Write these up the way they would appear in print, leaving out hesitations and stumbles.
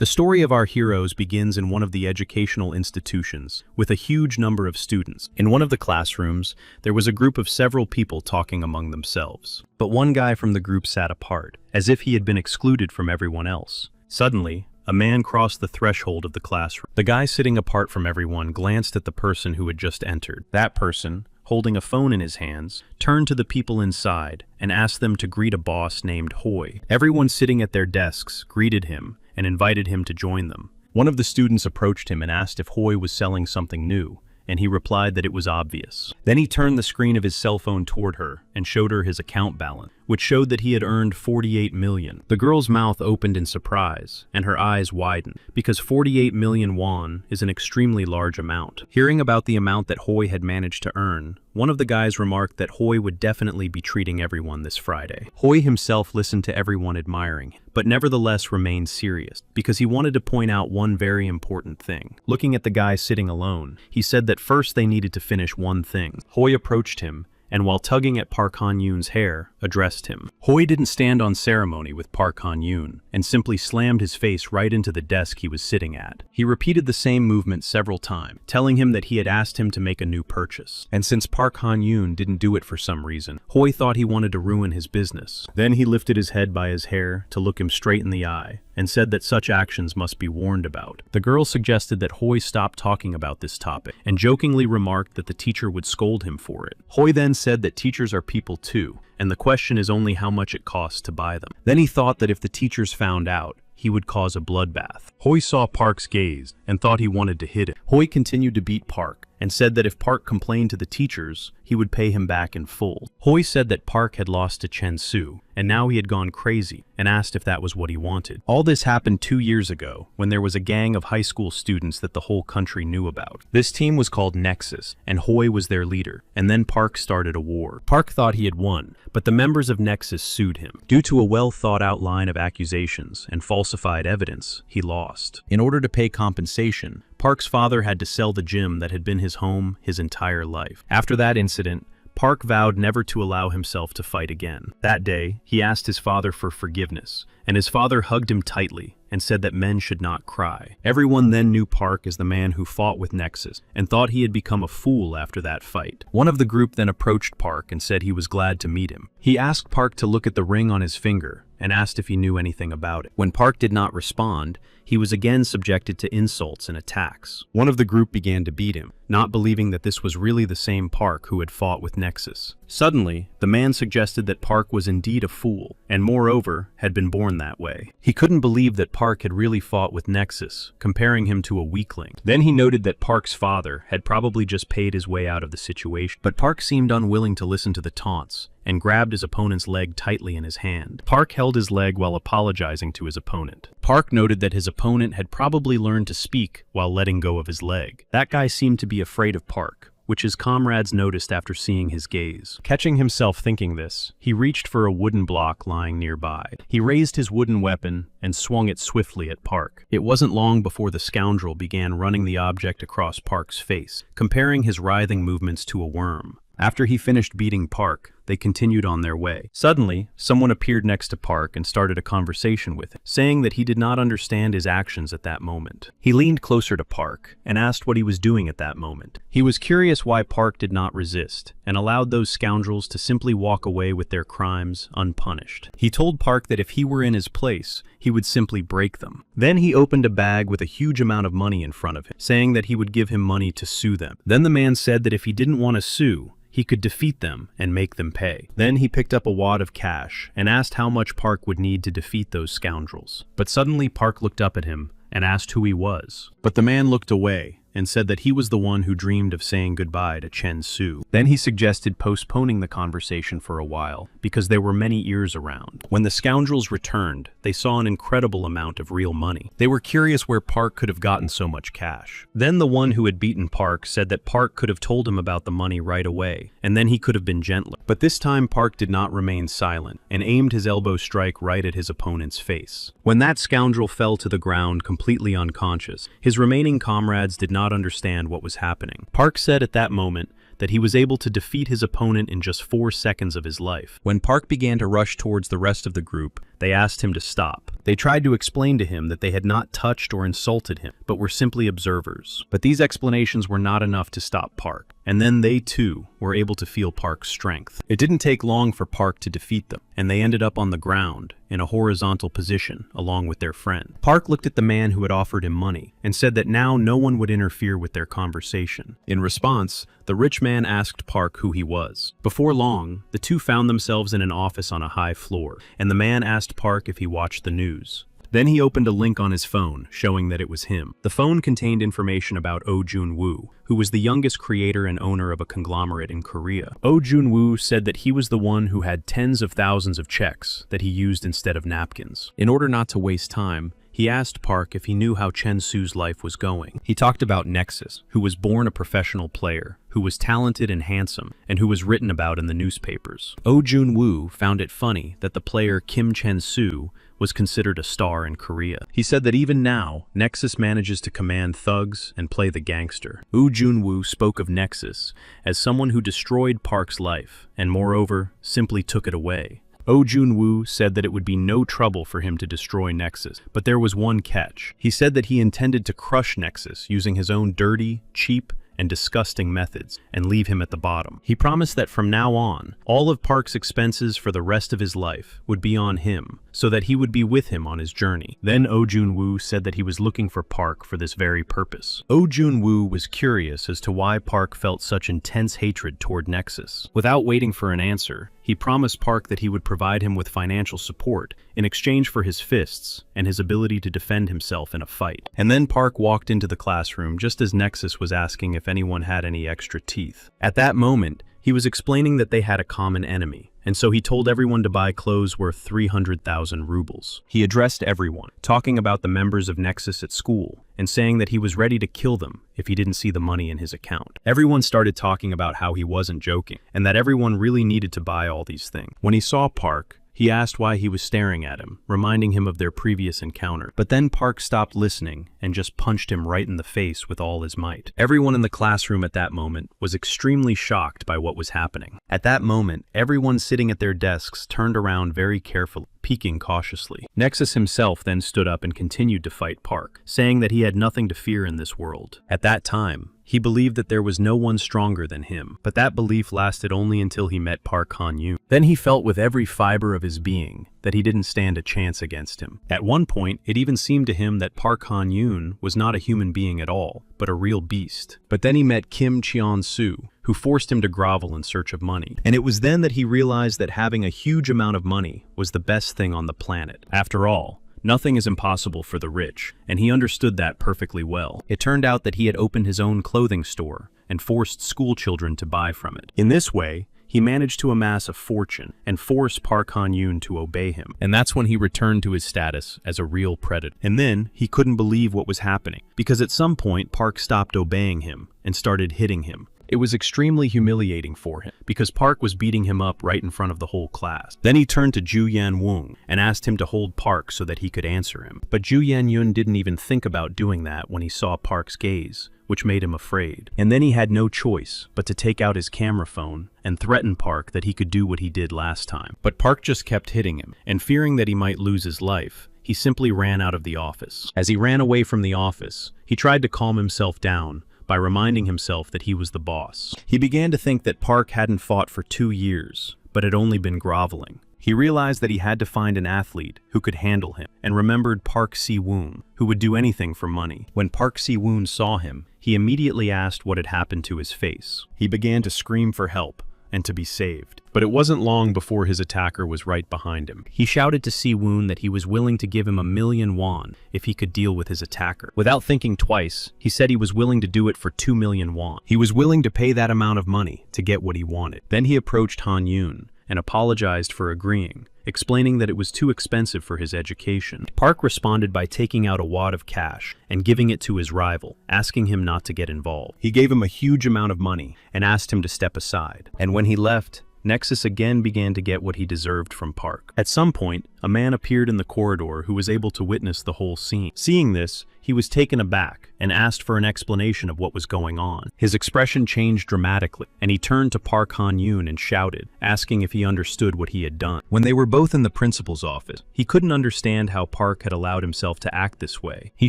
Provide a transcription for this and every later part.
The story of our heroes begins in one of the educational institutions, with a huge number of students. In one of the classrooms, there was a group of several people talking among themselves. But one guy from the group sat apart, as if he had been excluded from everyone else. Suddenly, a man crossed the threshold of the classroom. The guy sitting apart from everyone glanced at the person who had just entered. That person, holding a phone in his hands, turned to the people inside and asked them to greet a boss named Hoy. Everyone sitting at their desks greeted him and invited him to join them. One of the students approached him and asked if Hoy was selling something new, and he replied that it was obvious. Then he turned the screen of his cell phone toward her and showed her his account balance, which showed that he had earned 48 million. The girl's mouth opened in surprise, and her eyes widened, because 48 million won is an extremely large amount. Hearing about the amount that Hoy had managed to earn, one of the guys remarked that Hoy would definitely be treating everyone this Friday. Hoy himself listened to everyone admiring, but nevertheless remained serious, because he wanted to point out one very important thing. Looking at the guy sitting alone, he said that first they needed to finish one thing. Hoy approached him, and while tugging at Park Han-yoon's hair, addressed him. Hoy didn't stand on ceremony with Park Han-yoon, and simply slammed his face right into the desk he was sitting at. He repeated the same movement several times, telling him that he had asked him to make a new purchase. And since Park Han-yoon didn't do it for some reason, Hoy thought he wanted to ruin his business. Then he lifted his head by his hair to look him straight in the eye, and said that such actions must be warned about. The girl suggested that Hoy stop talking about this topic, and jokingly remarked that the teacher would scold him for it. Hoy then said that teachers are people too, and the question is only how much it costs to buy them. Then he thought that if the teachers found out, he would cause a bloodbath. Hoy saw Park's gaze and thought he wanted to hit him. Hoy continued to beat Park and said that if Park complained to the teachers, he would pay him back in full. Hoy said that Park had lost to Chen Su, and now he had gone crazy, and asked if that was what he wanted. All this happened 2 years ago, when there was a gang of high school students that the whole country knew about. This team was called Nexus, and Hoy was their leader, and then Park started a war. Park thought he had won, but the members of Nexus sued him. Due to a well-thought-out line of accusations and falsified evidence, he lost. In order to pay compensation, Park's father had to sell the gym that had been his home his entire life. After that incident, Park vowed never to allow himself to fight again. That day, he asked his father for forgiveness, and his father hugged him tightly and said that men should not cry. Everyone then knew Park as the man who fought with Nexus, and thought he had become a fool after that fight. One of the group then approached Park and said he was glad to meet him. He asked Park to look at the ring on his finger, and asked if he knew anything about it. When Park did not respond, he was again subjected to insults and attacks. One of the group began to beat him, not believing that this was really the same Park who had fought with Nexus. Suddenly, the man suggested that Park was indeed a fool, and moreover, had been born that way. He couldn't believe that Park had really fought with Nexus, comparing him to a weakling. Then he noted that Park's father had probably just paid his way out of the situation. But Park seemed unwilling to listen to the taunts, and grabbed his opponent's leg tightly in his hand. Park held his leg while apologizing to his opponent. Park noted that his opponent had probably learned to speak while letting go of his leg. That guy seemed to be afraid of Park, which his comrades noticed after seeing his gaze. Catching himself thinking this, he reached for a wooden block lying nearby. He raised his wooden weapon and swung it swiftly at Park. It wasn't long before the scoundrel began running the object across Park's face, comparing his writhing movements to a worm. After he finished beating Park, they continued on their way. Suddenly, someone appeared next to Park and started a conversation with him, saying that he did not understand his actions at that moment. He leaned closer to Park and asked what he was doing at that moment. He was curious why Park did not resist and allowed those scoundrels to simply walk away with their crimes unpunished. He told Park that if he were in his place, he would simply break them. Then he opened a bag with a huge amount of money in front of him, saying that he would give him money to sue them. Then the man said that if he didn't want to sue, he could defeat them and make them pay. Then he picked up a wad of cash and asked how much Park would need to defeat those scoundrels. But suddenly Park looked up at him and asked who he was. But the man looked away and said that he was the one who dreamed of saying goodbye to Chen Su. Then he suggested postponing the conversation for a while, because there were many ears around. When the scoundrels returned, they saw an incredible amount of real money. They were curious where Park could have gotten so much cash. Then the one who had beaten Park said that Park could have told him about the money right away, and then he could have been gentler. But this time Park did not remain silent, and aimed his elbow strike right at his opponent's face. When that scoundrel fell to the ground completely unconscious, his remaining comrades did not understand what was happening. Park said at that moment that he was able to defeat his opponent in just 4 seconds of his life. When Park began to rush towards the rest of the group, They asked him to stop. They tried to explain to him that they had not touched or insulted him, but were simply observers. But these explanations were not enough to stop Park. And then they, too, were able to feel Park's strength. It didn't take long for Park to defeat them, and they ended up on the ground, in a horizontal position, along with their friend. Park looked at the man who had offered him money, and said that now no one would interfere with their conversation. In response, the rich man asked Park who he was. Before long, the two found themselves in an office on a high floor, and the man asked Park if he watched the news. Then he opened a link on his phone, showing that it was him. The phone contained information about Oh Jun-woo, who was the youngest creator and owner of a conglomerate in Korea. Oh Jun-woo said that he was the one who had tens of thousands of checks that he used instead of napkins. In order not to waste time, he asked Park if he knew how Chen-su's life was going. He talked about Nexus, who was born a professional player, who was talented and handsome, and who was written about in the newspapers. Oh Jun-woo found it funny that the player Kim Chen-su was considered a star in Korea. He said that even now, Nexus manages to command thugs and play the gangster. Oh Jun-woo spoke of Nexus as someone who destroyed Park's life, and moreover, simply took it away. Oh Jun-woo said that it would be no trouble for him to destroy Nexus, but there was one catch. He said that he intended to crush Nexus using his own dirty, cheap, and disgusting methods, and leave him at the bottom. He promised that from now on, all of Park's expenses for the rest of his life would be on him, so that he would be with him on his journey. Then Oh Jun-woo said that he was looking for Park for this very purpose. Oh Jun-woo was curious as to why Park felt such intense hatred toward Nexus. Without waiting for an answer, he promised Park that he would provide him with financial support in exchange for his fists and his ability to defend himself in a fight. And then Park walked into the classroom just as Nexus was asking if anyone had any extra teeth. At that moment, he was explaining that they had a common enemy, and so he told everyone to buy clothes worth 300,000 rubles. He addressed everyone, talking about the members of Nexus at school, and saying that he was ready to kill them if he didn't see the money in his account. Everyone started talking about how he wasn't joking, and that everyone really needed to buy all these things. When he saw Park, he asked why he was staring at him, reminding him of their previous encounter. But then Park stopped listening and just punched him right in the face with all his might. Everyone in the classroom at that moment was extremely shocked by what was happening. At that moment, everyone sitting at their desks turned around very carefully, peeking cautiously. Nexus himself then stood up and continued to fight Park, saying that he had nothing to fear in this world. At that time, he believed that there was no one stronger than him, but that belief lasted only until he met Park Han-yoon. Then he felt with every fiber of his being that he didn't stand a chance against him. At one point, it even seemed to him that Park Han-yoon was not a human being at all, but a real beast. But then he met Kim Cheon-soo, who forced him to grovel in search of money. And it was then that he realized that having a huge amount of money was the best thing on the planet. After all, nothing is impossible for the rich, and he understood that perfectly well. It turned out that he had opened his own clothing store and forced school children to buy from it. In this way, he managed to amass a fortune and force Park Han-yoon to obey him. And that's when he returned to his status as a real predator. And then he couldn't believe what was happening, because at some point Park stopped obeying him and started hitting him. It was extremely humiliating for him, because Park was beating him up right in front of the whole class. Then he turned to Ju Yan-woong and asked him to hold Park so that he could answer him. But Ju Yan-yoon didn't even think about doing that when he saw Park's gaze, which made him afraid. And then he had no choice but to take out his camera phone and threaten Park that he could do what he did last time. But Park just kept hitting him, and fearing that he might lose his life, he simply ran out of the office. As he ran away from the office, he tried to calm himself down by reminding himself that he was the boss. He began to think that Park hadn't fought for 2 years, but had only been groveling. He realized that he had to find an athlete who could handle him, and remembered Park Si-woon, who would do anything for money. When Park Si-woon saw him, he immediately asked what had happened to his face. He began to scream for help and to be saved. But it wasn't long before his attacker was right behind him. He shouted to Si-woon that he was willing to give him 1,000,000 won if he could deal with his attacker. Without thinking twice, he said he was willing to do it for 2,000,000 won. He was willing to pay that amount of money to get what he wanted. Then he approached Han-yoon and apologized for agreeing, explaining that it was too expensive for his education. Park responded by taking out a wad of cash and giving it to his rival, asking him not to get involved. He gave him a huge amount of money and asked him to step aside. And when he left, Nexus again began to get what he deserved from Park. At some point, a man appeared in the corridor who was able to witness the whole scene. Seeing this, he was taken aback and asked for an explanation of what was going on. His expression changed dramatically, and he turned to Park Han-yoon and shouted, asking if he understood what he had done. When they were both in the principal's office, he couldn't understand how Park had allowed himself to act this way. He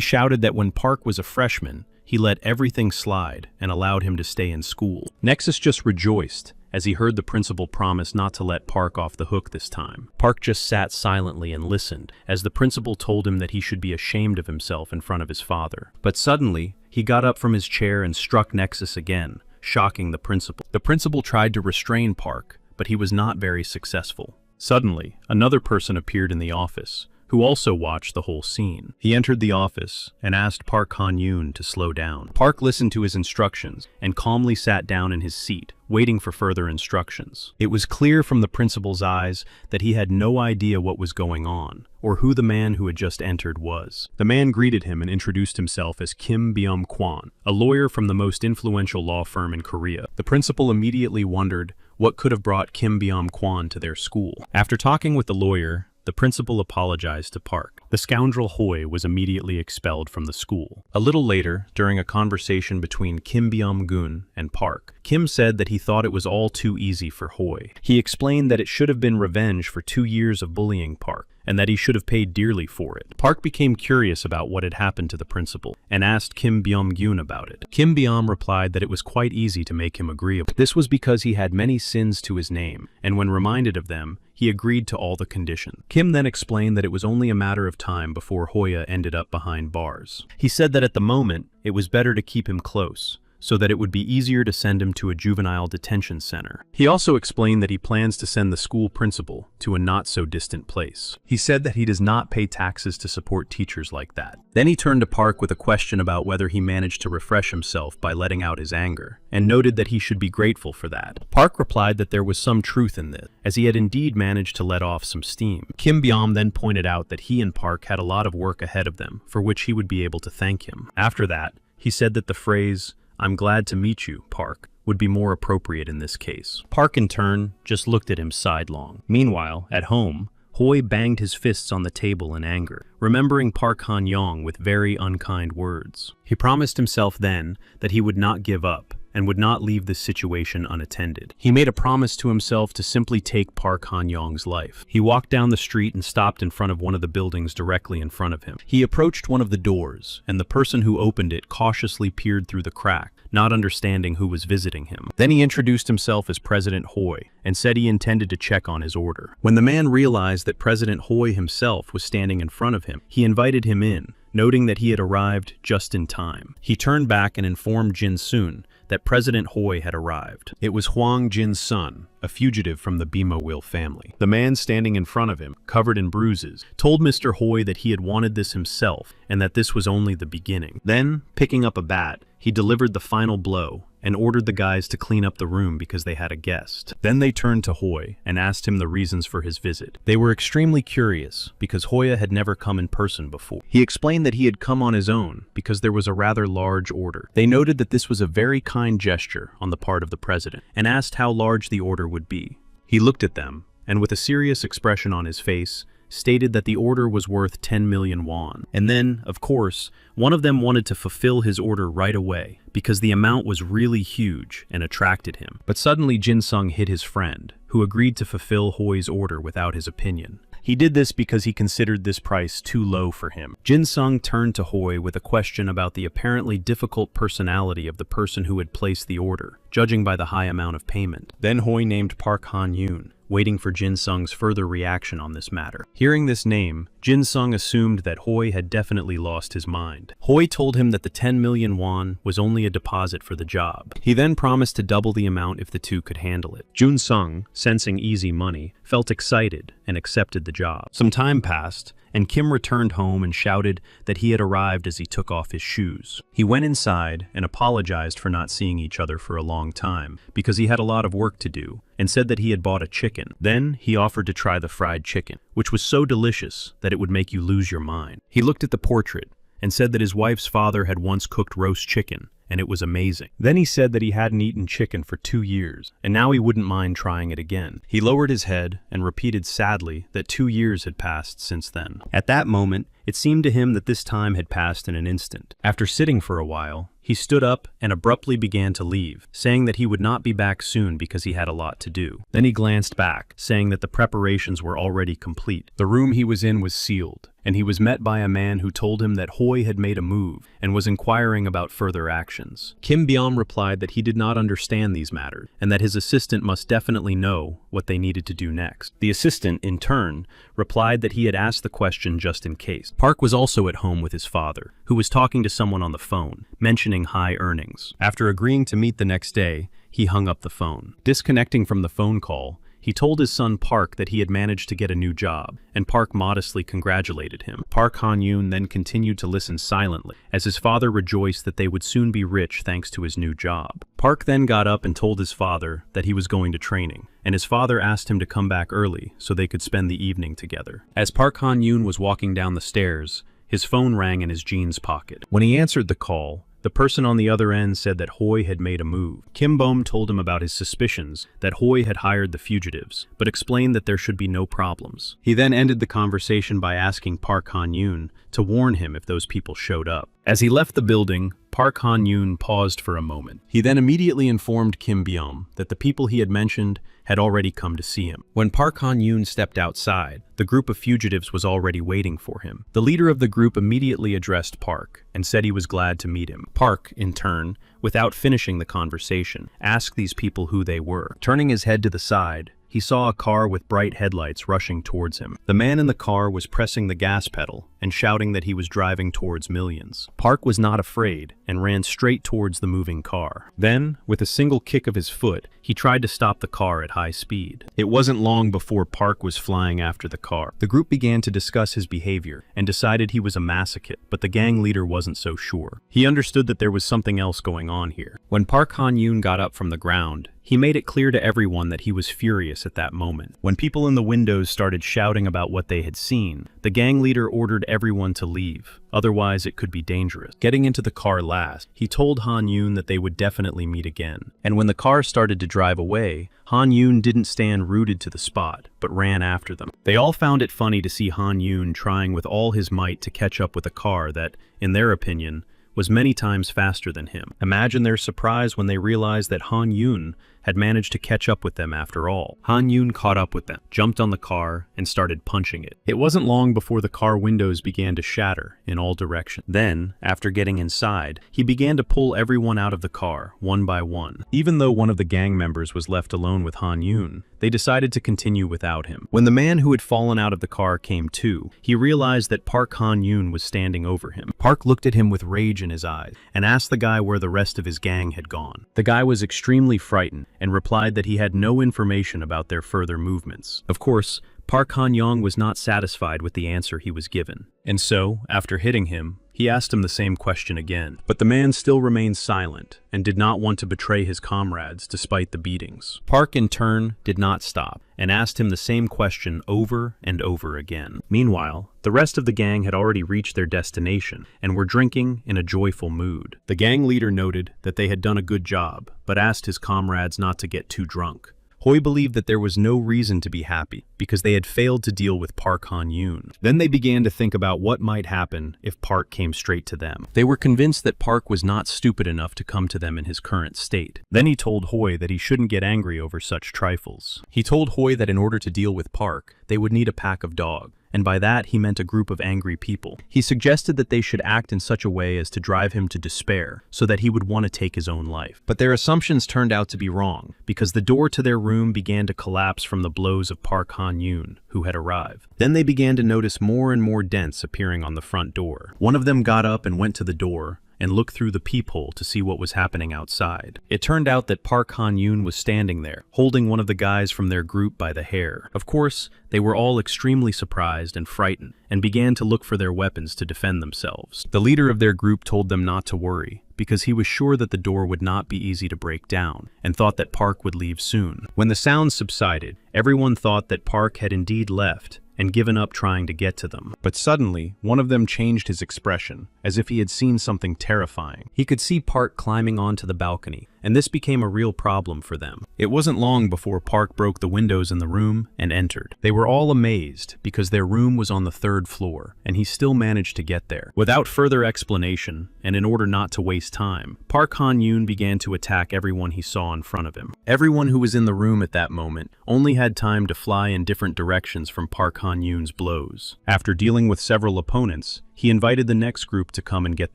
shouted that when Park was a freshman, he let everything slide and allowed him to stay in school. Nexus just rejoiced as he heard the principal promise not to let Park off the hook this time. Park just sat silently and listened as the principal told him that he should be ashamed of himself in front of his father. But suddenly, he got up from his chair and struck Nexus again, shocking the principal. The principal tried to restrain Park, but he was not very successful. Suddenly, another person appeared in the office, who also watched the whole scene. He entered the office and asked Park Han-yoon to slow down. Park listened to his instructions and calmly sat down in his seat, waiting for further instructions. It was clear from the principal's eyes that he had no idea what was going on, or who the man who had just entered was. The man greeted him and introduced himself as Kim Byung-kwon, a lawyer from the most influential law firm in Korea. The principal immediately wondered what could have brought Kim Byung-kwon to their school. After talking with the lawyer, the principal apologized to Park. The scoundrel Hoi was immediately expelled from the school. A little later, during a conversation between Kim Byung-gun and Park, Kim said that he thought it was all too easy for Hoi. He explained that it should have been revenge for 2 years of bullying Park, and that he should have paid dearly for it. Park became curious about what had happened to the principal, and asked Kim Byung-gun about it. Kim Byung replied that it was quite easy to make him agreeable. This was because he had many sins to his name, and when reminded of them, he agreed to all the conditions. Kim then explained that it was only a matter of time before Hoya ended up behind bars. He said that at the moment, it was better to keep him close, so that it would be easier to send him to a juvenile detention center. He also explained that he plans to send the school principal to a not-so-distant place. He said that he does not pay taxes to support teachers like that. Then he turned to Park with a question about whether he managed to refresh himself by letting out his anger, and noted that he should be grateful for that. Park replied that there was some truth in this, as he had indeed managed to let off some steam. Kim Byung then pointed out that he and Park had a lot of work ahead of them, for which he would be able to thank him. After that, he said that the phrase, "I'm glad to meet you, Park," would be more appropriate in this case. Park, in turn, just looked at him sidelong. Meanwhile, at home, Hoi banged his fists on the table in anger, remembering Park Han-young with very unkind words. He promised himself then that he would not give up and would not leave this situation unattended. He made a promise to himself to simply take Park Han-young's life. He walked down the street and stopped in front of one of the buildings directly in front of him. He approached one of the doors, and the person who opened it cautiously peered through the crack, not understanding who was visiting him. Then he introduced himself as President Hoi and said he intended to check on his order. When the man realized that President Hoi himself was standing in front of him, he invited him in, noting that he had arrived just in time. He turned back and informed Jin-soon that President Hoi had arrived. It was Hwang Jin's son, a fugitive from the Bima-will family. The man standing in front of him, covered in bruises, told Mr. Hoi that he had wanted this himself and that this was only the beginning. Then, picking up a bat, he delivered the final blow and ordered the guys to clean up the room because they had a guest. Then they turned to Hoi and asked him the reasons for his visit. They were extremely curious because Hoya had never come in person before. He explained that he had come on his own because there was a rather large order. They noted that this was a very kind gesture on the part of the president and asked how large the order would be. He looked at them and, with a serious expression on his face, stated that the order was worth 10 million won. And then, of course, one of them wanted to fulfill his order right away because the amount was really huge and attracted him. But suddenly Jin-sung hit his friend, who agreed to fulfill Hoi's order without his opinion. He did this because he considered this price too low for him. Jin-sung turned to Hoi with a question about the apparently difficult personality of the person who had placed the order, judging by the high amount of payment. Then Hoi named Park Han-yoon, waiting for Jin-sung's further reaction on this matter. Hearing this name, Jin-sung assumed that Hoi had definitely lost his mind. Hoi told him that the 10 million won was only a deposit for the job. He then promised to double the amount if the two could handle it. Jun-sung, sensing easy money, felt excited and accepted the job. Some time passed, and Kim returned home and shouted that he had arrived as he took off his shoes. He went inside and apologized for not seeing each other for a long time because he had a lot of work to do, and said that he had bought a chicken. Then he offered to try the fried chicken, which was so delicious that it would make you lose your mind. He looked at the portrait and said that his wife's father had once cooked roast chicken, and it was amazing. Then he said that he hadn't eaten chicken for 2 years, and now he wouldn't mind trying it again. He lowered his head and repeated sadly that 2 years had passed since then. At that moment, It seemed to him that this time had passed in an instant. After sitting for a while, he stood up and abruptly began to leave, saying that he would not be back soon because he had a lot to do. Then he glanced back, saying that the preparations were already complete. The room he was in was sealed, and he was met by a man who told him that Hoi had made a move and was inquiring about further actions. Kim Byom replied that he did not understand these matters, and that his assistant must definitely know what they needed to do next. The assistant, in turn, replied that he had asked the question just in case. Park was also at home with his father, who was talking to someone on the phone, mentioning high earnings. After agreeing to meet the next day, he hung up the phone. Disconnecting from the phone call, he told his son Park that he had managed to get a new job, and Park modestly congratulated him. Park Han-yoon then continued to listen silently, as his father rejoiced that they would soon be rich thanks to his new job. Park then got up and told his father that he was going to training, and his father asked him to come back early so they could spend the evening together. As Park Han-yoon was walking down the stairs, his phone rang in his jeans pocket. When he answered the call, the person on the other end said that Hoi had made a move. Kim Byom told him about his suspicions that Hoi had hired the fugitives, but explained that there should be no problems. He then ended the conversation by asking Park Han-yoon to warn him if those people showed up. As he left the building, Park Han-yoon paused for a moment. He then immediately informed Kim Byom that the people he had mentioned had already come to see him. When Park Han-yoon stepped outside, the group of fugitives was already waiting for him. The leader of the group immediately addressed Park and said he was glad to meet him. Park, in turn, without finishing the conversation, asked these people who they were. Turning his head to the side, he saw a car with bright headlights rushing towards him. The man in the car was pressing the gas pedal and shouting that he was driving towards millions. Park was not afraid and ran straight towards the moving car. Then, with a single kick of his foot, he tried to stop the car at high speed. It wasn't long before Park was flying after the car. The group began to discuss his behavior and decided he was a masochist, but the gang leader wasn't so sure. He understood that there was something else going on here. When Park Han-yoon got up from the ground, he made it clear to everyone that he was furious at that moment. When people in the windows started shouting about what they had seen, the gang leader ordered everyone to leave. Otherwise, it could be dangerous. Getting into the car last, he told Han-yoon that they would definitely meet again. And when the car started to drive away, Han-yoon didn't stand rooted to the spot, but ran after them. They all found it funny to see Han-yoon trying with all his might to catch up with a car that, in their opinion, was many times faster than him. Imagine their surprise when they realized that Han-yoon had managed to catch up with them after all. Han-yoon caught up with them, jumped on the car, and started punching it. It wasn't long before the car windows began to shatter in all directions. Then, after getting inside, he began to pull everyone out of the car, one by one. Even though one of the gang members was left alone with Han-yoon, they decided to continue without him. When the man who had fallen out of the car came to, he realized that Park Han-yoon was standing over him. Park looked at him with rage in his eyes and asked the guy where the rest of his gang had gone. The guy was extremely frightened and replied that he had no information about their further movements. Of course, Park Han-young was not satisfied with the answer he was given, and so, after hitting him, he asked him the same question again. But the man still remained silent and did not want to betray his comrades despite the beatings. Park, in turn, did not stop and asked him the same question over and over again. Meanwhile, the rest of the gang had already reached their destination and were drinking in a joyful mood. The gang leader noted that they had done a good job, but asked his comrades not to get too drunk. Hoi believed that there was no reason to be happy because they had failed to deal with Park Han-yoon. Then they began to think about what might happen if Park came straight to them. They were convinced that Park was not stupid enough to come to them in his current state. Then he told Hoi that he shouldn't get angry over such trifles. He told Hoi that in order to deal with Park, they would need a pack of dogs. And by that he meant a group of angry people. He suggested that they should act in such a way as to drive him to despair, so that he would want to take his own life. But their assumptions turned out to be wrong, because the door to their room began to collapse from the blows of Park Han-yoon, who had arrived. Then they began to notice more and more dents appearing on the front door. One of them got up and went to the door, and looked through the peephole to see what was happening outside. It turned out that Park Han-yoon was standing there, holding one of the guys from their group by the hair. Of course, they were all extremely surprised and frightened, and began to look for their weapons to defend themselves. The leader of their group told them not to worry, because he was sure that the door would not be easy to break down, and thought that Park would leave soon. When the sounds subsided, everyone thought that Park had indeed left, and given up trying to get to them. But suddenly, one of them changed his expression, as if he had seen something terrifying. He could see Park climbing onto the balcony, and this became a real problem for them. It wasn't long before Park broke the windows in the room and entered. They were all amazed because their room was on the 3rd floor, and he still managed to get there. Without further explanation, and in order not to waste time, Park Han-yoon began to attack everyone he saw in front of him. Everyone who was in the room at that moment only had time to fly in different directions from Park Han-yoon's blows. After dealing with several opponents, he invited the next group to come and get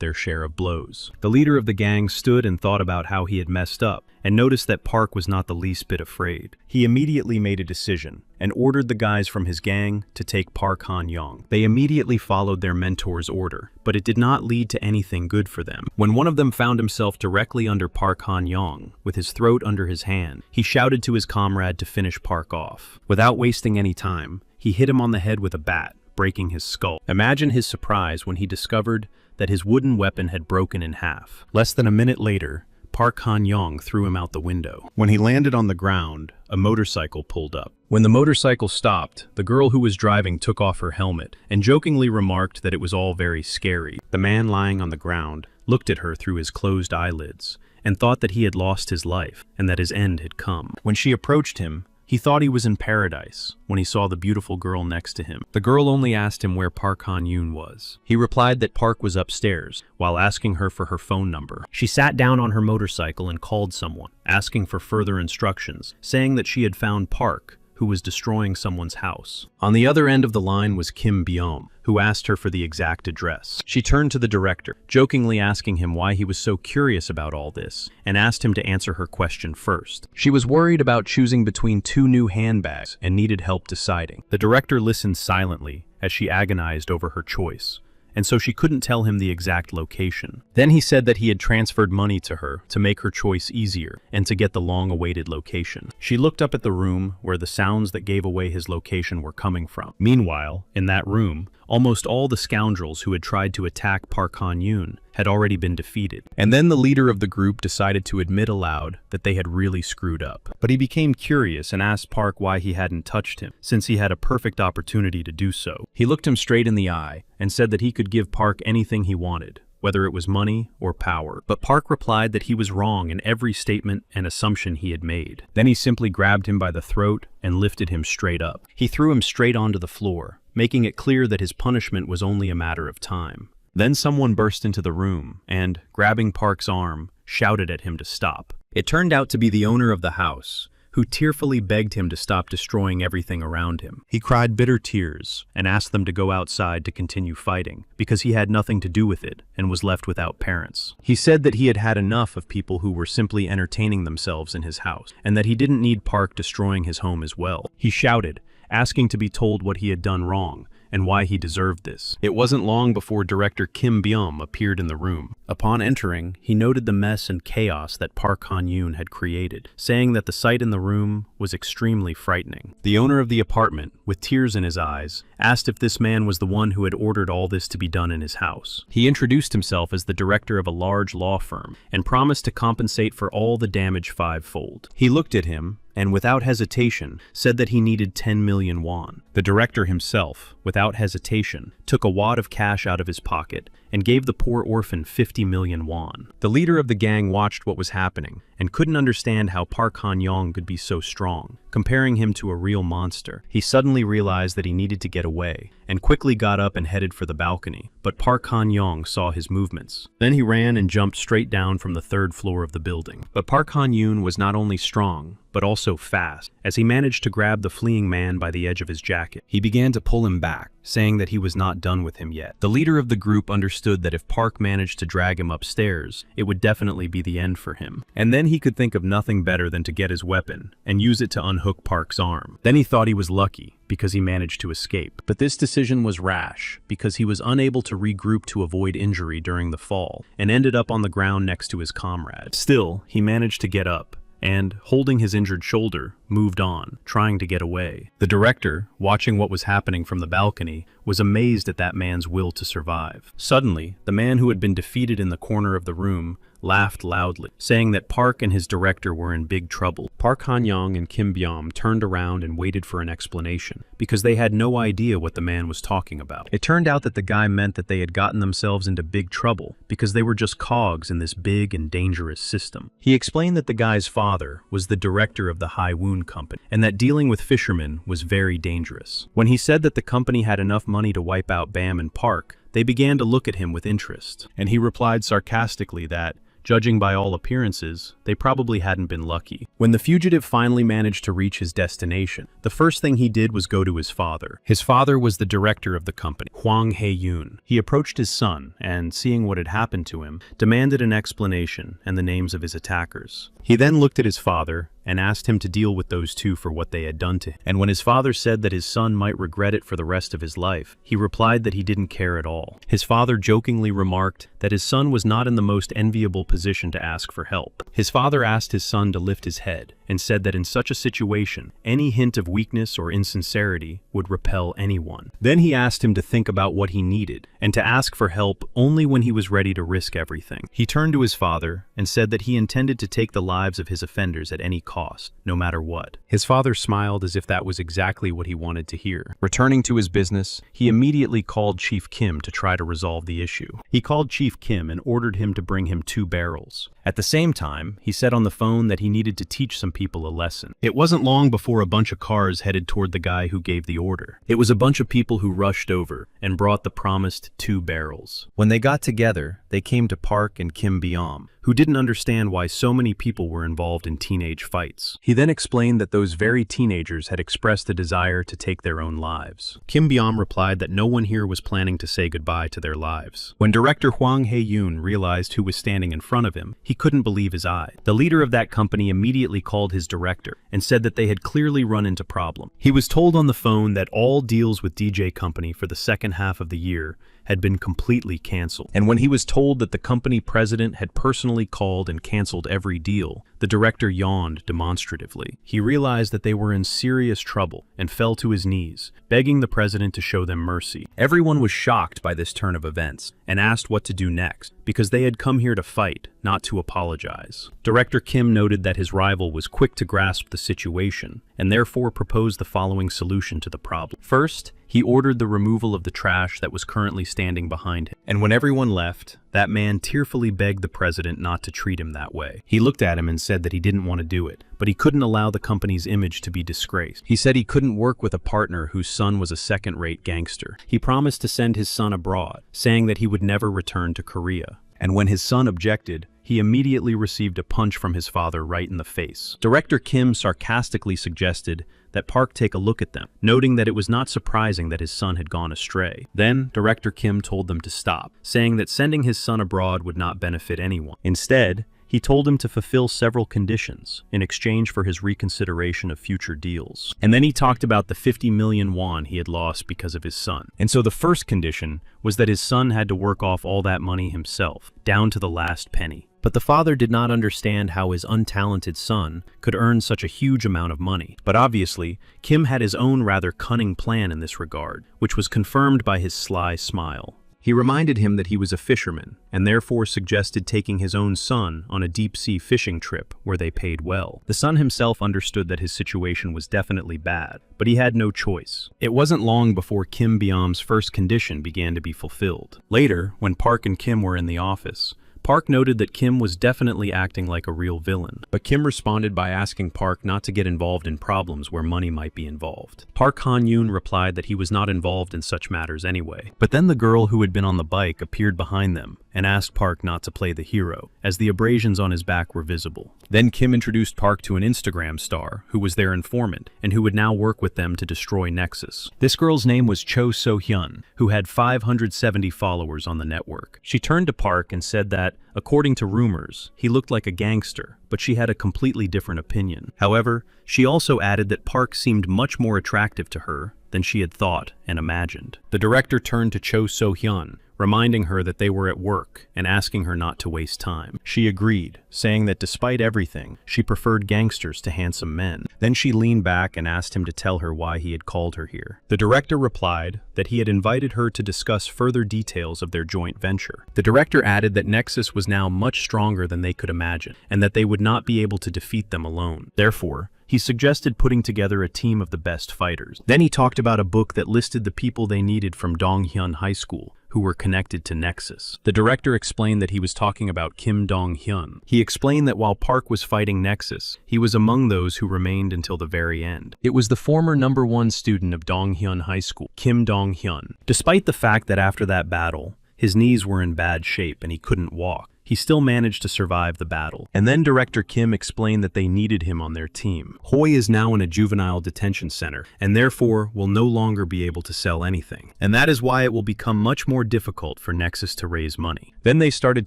their share of blows. The leader of the gang stood and thought about how he had messed up, and noticed that Park was not the least bit afraid. He immediately made a decision, and ordered the guys from his gang to take Park Han-young. They immediately followed their mentor's order, but it did not lead to anything good for them. When one of them found himself directly under Park Han-young, with his throat under his hand, he shouted to his comrade to finish Park off. Without wasting any time, he hit him on the head with a bat, breaking his skull. Imagine his surprise when he discovered that his wooden weapon had broken in half. Less than a minute later, Park Han-young threw him out the window. When he landed on the ground, a motorcycle pulled up. When the motorcycle stopped, the girl who was driving took off her helmet and jokingly remarked that it was all very scary. The man lying on the ground looked at her through his closed eyelids and thought that he had lost his life and that his end had come. When she approached him, he thought he was in paradise when he saw the beautiful girl next to him. The girl only asked him where Park Han-yoon was. He replied that Park was upstairs, while asking her for her phone number. She sat down on her motorcycle and called someone, asking for further instructions, saying that she had found Park, who was destroying someone's house. On the other end of the line was Kim Byum, who asked her for the exact address. She turned to the director, jokingly asking him why he was so curious about all this, and asked him to answer her question first. She was worried about choosing between 2 new handbags and needed help deciding. The director listened silently as she agonized over her choice, and so she couldn't tell him the exact location. Then he said that he had transferred money to her to make her choice easier and to get the long-awaited location. She looked up at the room where the sounds that gave away his location were coming from. Meanwhile, in that room, almost all the scoundrels who had tried to attack Park Han-yoon had already been defeated. And then the leader of the group decided to admit aloud that they had really screwed up. But he became curious and asked Park why he hadn't touched him, since he had a perfect opportunity to do so. He looked him straight in the eye and said that he could give Park anything he wanted, whether it was money or power. But Park replied that he was wrong in every statement and assumption he had made. Then he simply grabbed him by the throat and lifted him straight up. He threw him straight onto the floor, making it clear that his punishment was only a matter of time. Then someone burst into the room and, grabbing Park's arm, shouted at him to stop. It turned out to be the owner of the house, who tearfully begged him to stop destroying everything around him. He cried bitter tears and asked them to go outside to continue fighting, because he had nothing to do with it and was left without parents. He said that he had had enough of people who were simply entertaining themselves in his house, and that he didn't need Park destroying his home as well. He shouted, asking to be told what he had done wrong, and why he deserved this. It wasn't long before director Kim Byum appeared in the room. Upon entering, he noted the mess and chaos that Park Han-yoon had created, saying that the sight in the room was extremely frightening. The owner of the apartment, with tears in his eyes, asked if this man was the one who had ordered all this to be done in his house. He introduced himself as the director of a large law firm and promised to compensate for all the damage 5-fold. He looked at him and without hesitation said that he needed 10 million won. The director himself, without hesitation, took a wad of cash out of his pocket and gave the poor orphan 50 million won. The leader of the gang watched what was happening and couldn't understand how Park Han-young could be so strong, comparing him to a real monster. He suddenly realized that he needed to get away and quickly got up and headed for the balcony, but Park Han-young saw his movements. Then he ran and jumped straight down from the 3rd floor of the building. But Park Han-yoon was not only strong, but also fast, as he managed to grab the fleeing man by the edge of his jacket. He began to pull him back, saying that he was not done with him yet. The leader of the group understood that if Park managed to drag him upstairs, it would definitely be the end for him. And then he could think of nothing better than to get his weapon and use it to unhook Park's arm. Then he thought he was lucky because he managed to escape. But this decision was rash because he was unable to regroup to avoid injury during the fall and ended up on the ground next to his comrade. Still, he managed to get up and, holding his injured shoulder, moved on, trying to get away. The director, watching what was happening from the balcony, was amazed at that man's will to survive. Suddenly, the man who had been defeated in the corner of the room laughed loudly, saying that Park and his director were in big trouble. Park Han-young and Kim Byom turned around and waited for an explanation, because they had no idea what the man was talking about. It turned out that the guy meant that they had gotten themselves into big trouble, because they were just cogs in this big and dangerous system. He explained that the guy's father was the director of the Haiwoon company, and that dealing with fishermen was very dangerous. When he said that the company had enough money to wipe out Bam and Park, they began to look at him with interest, and he replied sarcastically that, judging by all appearances, they probably hadn't been lucky. When the fugitive finally managed to reach his destination, the first thing he did was go to his father. His father was the director of the company, Hwang Hae-yoon. He approached his son and, seeing what had happened to him, demanded an explanation and the names of his attackers. He then looked at his father and asked him to deal with those two for what they had done to him. And when his father said that his son might regret it for the rest of his life, he replied that he didn't care at all. His father jokingly remarked that his son was not in the most enviable position to ask for help. His father asked his son to lift his head and said that in such a situation, any hint of weakness or insincerity would repel anyone. Then he asked him to think about what he needed and to ask for help only when he was ready to risk everything. He turned to his father and said that he intended to take the lives of his offenders at any cost, no matter what. His father smiled as if that was exactly what he wanted to hear. Returning to his business, he immediately called Chief Kim to try to resolve the issue. He called Chief Kim and ordered him to bring him 2 barrels. At the same time, he said on the phone that he needed to teach some people a lesson. It wasn't long before a bunch of cars headed toward the guy who gave the order. It was a bunch of people who rushed over and brought the promised 2 barrels. When they got together, they came to Park and Kim Byom, who didn't understand why so many people were involved in teenage fights. He then explained that those very teenagers had expressed a desire to take their own lives. Kim Byom replied that no one here was planning to say goodbye to their lives. When director Hwang Hae-yoon realized who was standing in front of him, he couldn't believe his eyes. The leader of that company immediately called his director and said that they had clearly run into problems. He was told on the phone that all deals with DJ Company for the second half of the year had been completely canceled. And when he was told that the company president had personally called and canceled every deal, the director yawned demonstratively. He realized that they were in serious trouble and fell to his knees, begging the president to show them mercy. Everyone was shocked by this turn of events and asked what to do next, because they had come here to fight, not to apologize. Director Kim noted that his rival was quick to grasp the situation and therefore proposed the following solution to the problem. First, he ordered the removal of the trash that was currently standing behind him. And when everyone left, that man tearfully begged the president not to treat him that way. He looked at him and said that he didn't want to do it, but he couldn't allow the company's image to be disgraced. He said he couldn't work with a partner whose son was a second-rate gangster. He promised to send his son abroad, saying that he would never return to Korea. And when his son objected, he immediately received a punch from his father right in the face. Director Kim sarcastically suggested that Park take a look at them, noting that it was not surprising that his son had gone astray. Then, Director Kim told them to stop, saying that sending his son abroad would not benefit anyone. Instead, he told him to fulfill several conditions in exchange for his reconsideration of future deals. And then he talked about the 50 million won he had lost because of his son. And so the first condition was that his son had to work off all that money himself, down to the last penny. But the father did not understand how his untalented son could earn such a huge amount of money. But obviously, Kim had his own rather cunning plan in this regard, which was confirmed by his sly smile. He reminded him that he was a fisherman, and therefore suggested taking his own son on a deep-sea fishing trip where they paid well. The son himself understood that his situation was definitely bad, but he had no choice. It wasn't long before Kim Byom's first condition began to be fulfilled. Later, when Park and Kim were in the office, Park noted that Kim was definitely acting like a real villain, but Kim responded by asking Park not to get involved in problems where money might be involved. Park Han-yoon replied that he was not involved in such matters anyway. But then the girl who had been on the bike appeared behind them and asked Park not to play the hero, as the abrasions on his back were visible. Then Kim introduced Park to an Instagram star who was their informant and who would now work with them to destroy Nexus. This girl's name was Cho So-hyun, who had 570 followers on the network. She turned to Park and said that, according to rumors, he looked like a gangster, but she had a completely different opinion. However, she also added that Park seemed much more attractive to her than she had thought and imagined. The director turned to Cho So-hyun, reminding her that they were at work and asking her not to waste time. She agreed, saying that despite everything, she preferred gangsters to handsome men. Then she leaned back and asked him to tell her why he had called her here. The director replied that he had invited her to discuss further details of their joint venture. The director added that Nexus was now much stronger than they could imagine, and that they would not be able to defeat them alone. Therefore, he suggested putting together a team of the best fighters. Then he talked about a book that listed the people they needed from Donghyun High School who were connected to Nexus. The director explained that he was talking about Kim Dong-hyun. He explained that while Park was fighting Nexus, he was among those who remained until the very end. It was the former #1 student of Donghyun High School, Kim Dong-hyun. Despite the fact that after that battle, his knees were in bad shape and he couldn't walk, he still managed to survive the battle. And then director Kim explained that they needed him on their team. Hoi is now in a juvenile detention center, and therefore will no longer be able to sell anything. And that is why it will become much more difficult for Nexus to raise money. Then they started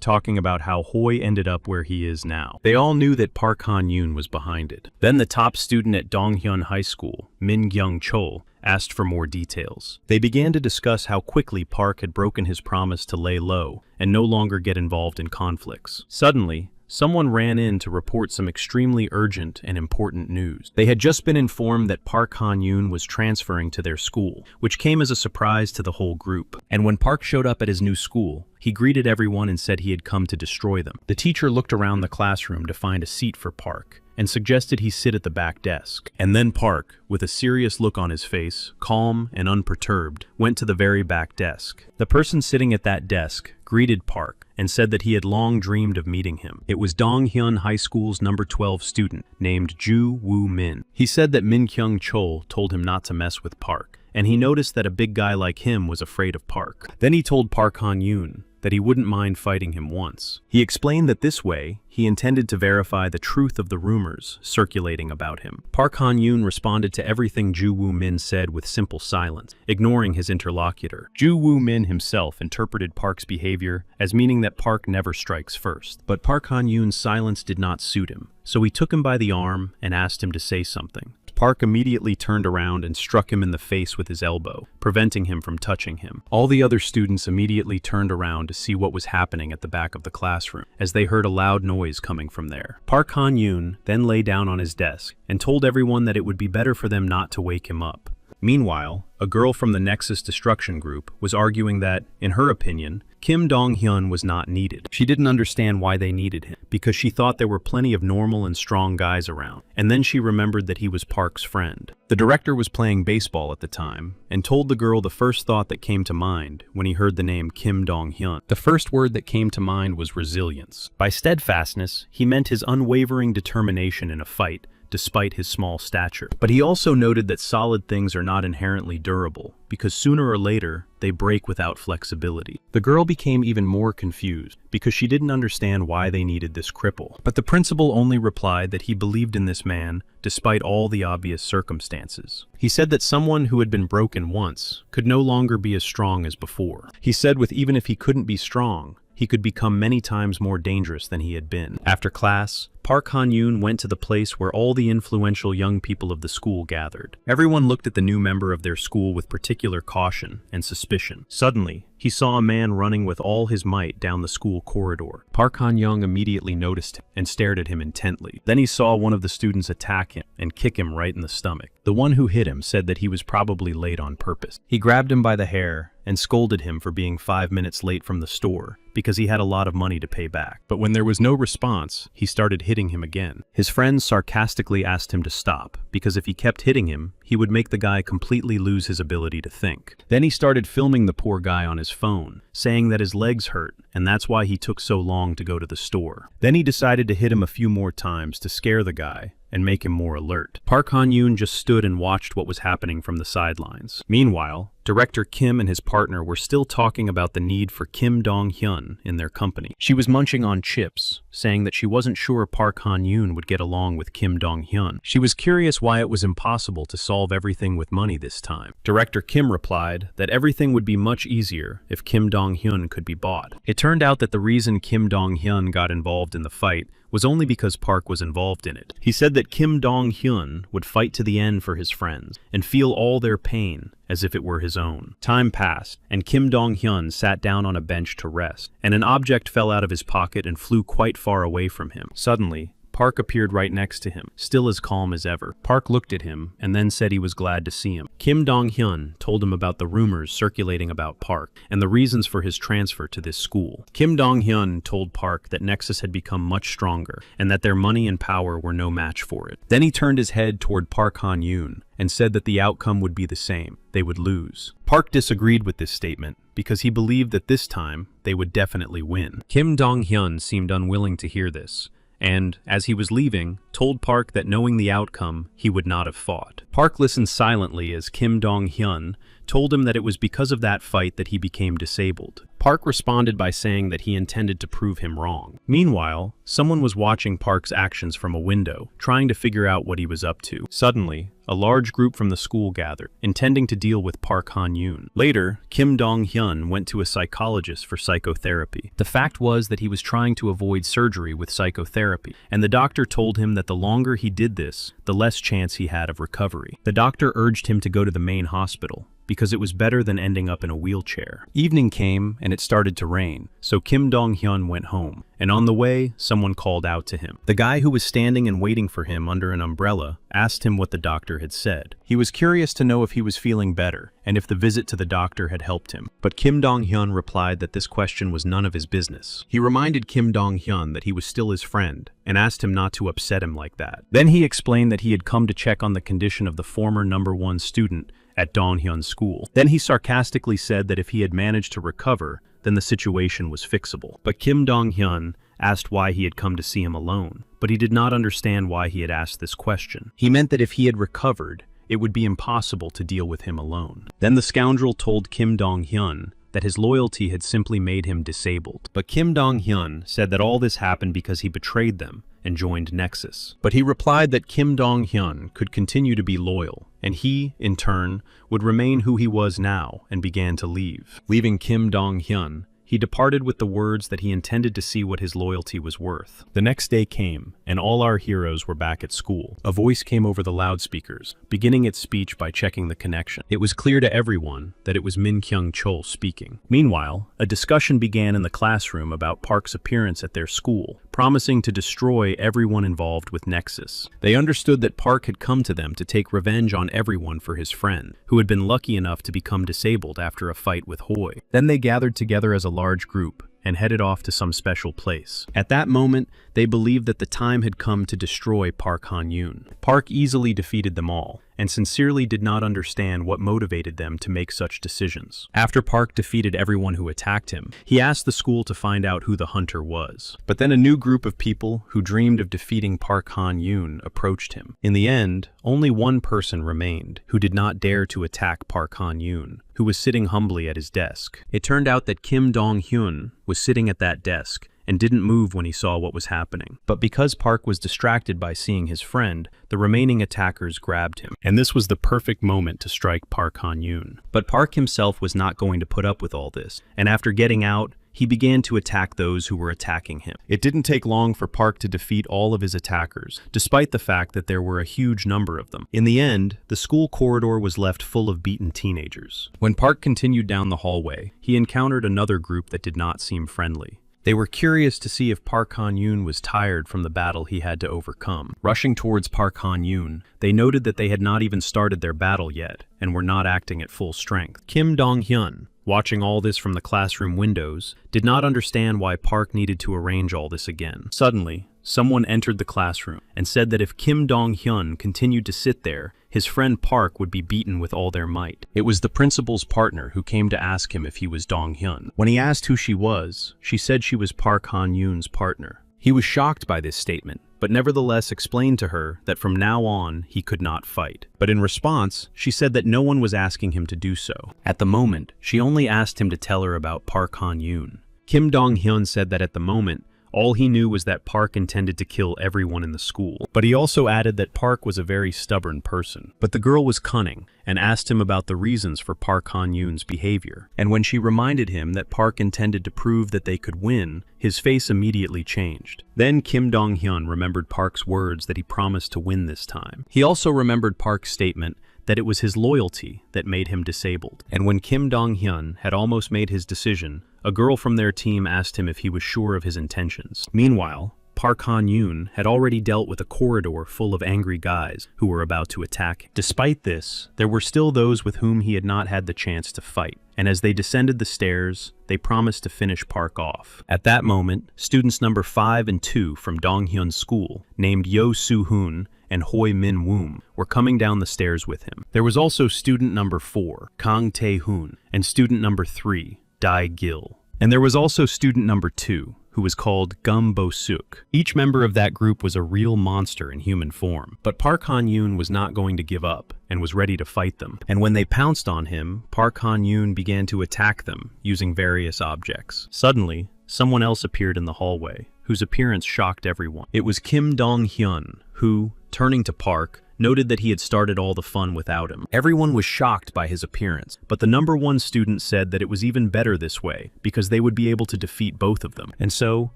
talking about how Hoi ended up where he is now. They all knew that Park Han-yoon was behind it. Then the top student at Donghyun High School, Min Kyung-chol, asked for more details. They began to discuss how quickly Park had broken his promise to lay low and no longer get involved in conflicts. Suddenly, someone ran in to report some extremely urgent and important news. They had just been informed that Park Han-yoon was transferring to their school, which came as a surprise to the whole group. And when Park showed up at his new school, he greeted everyone and said he had come to destroy them. The teacher looked around the classroom to find a seat for Park and suggested he sit at the back desk. And then Park, with a serious look on his face, calm and unperturbed, went to the very back desk. The person sitting at that desk greeted Park and said that he had long dreamed of meeting him. It was Donghyun High School's #12 student named Ju Woo Min. He said that Min Kyung-chol told him not to mess with Park, and he noticed that a big guy like him was afraid of Park. Then he told Park Han-yoon that he wouldn't mind fighting him once. He explained that this way, he intended to verify the truth of the rumors circulating about him. Park Han-yoon responded to everything Ju Woo Min said with simple silence, ignoring his interlocutor. Ju Woo Min himself interpreted Park's behavior as meaning that Park never strikes first. But Park Han-yoon's silence did not suit him, so he took him by the arm and asked him to say something. Park immediately turned around and struck him in the face with his elbow, preventing him from touching him. All the other students immediately turned around to see what was happening at the back of the classroom, as they heard a loud noise coming from there. Park Han-yoon then lay down on his desk and told everyone that it would be better for them not to wake him up. Meanwhile, a girl from the Nexus Destruction Group was arguing that, in her opinion, Kim Dong-hyun was not needed. She didn't understand why they needed him, because she thought there were plenty of normal and strong guys around, and then she remembered that he was Park's friend. The director was playing baseball at the time, and told the girl the first thought that came to mind when he heard the name Kim Dong-hyun. The first word that came to mind was resilience. By steadfastness, he meant his unwavering determination in a fight, despite his small stature. But he also noted that solid things are not inherently durable, because sooner or later, they break without flexibility. The girl became even more confused, because she didn't understand why they needed this cripple. But the principal only replied that he believed in this man, despite all the obvious circumstances. He said that someone who had been broken once could no longer be as strong as before. He said even if he couldn't be strong, he could become many times more dangerous than he had been. After class, Park Han-yoon went to the place where all the influential young people of the school gathered. Everyone looked at the new member of their school with particular caution and suspicion. Suddenly, he saw a man running with all his might down the school corridor. Park Han-young immediately noticed him and stared at him intently. Then he saw one of the students attack him and kick him right in the stomach. The one who hit him said that he was probably late on purpose. He grabbed him by the hair and scolded him for being 5 minutes late from the store because he had a lot of money to pay back. But when there was no response, he started hitting him again. His friends sarcastically asked him to stop, because if he kept hitting him, he would make the guy completely lose his ability to think. Then he started filming the poor guy on his phone, saying that his legs hurt, and that's why he took so long to go to the store. Then he decided to hit him a few more times to scare the guy and make him more alert. Park Han-yoon just stood and watched what was happening from the sidelines. Meanwhile, director Kim and his partner were still talking about the need for Kim Dong-hyun in their company. She was munching on chips, saying that she wasn't sure Park Han-yoon would get along with Kim Dong-hyun. She was curious why it was impossible to solve everything with money this time. Director Kim replied that everything would be much easier if Kim Dong-hyun could be bought. It turned out that the reason Kim Dong-hyun got involved in the fight was only because Park was involved in it. He said that that Kim Dong-hyun would fight to the end for his friends and feel all their pain as if it were his own. Time passed, and Kim Dong-hyun sat down on a bench to rest, and an object fell out of his pocket and flew quite far away from him. Suddenly, Park appeared right next to him, still as calm as ever. Park looked at him and then said he was glad to see him. Kim Dong-hyun told him about the rumors circulating about Park and the reasons for his transfer to this school. Kim Dong-hyun told Park that Nexus had become much stronger and that their money and power were no match for it. Then he turned his head toward Park Han-yoon and said that the outcome would be the same. They would lose. Park disagreed with this statement because he believed that this time they would definitely win. Kim Dong-hyun seemed unwilling to hear this, and, as he was leaving, told Park that knowing the outcome, he would not have fought. Park listened silently as Kim Dong-hyun told him that it was because of that fight that he became disabled. Park responded by saying that he intended to prove him wrong. Meanwhile, someone was watching Park's actions from a window, trying to figure out what he was up to. Suddenly, a large group from the school gathered, intending to deal with Park Han-yoon. Later, Kim Dong-hyun went to a psychologist for psychotherapy. The fact was that he was trying to avoid surgery with psychotherapy, and the doctor told him that the longer he did this, the less chance he had of recovery. The doctor urged him to go to the main hospital, because it was better than ending up in a wheelchair. Evening came and it started to rain, so Kim Dong-hyun went home, and on the way, someone called out to him. The guy who was standing and waiting for him under an umbrella asked him what the doctor had said. He was curious to know if he was feeling better, and if the visit to the doctor had helped him. But Kim Dong-hyun replied that this question was none of his business. He reminded Kim Dong-hyun that he was still his friend, and asked him not to upset him like that. Then he explained that he had come to check on the condition of the former #1 student at Dong-hyun's school. Then he sarcastically said that if he had managed to recover, then the situation was fixable. But Kim Dong-hyun asked why he had come to see him alone, but he did not understand why he had asked this question. He meant that if he had recovered, it would be impossible to deal with him alone. Then the scoundrel told Kim Dong-hyun that his loyalty had simply made him disabled. But Kim Dong-hyun said that all this happened because he betrayed them and joined Nexus. But he replied that Kim Dong-hyun could continue to be loyal, and he, in turn, would remain who he was now and began to leave. Leaving Kim Dong-hyun, he departed with the words that he intended to see what his loyalty was worth. The next day came, and all our heroes were back at school. A voice came over the loudspeakers, beginning its speech by checking the connection. It was clear to everyone that it was Min Kyung-chol speaking. Meanwhile, a discussion began in the classroom about Park's appearance at their school, promising to destroy everyone involved with Nexus. They understood that Park had come to them to take revenge on everyone for his friend, who had been lucky enough to become disabled after a fight with Hoi. Then they gathered together as a large group and headed off to some special place. At that moment, they believed that the time had come to destroy Park Han-yoon. Park easily defeated them all, and sincerely did not understand what motivated them to make such decisions. After Park defeated everyone who attacked him, he asked the school to find out who the hunter was. But then a new group of people who dreamed of defeating Park Han-yoon approached him. In the end, only one person remained who did not dare to attack Park Han-yoon, who was sitting humbly at his desk. It turned out that Kim Dong-hyun was sitting at that desk and didn't move when he saw what was happening. But because Park was distracted by seeing his friend, the remaining attackers grabbed him. And this was the perfect moment to strike Park Han-yoon. But Park himself was not going to put up with all this, and after getting out, he began to attack those who were attacking him. It didn't take long for Park to defeat all of his attackers, despite the fact that there were a huge number of them. In the end, the school corridor was left full of beaten teenagers. When Park continued down the hallway, he encountered another group that did not seem friendly. They were curious to see if Park Han-yoon was tired from the battle he had to overcome. Rushing towards Park Han-yoon, they noted that they had not even started their battle yet, and were not acting at full strength. Kim Dong-hyun, watching all this from the classroom windows, did not understand why Park needed to arrange all this again. Suddenly, someone entered the classroom and said that if Kim Dong-hyun continued to sit there, his friend Park would be beaten with all their might. It was the principal's partner who came to ask him if he was Dong-hyun. When he asked who she was, she said she was Park Han-yoon's partner. He was shocked by this statement, but nevertheless explained to her that from now on he could not fight. But in response, she said that no one was asking him to do so. At the moment, she only asked him to tell her about Park Han-yoon. Kim Dong-hyun said that at the moment, All he knew was that Park intended to kill everyone in the school. But he also added that Park was a very stubborn person. But the girl was cunning and asked him about the reasons for Park Han-yoon's behavior. And when she reminded him that Park intended to prove that they could win, his face immediately changed. Then Kim Dong-hyun remembered Park's words that he promised to win this time. He also remembered Park's statement that it was his loyalty that made him disabled. And when Kim Dong-hyun had almost made his decision, a girl from their team asked him if he was sure of his intentions. Meanwhile, Park Han-yoon had already dealt with a corridor full of angry guys who were about to attack him. Despite this, there were still those with whom he had not had the chance to fight, and as they descended the stairs, they promised to finish Park off. At that moment, students number 5 and 2 from Dong-hyun's school, named Yo Soo-hoon and Hoi Min-woom, were coming down the stairs with him. There was also student number 4, Kang Tae-hoon, and student number 3, Dae-gil. And there was also student number 2, who was called Gum Bo-suk. Each member of that group was a real monster in human form, but Park Han-yoon was not going to give up and was ready to fight them. And when they pounced on him, Park Han-yoon began to attack them using various objects. Suddenly, someone else appeared in the hallway, whose appearance shocked everyone. It was Kim Dong-hyun, who, turning to Park, noted that he had started all the fun without him. Everyone was shocked by his appearance, but the number 1 student said that it was even better this way, because they would be able to defeat both of them. And so,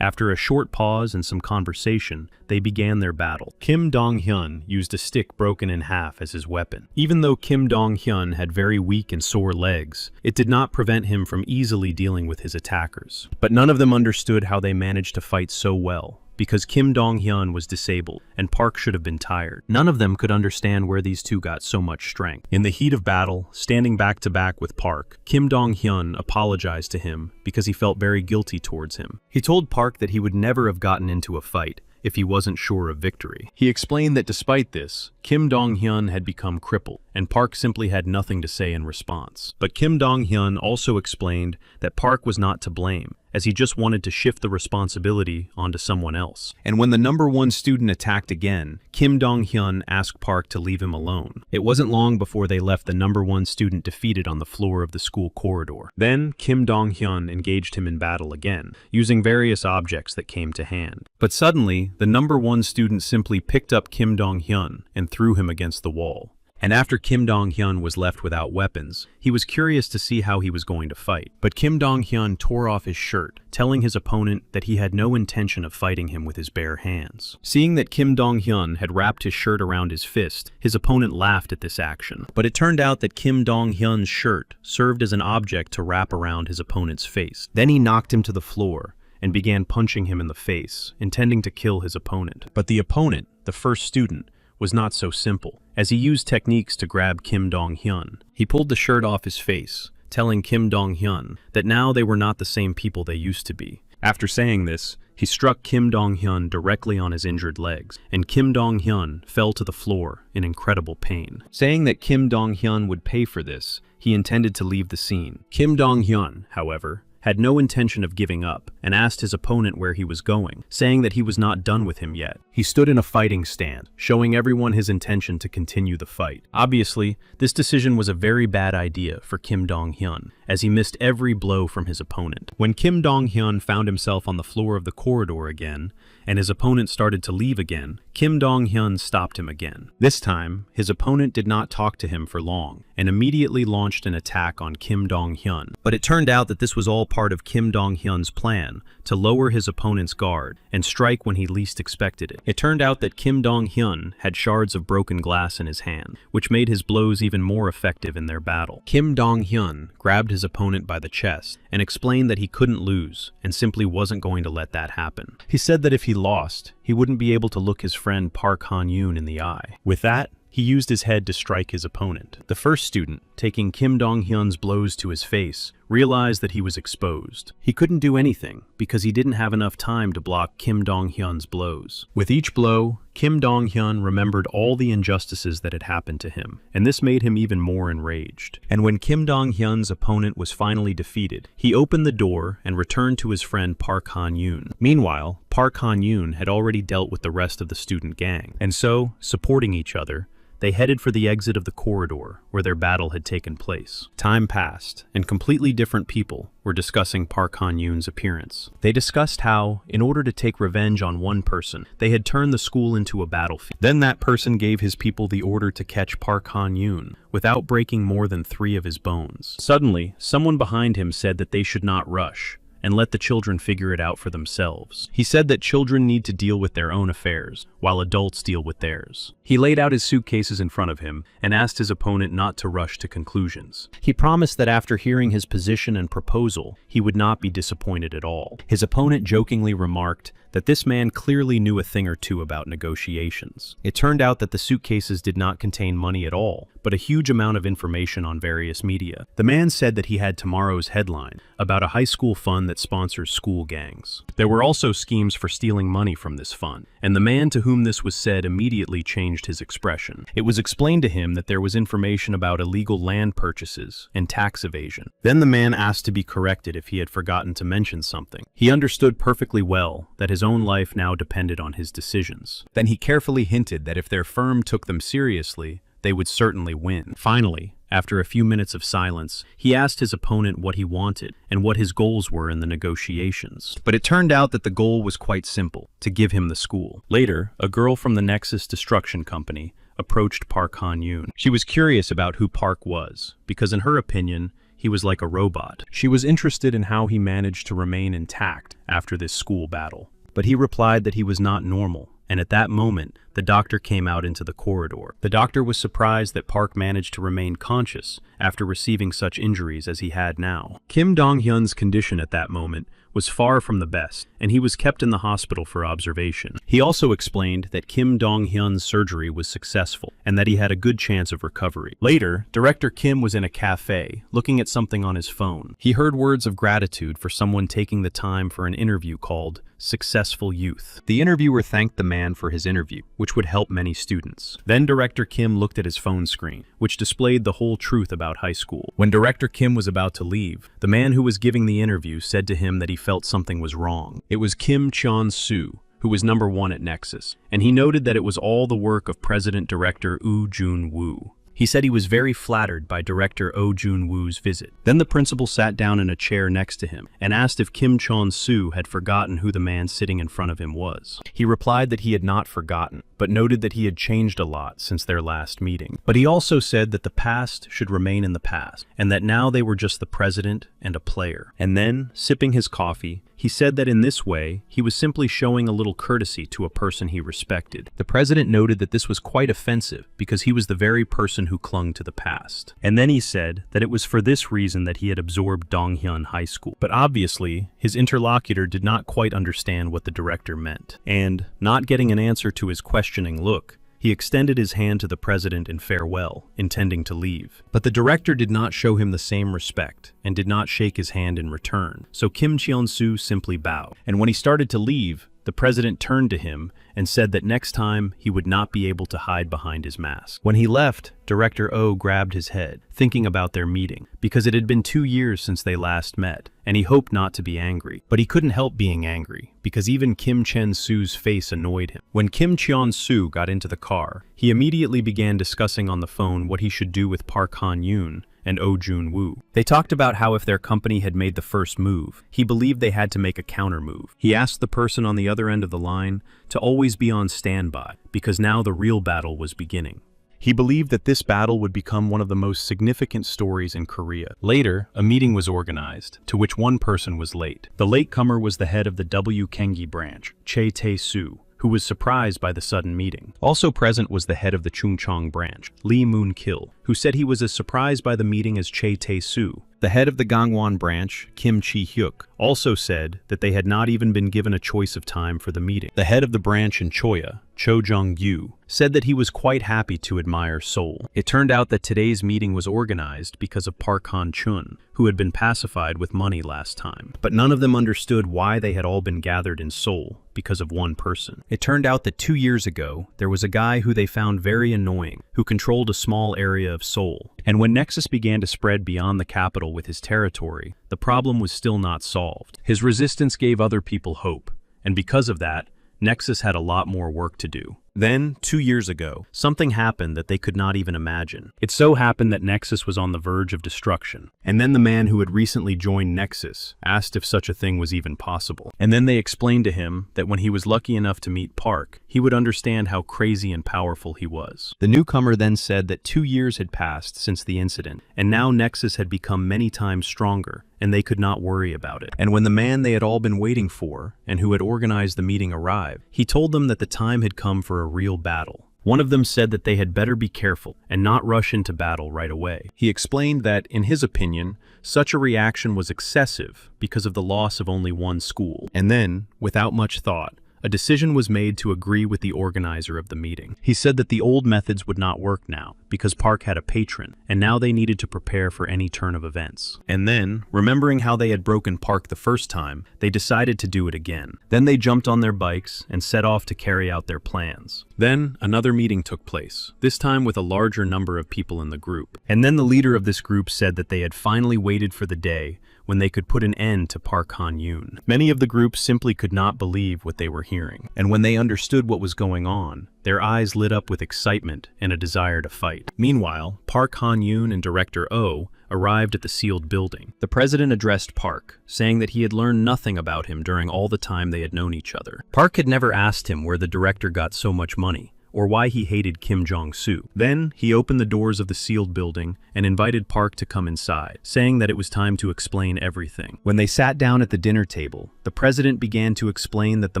after a short pause and some conversation, they began their battle. Kim Dong-hyun used a stick broken in half as his weapon. Even though Kim Dong-hyun had very weak and sore legs, it did not prevent him from easily dealing with his attackers. But none of them understood how they managed to fight so well, because Kim Dong-hyun was disabled, and Park should have been tired. None of them could understand where these two got so much strength. In the heat of battle, standing back to back with Park, Kim Dong-hyun apologized to him because he felt very guilty towards him. He told Park that he would never have gotten into a fight if he wasn't sure of victory. He explained that despite this, Kim Dong-hyun had become crippled, and Park simply had nothing to say in response. But Kim Dong-hyun also explained that Park was not to blame, as he just wanted to shift the responsibility onto someone else. And when the number 1 student attacked again, Kim Dong-hyun asked Park to leave him alone. It wasn't long before they left the number 1 student defeated on the floor of the school corridor. Then Kim Dong-hyun engaged him in battle again, using various objects that came to hand. But suddenly, the number 1 student simply picked up Kim Dong-hyun and threw him against the wall. And after Kim Dong-hyun was left without weapons, he was curious to see how he was going to fight. But Kim Dong-hyun tore off his shirt, telling his opponent that he had no intention of fighting him with his bare hands. Seeing that Kim Dong-hyun had wrapped his shirt around his fist, his opponent laughed at this action. But it turned out that Kim Dong-hyun's shirt served as an object to wrap around his opponent's face. Then he knocked him to the floor and began punching him in the face, intending to kill his opponent. But the opponent, the first student, was not so simple, as he used techniques to grab Kim Dong-hyun. He pulled the shirt off his face, telling Kim Dong-hyun that now they were not the same people they used to be. After saying this, he struck Kim Dong-hyun directly on his injured legs, and Kim Dong-hyun fell to the floor in incredible pain. Saying that Kim Dong-hyun would pay for this, he intended to leave the scene. Kim Dong-hyun, however, had no intention of giving up, and asked his opponent where he was going, saying that he was not done with him yet. He stood in a fighting stand, showing everyone his intention to continue the fight. Obviously, this decision was a very bad idea for Kim Dong-hyun, as he missed every blow from his opponent. When Kim Dong-hyun found himself on the floor of the corridor again, and his opponent started to leave again, Kim Dong-hyun stopped him again. This time, his opponent did not talk to him for long, and immediately launched an attack on Kim Dong-hyun. But it turned out that this was all part of Kim Dong-hyun's plan to lower his opponent's guard and strike when he least expected it. It turned out that Kim Dong-hyun had shards of broken glass in his hand, which made his blows even more effective in their battle. Kim Dong-hyun grabbed his opponent by the chest and explained that he couldn't lose and simply wasn't going to let that happen. He said that if he lost, he wouldn't be able to look his friend Park Han-yoon in the eye. With that, he used his head to strike his opponent. The first student, taking Kim Dong-hyun's blows to his face, realized that he was exposed. He couldn't do anything because he didn't have enough time to block Kim Dong-hyun's blows. With each blow, Kim Dong-hyun remembered all the injustices that had happened to him, and this made him even more enraged. And when Kim Dong-hyun's opponent was finally defeated, he opened the door and returned to his friend Park Han-yoon. Meanwhile, Park Han-yoon had already dealt with the rest of the student gang, and so, supporting each other, they headed for the exit of the corridor where their battle had taken place. Time passed, and completely different people were discussing Park Han-yoon's appearance. They discussed how, in order to take revenge on one person, they had turned the school into a battlefield. Then that person gave his people the order to catch Park Han-yoon without breaking more than 3 of his bones. Suddenly, someone behind him said that they should not rush and let the children figure it out for themselves. He said that children need to deal with their own affairs, while adults deal with theirs. He laid out his suitcases in front of him and asked his opponent not to rush to conclusions. He promised that after hearing his position and proposal, he would not be disappointed at all. His opponent jokingly remarked that this man clearly knew a thing or two about negotiations. It turned out that the suitcases did not contain money at all, but a huge amount of information on various media. The man said that he had tomorrow's headline about a high school fund that sponsors school gangs. There were also schemes for stealing money from this fund, and the man to whom this was said immediately changed his expression. It was explained to him that there was information about illegal land purchases and tax evasion. Then the man asked to be corrected if he had forgotten to mention something. He understood perfectly well that his own life now depended on his decisions. Then he carefully hinted that if their firm took them seriously, they would certainly win. Finally, after a few minutes of silence, he asked his opponent what he wanted and what his goals were in the negotiations. But it turned out that the goal was quite simple: to give him the school. Later, a girl from the Nexus Destruction Company approached Park Han-yoon. She was curious about who Park was, because in her opinion, he was like a robot. She was interested in how he managed to remain intact after this school battle. But he replied that he was not normal, and at that moment, the doctor came out into the corridor. The doctor was surprised that Park managed to remain conscious after receiving such injuries as he had now. Kim Dong-hyun's condition at that moment was far from the best, and he was kept in the hospital for observation. He also explained that Kim Dong-hyun's surgery was successful, and that he had a good chance of recovery. Later, Director Kim was in a cafe, looking at something on his phone. He heard words of gratitude for someone taking the time for an interview called Successful Youth. The interviewer thanked the man for his interview, which would help many students. Then Director Kim looked at his phone screen, which displayed the whole truth about high school. When Director Kim was about to leave, the man who was giving the interview said to him that he felt something was wrong. It was Kim Cheon-soo, who was #1 at Nexus, and he noted that it was all the work of President-Director Oh Jun-woo. He said he was very flattered by Director Oh Jun-woo's visit. Then the principal sat down in a chair next to him and asked if Kim Cheon-soo had forgotten who the man sitting in front of him was. He replied that he had not forgotten, but noted that he had changed a lot since their last meeting. But he also said that the past should remain in the past, and that now they were just the president and a player. And then, sipping his coffee, he said that in this way, he was simply showing a little courtesy to a person he respected. The president noted that this was quite offensive because he was the very person who clung to the past. And then he said that it was for this reason that he had absorbed Donghyun High School. But obviously, his interlocutor did not quite understand what the director meant. And, not getting an answer to his questioning look, he extended his hand to the president in farewell, intending to leave. But the director did not show him the same respect, and did not shake his hand in return, so Kim Cheon-soo simply bowed. And when he started to leave, the president turned to him and said that next time he would not be able to hide behind his mask. When he left, Director Oh grabbed his head, thinking about their meeting, because it had been 2 years since they last met, and he hoped not to be angry. But he couldn't help being angry, because even Kim Chen-soo's face annoyed him. When Kim Cheon-soo got into the car, he immediately began discussing on the phone what he should do with Park Han-yoon and Oh Jun-woo. They talked about how if their company had made the first move, he believed they had to make a counter move. He asked the person on the other end of the line to always be on standby, because now the real battle was beginning. He believed that this battle would become one of the most significant stories in Korea. Later, a meeting was organized, to which one person was late. The latecomer was the head of the W Kengi branch, Chae Tae-soo, who was surprised by the sudden meeting. Also present was the head of the Chungcheong branch, Lee Moon-kil, who said he was as surprised by the meeting as Chae Tae-soo. The head of the Gangwon branch, Kim Chi-hyuk, also said that they had not even been given a choice of time for the meeting. The head of the branch in Choya, Cho Jong-gyu, said that he was quite happy to admire Seoul. It turned out that today's meeting was organized because of Park Han-chun, who had been pacified with money last time. But none of them understood why they had all been gathered in Seoul because of one person. It turned out that 2 years ago, there was a guy who they found very annoying, who controlled a small area of Seoul. And when Nexus began to spread beyond the capital with his territory, the problem was still not solved. His resistance gave other people hope, and because of that, Nexus had a lot more work to do. Then, 2 years ago, something happened that they could not even imagine. It so happened that Nexus was on the verge of destruction. And then the man who had recently joined Nexus asked if such a thing was even possible. And then they explained to him that when he was lucky enough to meet Park, he would understand how crazy and powerful he was. The newcomer then said that 2 years had passed since the incident, and now Nexus had become many times stronger, and they could not worry about it. And when the man they had all been waiting for, and who had organized the meeting, arrived, he told them that the time had come for a real battle. One of them said that they had better be careful and not rush into battle right away. He explained that, in his opinion, such a reaction was excessive because of the loss of only one school. And then, without much thought, a decision was made to agree with the organizer of the meeting. He said that the old methods would not work now, because Park had a patron, and now they needed to prepare for any turn of events. And then, remembering how they had broken Park the first time, they decided to do it again. Then they jumped on their bikes and set off to carry out their plans. Then, another meeting took place, this time with a larger number of people in the group. And then the leader of this group said that they had finally waited for the day when they could put an end to Park Han-yoon. Many of the group simply could not believe what they were hearing, and when they understood what was going on, their eyes lit up with excitement and a desire to fight. Meanwhile, Park Han-yoon and Director Oh arrived at the sealed building. The president addressed Park, saying that he had learned nothing about him during all the time they had known each other. Park had never asked him where the director got so much money, or why he hated Kim Jong-soo. Then, he opened the doors of the sealed building and invited Park to come inside, saying that it was time to explain everything. When they sat down at the dinner table, the president began to explain that the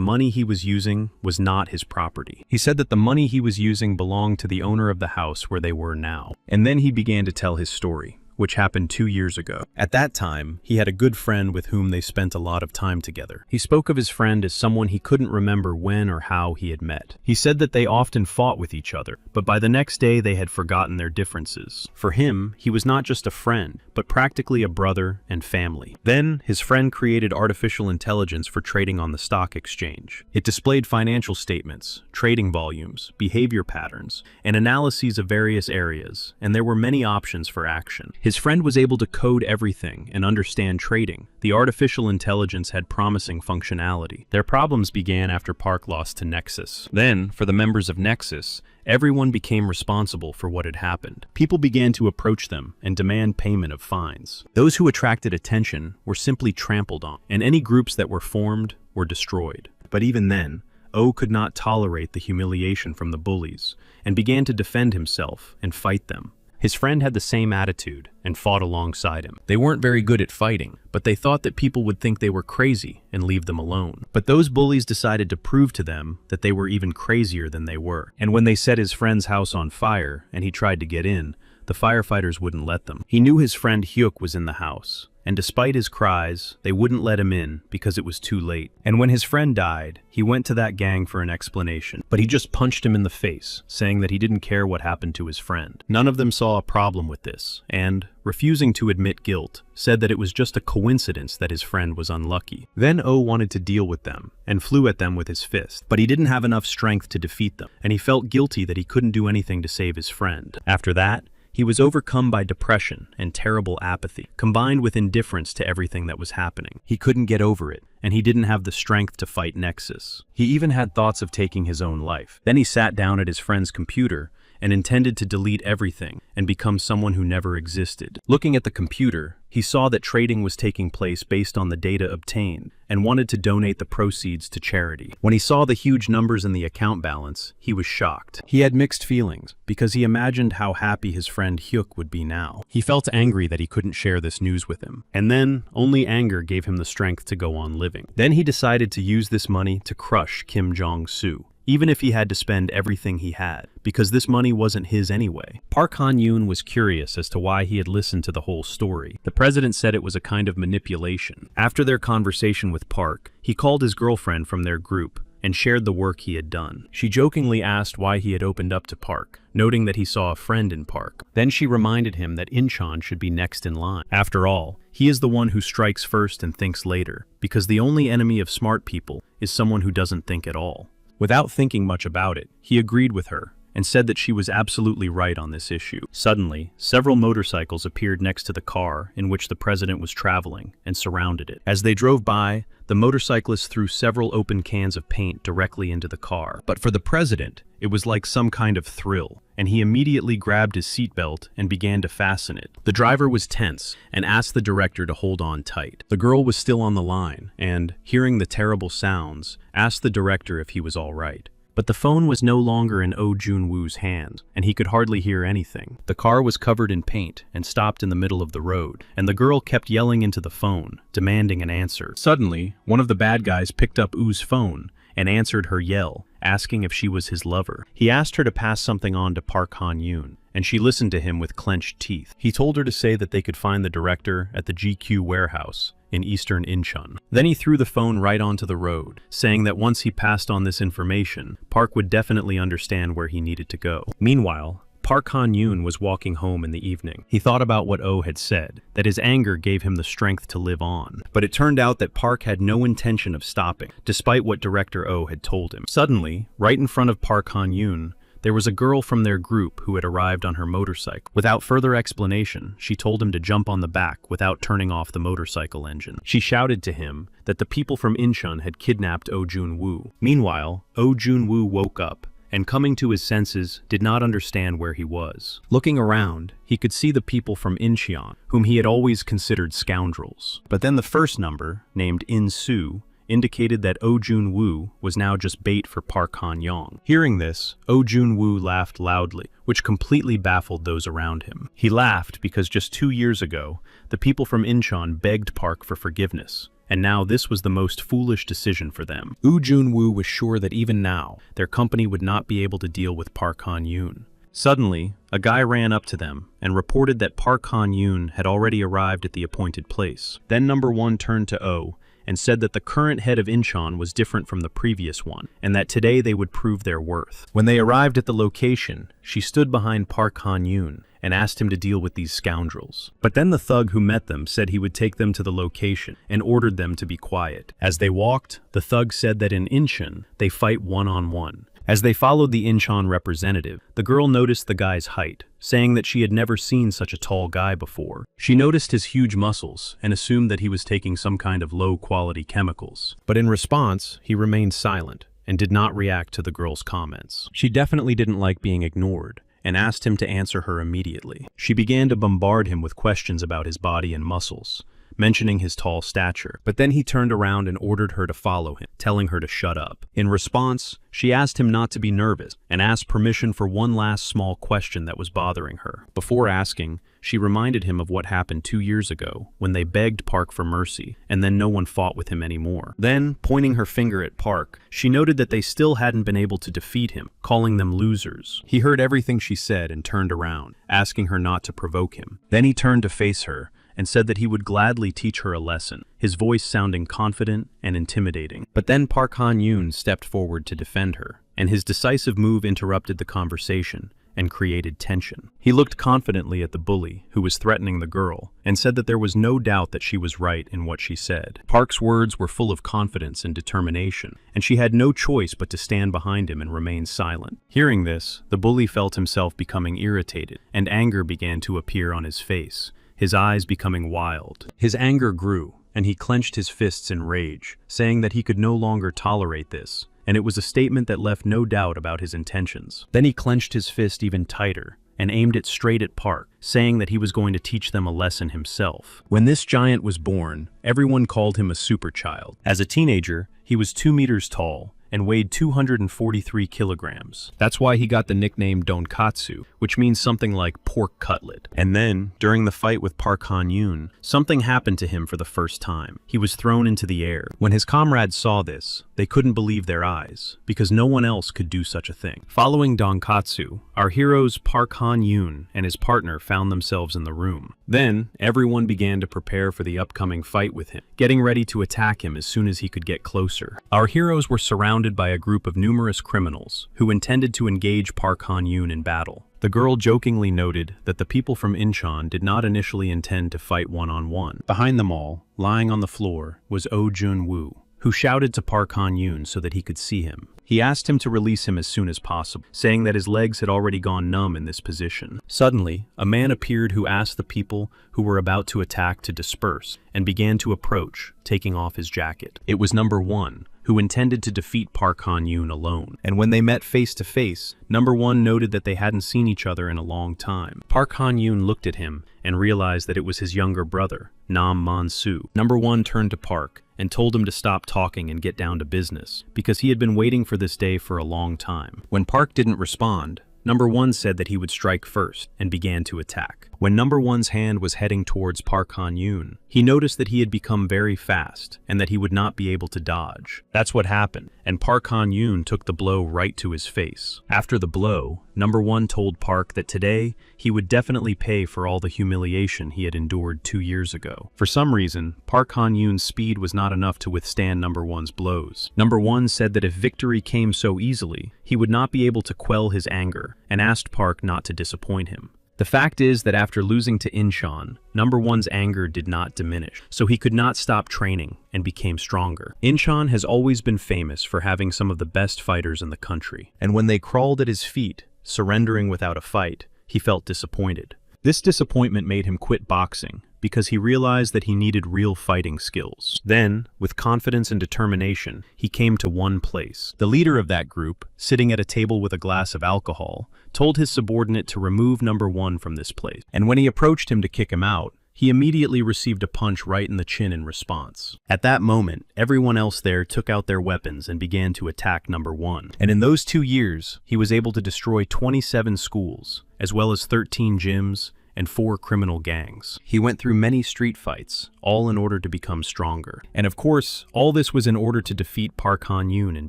money he was using was not his property. He said that the money he was using belonged to the owner of the house where they were now. And then he began to tell his story, which happened 2 years ago. At that time, he had a good friend with whom they spent a lot of time together. He spoke of his friend as someone he couldn't remember when or how he had met. He said that they often fought with each other, but by the next day they had forgotten their differences. For him, he was not just a friend, but practically a brother and family. Then, his friend created artificial intelligence for trading on the stock exchange. It displayed financial statements, trading volumes, behavior patterns, and analyses of various areas, and there were many options for action. His friend was able to code everything and understand trading. The artificial intelligence had promising functionality. Their problems began after Park lost to Nexus. Then, for the members of Nexus, everyone became responsible for what had happened. People began to approach them and demand payment of fines. Those who attracted attention were simply trampled on, and any groups that were formed were destroyed. But even then, Oh could not tolerate the humiliation from the bullies and began to defend himself and fight them. His friend had the same attitude and fought alongside him. They weren't very good at fighting, but they thought that people would think they were crazy and leave them alone. But those bullies decided to prove to them that they were even crazier than they were. And when they set his friend's house on fire and he tried to get in, the firefighters wouldn't let them. He knew his friend Hyuk was in the house, and despite his cries, they wouldn't let him in because it was too late. And when his friend died, he went to that gang for an explanation, but he just punched him in the face, saying that he didn't care what happened to his friend. None of them saw a problem with this, and, refusing to admit guilt, said that it was just a coincidence that his friend was unlucky. Then Oh wanted to deal with them, and flew at them with his fist, but he didn't have enough strength to defeat them, and he felt guilty that he couldn't do anything to save his friend. After that, he was overcome by depression and terrible apathy, combined with indifference to everything that was happening. He couldn't get over it, and he didn't have the strength to fight Nexus. He even had thoughts of taking his own life. Then he sat down at his friend's computer and intended to delete everything and become someone who never existed. Looking at the computer, he saw that trading was taking place based on the data obtained and wanted to donate the proceeds to charity. When he saw the huge numbers in the account balance, he was shocked. He had mixed feelings because he imagined how happy his friend Hyuk would be now. He felt angry that he couldn't share this news with him. And then, only anger gave him the strength to go on living. Then he decided to use this money to crush Kim Jong-soo, even if he had to spend everything he had, because this money wasn't his anyway. Park Han-yoon was curious as to why he had listened to the whole story. The president said it was a kind of manipulation. After their conversation with Park, he called his girlfriend from their group and shared the work he had done. She jokingly asked why he had opened up to Park, noting that he saw a friend in Park. Then she reminded him that Incheon should be next in line. After all, he is the one who strikes first and thinks later, because the only enemy of smart people is someone who doesn't think at all. Without thinking much about it, he agreed with her and said that she was absolutely right on this issue. Suddenly, several motorcycles appeared next to the car in which the president was traveling and surrounded it. As they drove by, the motorcyclists threw several open cans of paint directly into the car. But for the president, it was like some kind of thrill, and he immediately grabbed his seatbelt and began to fasten it. The driver was tense and asked the director to hold on tight. The girl was still on the line and, hearing the terrible sounds, asked the director if he was all right. But the phone was no longer in Oh Jun-woo's hand, and he could hardly hear anything. The car was covered in paint and stopped in the middle of the road, and the girl kept yelling into the phone, demanding an answer. Suddenly, one of the bad guys picked up Oo's phone and answered her yell, asking if she was his lover. He asked her to pass something on to Park Han-yoon, and she listened to him with clenched teeth. He told her to say that they could find the director at the GQ warehouse in eastern Incheon. Then he threw the phone right onto the road, saying that once he passed on this information, Park would definitely understand where he needed to go. Meanwhile, Park Han-yoon was walking home in the evening. He thought about what Oh had said, that his anger gave him the strength to live on. But it turned out that Park had no intention of stopping, despite what director Oh had told him. Suddenly, right in front of Park Han-yoon, there was a girl from their group who had arrived on her motorcycle. Without further explanation, she told him to jump on the back without turning off the motorcycle engine. She shouted to him that the people from Incheon had kidnapped Oh Jun-woo. Meanwhile, Oh Jun-woo woke up and, coming to his senses, did not understand where he was. Looking around, he could see the people from Incheon, whom he had always considered scoundrels. But then the first number, named In-soo, indicated that Oh Jun-woo was now just bait for Park Han-young. Hearing this, Oh Jun-woo laughed loudly, which completely baffled those around him. He laughed because just 2 years ago, the people from Incheon begged Park for forgiveness, and now this was the most foolish decision for them. Oh Jun-woo was sure that even now, their company would not be able to deal with Park Han-yoon. Suddenly, a guy ran up to them and reported that Park Han-yoon had already arrived at the appointed place. Then number 1 turned to Oh and said that the current head of Incheon was different from the previous one, and that today they would prove their worth. When they arrived at the location, she stood behind Park Han-yoon and asked him to deal with these scoundrels. But then the thug who met them said he would take them to the location and ordered them to be quiet. As they walked, the thug said that in Incheon, they fight one-on-one. As they followed the Incheon representative, the girl noticed the guy's height, saying that she had never seen such a tall guy before. She noticed his huge muscles and assumed that he was taking some kind of low-quality chemicals. But in response, he remained silent and did not react to the girl's comments. She definitely didn't like being ignored and asked him to answer her immediately. She began to bombard him with questions about his body and muscles, mentioning his tall stature, but then he turned around and ordered her to follow him, telling her to shut up. In response, she asked him not to be nervous and asked permission for one last small question that was bothering her. Before asking, she reminded him of what happened 2 years ago when they begged Park for mercy, and then no one fought with him anymore. Then, pointing her finger at Park, she noted that they still hadn't been able to defeat him, calling them losers. He heard everything she said and turned around, asking her not to provoke him. Then he turned to face her and said that he would gladly teach her a lesson, his voice sounding confident and intimidating. But then Park Han-yoon stepped forward to defend her, and his decisive move interrupted the conversation and created tension. He looked confidently at the bully, who was threatening the girl, and said that there was no doubt that she was right in what she said. Park's words were full of confidence and determination, and she had no choice but to stand behind him and remain silent. Hearing this, the bully felt himself becoming irritated, and anger began to appear on his face, his eyes becoming wild. His anger grew, and he clenched his fists in rage, saying that he could no longer tolerate this, and it was a statement that left no doubt about his intentions. Then he clenched his fist even tighter and aimed it straight at Park, saying that he was going to teach them a lesson himself. When this giant was born, everyone called him a super child. As a teenager, he was 2 meters tall and weighed 243 kilograms. That's why he got the nickname Donkatsu, which means something like pork cutlet. And then, during the fight with Park Han-yoon, something happened to him for the first time. He was thrown into the air. When his comrades saw this, they couldn't believe their eyes, because no one else could do such a thing. Following Donkatsu, our heroes Park Han-yoon and his partner found themselves in the room. Then, everyone began to prepare for the upcoming fight with him, getting ready to attack him as soon as he could get closer. Our heroes were surrounded by a group of numerous criminals who intended to engage Park Han-yoon in battle. The girl jokingly noted that the people from Incheon did not initially intend to fight one-on-one. Behind them all, lying on the floor, was Oh Jun-woo, who shouted to Park Han-yoon so that he could see him. He asked him to release him as soon as possible, saying that his legs had already gone numb in this position. Suddenly, a man appeared who asked the people who were about to attack to disperse and began to approach, taking off his jacket. It was number 1, who intended to defeat Park Han-yoon alone. And when they met face to face, number 1 noted that they hadn't seen each other in a long time. Park Han-yoon looked at him and realized that it was his younger brother, Nam Man-soo. Number 1 turned to Park and told him to stop talking and get down to business, because he had been waiting for this day for a long time. When Park didn't respond, number 1 said that he would strike first and began to attack. When number 1's hand was heading towards Park Han-yoon, he noticed that he had become very fast and that he would not be able to dodge. That's what happened, and Park Han-yoon took the blow right to his face. After the blow, number 1 told Park that today he would definitely pay for all the humiliation he had endured 2 years ago. For some reason, Park Han-yoon's speed was not enough to withstand number 1's blows. Number 1 said that if victory came so easily, he would not be able to quell his anger, and asked Park not to disappoint him. The fact is that after losing to Incheon, number 1's anger did not diminish, so he could not stop training and became stronger. Incheon has always been famous for having some of the best fighters in the country, and when they crawled at his feet, surrendering without a fight, he felt disappointed. This disappointment made him quit boxing, because he realized that he needed real fighting skills. Then, with confidence and determination, he came to one place. The leader of that group, sitting at a table with a glass of alcohol, told his subordinate to remove number 1 from this place. And when he approached him to kick him out, he immediately received a punch right in the chin in response. At that moment, everyone else there took out their weapons and began to attack number 1. And in those 2 years, he was able to destroy 27 schools, as well as 13 gyms, and 4 criminal gangs. He went through many street fights, all in order to become stronger. And of course, all this was in order to defeat Park Han-yoon in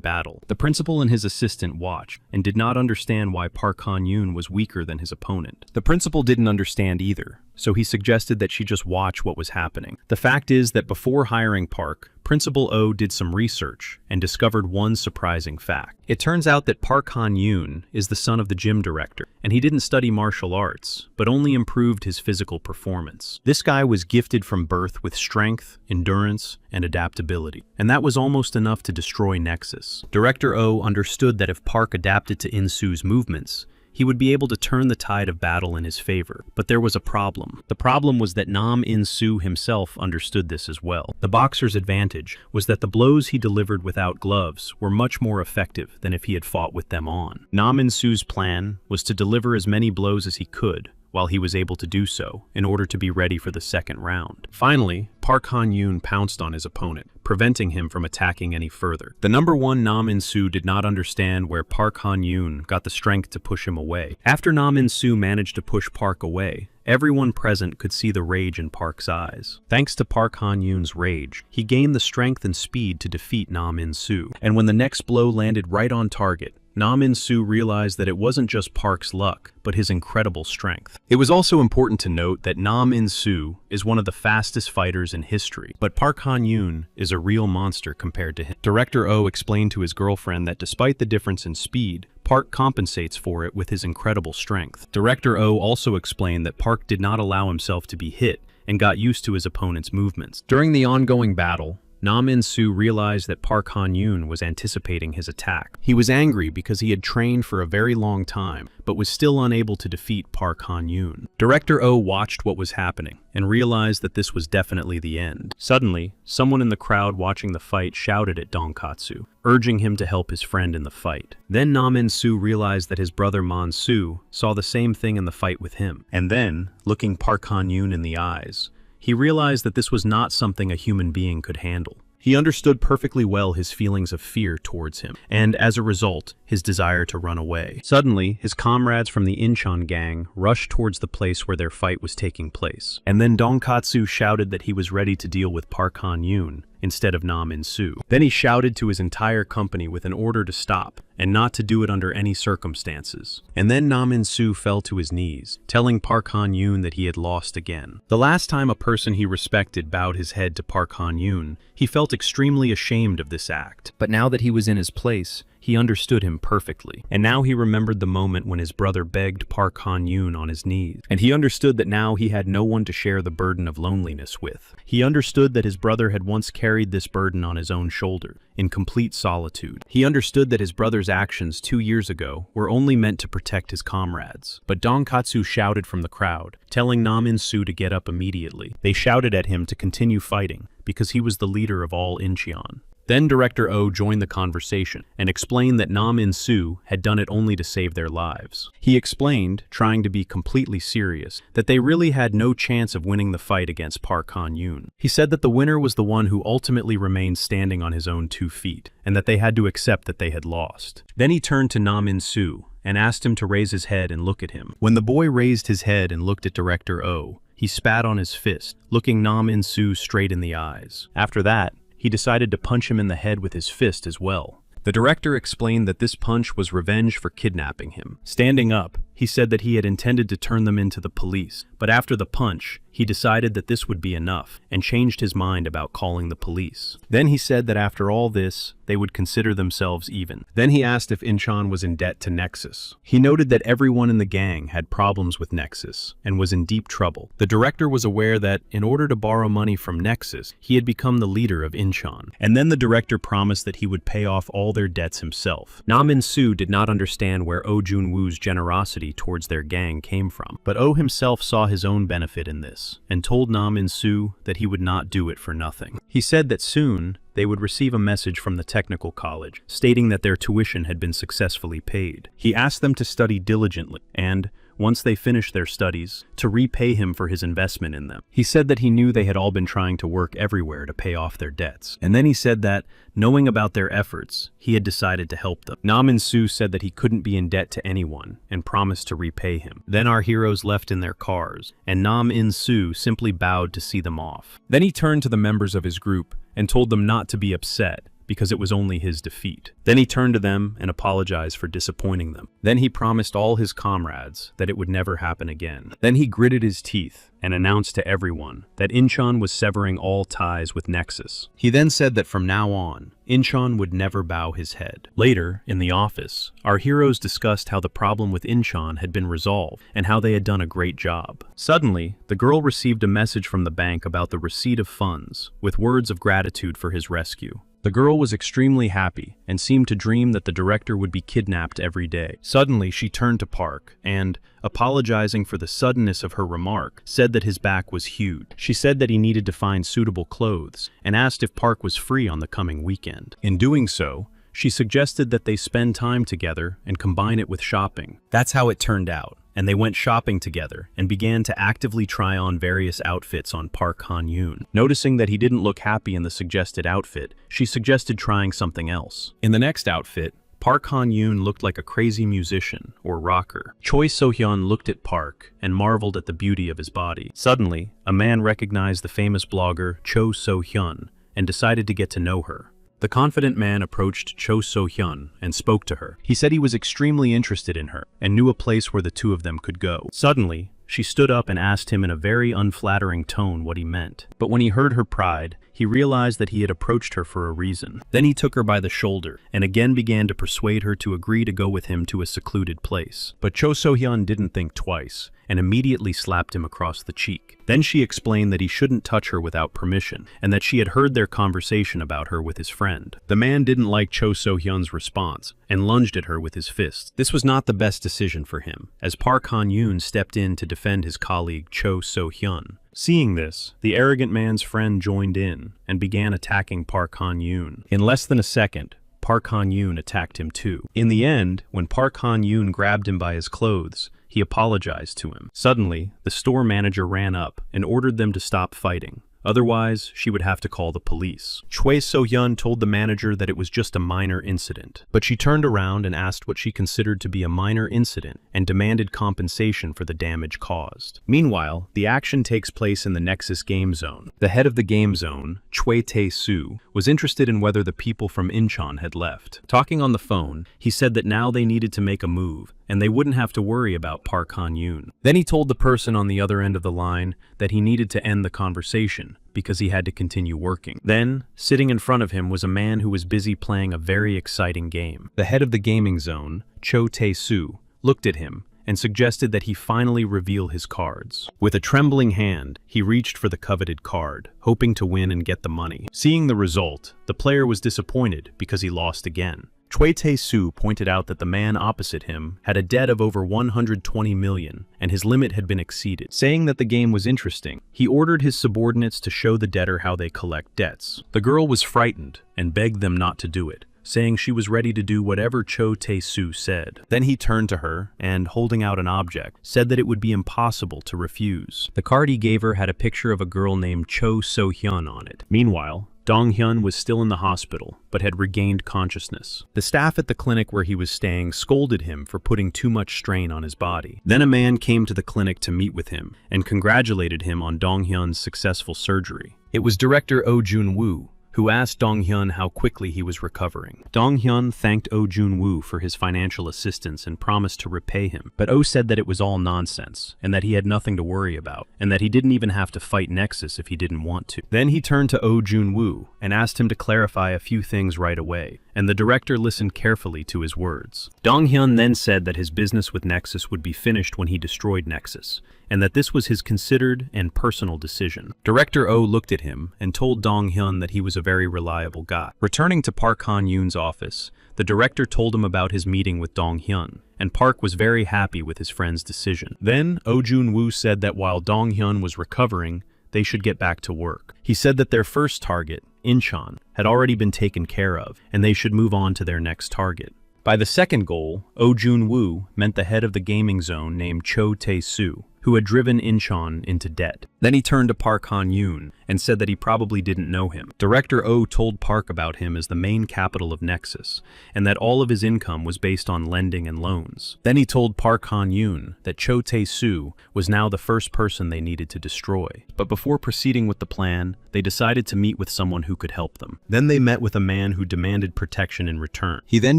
battle. The principal and his assistant watched, and did not understand why Park Han-yoon was weaker than his opponent. The principal didn't understand either, so he suggested that she just watch what was happening. The fact is that before hiring Park, Principal Oh did some research and discovered one surprising fact. It turns out that Park Han-yoon is the son of the gym director, and he didn't study martial arts, but only improved his physical performance. This guy was gifted from birth with strength, endurance, and adaptability, and that was almost enough to destroy Nexus. Director Oh understood that if Park adapted to In-soo's movements, he would be able to turn the tide of battle in his favor. But there was a problem. The problem was that Nam In-soo himself understood this as well. The boxer's advantage was that the blows he delivered without gloves were much more effective than if he had fought with them on. Nam In-soo's plan was to deliver as many blows as he could, while he was able to do so, in order to be ready for the second round. Finally, Park Han-yoon pounced on his opponent, preventing him from attacking any further. The number 1 Nam In-soo did not understand where Park Han-yoon got the strength to push him away. After Nam In-soo managed to push Park away, everyone present could see the rage in Park's eyes. Thanks to Park Han-yoon's rage, he gained the strength and speed to defeat Nam In-soo. And when the next blow landed right on target, Nam In-soo realized that it wasn't just Park's luck, but his incredible strength. It was also important to note that Nam In-soo is one of the fastest fighters in history, but Park Han-yoon is a real monster compared to him. Director Oh explained to his girlfriend that despite the difference in speed, Park compensates for it with his incredible strength. Director Oh also explained that Park did not allow himself to be hit and got used to his opponent's movements. During the ongoing battle, Nam In-soo realized that Park Han-yoon was anticipating his attack. He was angry because he had trained for a very long time, but was still unable to defeat Park Han-yoon. Director Oh watched what was happening and realized that this was definitely the end. Suddenly, someone in the crowd watching the fight shouted at Donkatsu, urging him to help his friend in the fight. Then Nam In-soo realized that his brother Man-soo saw the same thing in the fight with him. And then, looking Park Han-yoon in the eyes, he realized that this was not something a human being could handle. He understood perfectly well his feelings of fear towards him, and as a result, his desire to run away. Suddenly, his comrades from the Incheon gang rushed towards the place where their fight was taking place. And then Donkatsu shouted that he was ready to deal with Park Han-yoon instead of Nam In-soo. Then he shouted to his entire company with an order to stop, and not to do it under any circumstances. And then Nam In-soo fell to his knees, telling Park Han-yoon that he had lost again. The last time a person he respected bowed his head to Park Han-yoon, he felt extremely ashamed of this act. But now that he was in his place, He understood him perfectly. And now he remembered the moment when his brother begged Park Han-yoon on his knees. And he understood that now he had no one to share the burden of loneliness with. He understood that his brother had once carried this burden on his own shoulder, in complete solitude. He understood that his brother's actions 2 years ago were only meant to protect his comrades. But Donkatsu shouted from the crowd, telling Nam In-soo to get up immediately. They shouted at him to continue fighting, because he was the leader of all Incheon. Then Director Oh joined the conversation and explained that Nam In-soo had done it only to save their lives. He explained, trying to be completely serious, that they really had no chance of winning the fight against Park Han-yoon. He said that the winner was the one who ultimately remained standing on his own 2 feet, and that they had to accept that they had lost. Then he turned to Nam In-soo and asked him to raise his head and look at him. When the boy raised his head and looked at Director Oh, he spat on his fist, looking Nam In-soo straight in the eyes. After that, he decided to punch him in the head with his fist as well. The director explained that this punch was revenge for kidnapping him. Standing up, he said that he had intended to turn them into the police, but after the punch, he decided that this would be enough and changed his mind about calling the police. Then he said that after all this, they would consider themselves even. Then he asked if Incheon was in debt to Nexus. He noted that everyone in the gang had problems with Nexus and was in deep trouble. The director was aware that, in order to borrow money from Nexus, he had become the leader of Incheon. And then the director promised that he would pay off all their debts himself. Nam In-soo did not understand where Oh Jun-woo's generosity towards their gang came from, but Oh himself saw his own benefit in this, and told Nam In-soo that he would not do it for nothing. He said that soon, they would receive a message from the technical college, stating that their tuition had been successfully paid. He asked them to study diligently, and, once they finished their studies, to repay him for his investment in them. He said that he knew they had all been trying to work everywhere to pay off their debts. And then he said that, knowing about their efforts, he had decided to help them. Nam In-soo said that he couldn't be in debt to anyone, and promised to repay him. Then our heroes left in their cars, and Nam In-soo simply bowed to see them off. Then he turned to the members of his group, and told them not to be upset, because it was only his defeat. Then he turned to them and apologized for disappointing them. Then he promised all his comrades that it would never happen again. Then he gritted his teeth and announced to everyone that Incheon was severing all ties with Nexus. He then said that from now on, Incheon would never bow his head. Later, in the office, our heroes discussed how the problem with Incheon had been resolved and how they had done a great job. Suddenly, the girl received a message from the bank about the receipt of funds, with words of gratitude for his rescue. The girl was extremely happy and seemed to dream that the director would be kidnapped every day. Suddenly, she turned to Park and, apologizing for the suddenness of her remark, said that his back was huge. She said that he needed to find suitable clothes and asked if Park was free on the coming weekend. In doing so, she suggested that they spend time together and combine it with shopping. That's how it turned out, and they went shopping together and began to actively try on various outfits on Park Han-yoon. Noticing that he didn't look happy in the suggested outfit, she suggested trying something else. In the next outfit, Park Han-yoon looked like a crazy musician, or rocker. Choi So-hyun looked at Park and marveled at the beauty of his body. Suddenly, a man recognized the famous blogger Cho So-hyun and decided to get to know her. The confident man approached Cho So-hyun and spoke to her. He said he was extremely interested in her and knew a place where the two of them could go. Suddenly, she stood up and asked him in a very unflattering tone what he meant. But when he heard her pride, he realized that he had approached her for a reason. Then he took her by the shoulder and again began to persuade her to agree to go with him to a secluded place. But Cho So-hyun didn't think twice and immediately slapped him across the cheek. Then she explained that he shouldn't touch her without permission, and that she had heard their conversation about her with his friend. The man didn't like Cho So-hyun's response, and lunged at her with his fist. This was not the best decision for him, as Park Han-yoon stepped in to defend his colleague Cho So-hyun. Seeing this, the arrogant man's friend joined in, and began attacking Park Han-yoon. In less than a second, Park Han-yoon attacked him too. In the end, when Park Han-yoon grabbed him by his clothes, he apologized to him. Suddenly, the store manager ran up and ordered them to stop fighting. Otherwise, she would have to call the police. Choi So-hyun told the manager that it was just a minor incident, but she turned around and asked what she considered to be a minor incident and demanded compensation for the damage caused. Meanwhile, the action takes place in the Nexus Game Zone. The head of the Game Zone, Choi Tae-soo, was interested in whether the people from Incheon had left. Talking on the phone, he said that now they needed to make a move, and they wouldn't have to worry about Park Han-yoon. Then he told the person on the other end of the line that he needed to end the conversation, because he had to continue working. Then, sitting in front of him was a man who was busy playing a very exciting game. The head of the gaming zone, Cho Tae-soo, looked at him and suggested that he finally reveal his cards. With a trembling hand, he reached for the coveted card, hoping to win and get the money. Seeing the result, the player was disappointed because he lost again. Choi Tae-soo pointed out that the man opposite him had a debt of over 120 million, and his limit had been exceeded. Saying that the game was interesting, he ordered his subordinates to show the debtor how they collect debts. The girl was frightened and begged them not to do it, saying she was ready to do whatever Cho Tae-soo said. Then he turned to her and, holding out an object, said that it would be impossible to refuse. The card he gave her had a picture of a girl named Cho So-hyun on it. Meanwhile, Dong-hyun was still in the hospital, but had regained consciousness. The staff at the clinic where he was staying scolded him for putting too much strain on his body. Then a man came to the clinic to meet with him and congratulated him on Dong-hyun's successful surgery. It was director Oh Jun-woo, who asked Dong-hyun how quickly he was recovering. Dong-hyun thanked Oh Jun-woo for his financial assistance and promised to repay him, but Oh said that it was all nonsense, and that he had nothing to worry about, and that he didn't even have to fight Nexus if he didn't want to. Then he turned to Oh Jun-woo and asked him to clarify a few things right away, and the director listened carefully to his words. Dong-hyun then said that his business with Nexus would be finished when he destroyed Nexus, and that this was his considered and personal decision. Director Oh looked at him and told Dong-hyun that he was a very reliable guy. Returning to Park Han-yoon's office, the director told him about his meeting with Dong-hyun, and Park was very happy with his friend's decision. Then, Oh Jun-woo said that while Dong-hyun was recovering, they should get back to work. He said that their first target, Incheon, had already been taken care of, and they should move on to their next target. By the second goal, Oh Jun-woo meant the head of the gaming zone named Cho Tae-soo, who had driven Incheon into debt. Then he turned to Park Han-yoon and said that he probably didn't know him. Director Oh told Park about him as the main capital of Nexus, and that all of his income was based on lending and loans. Then he told Park Han-yoon that Cho Tae-soo was now the first person they needed to destroy. But before proceeding with the plan, they decided to meet with someone who could help them. Then they met with a man who demanded protection in return. He then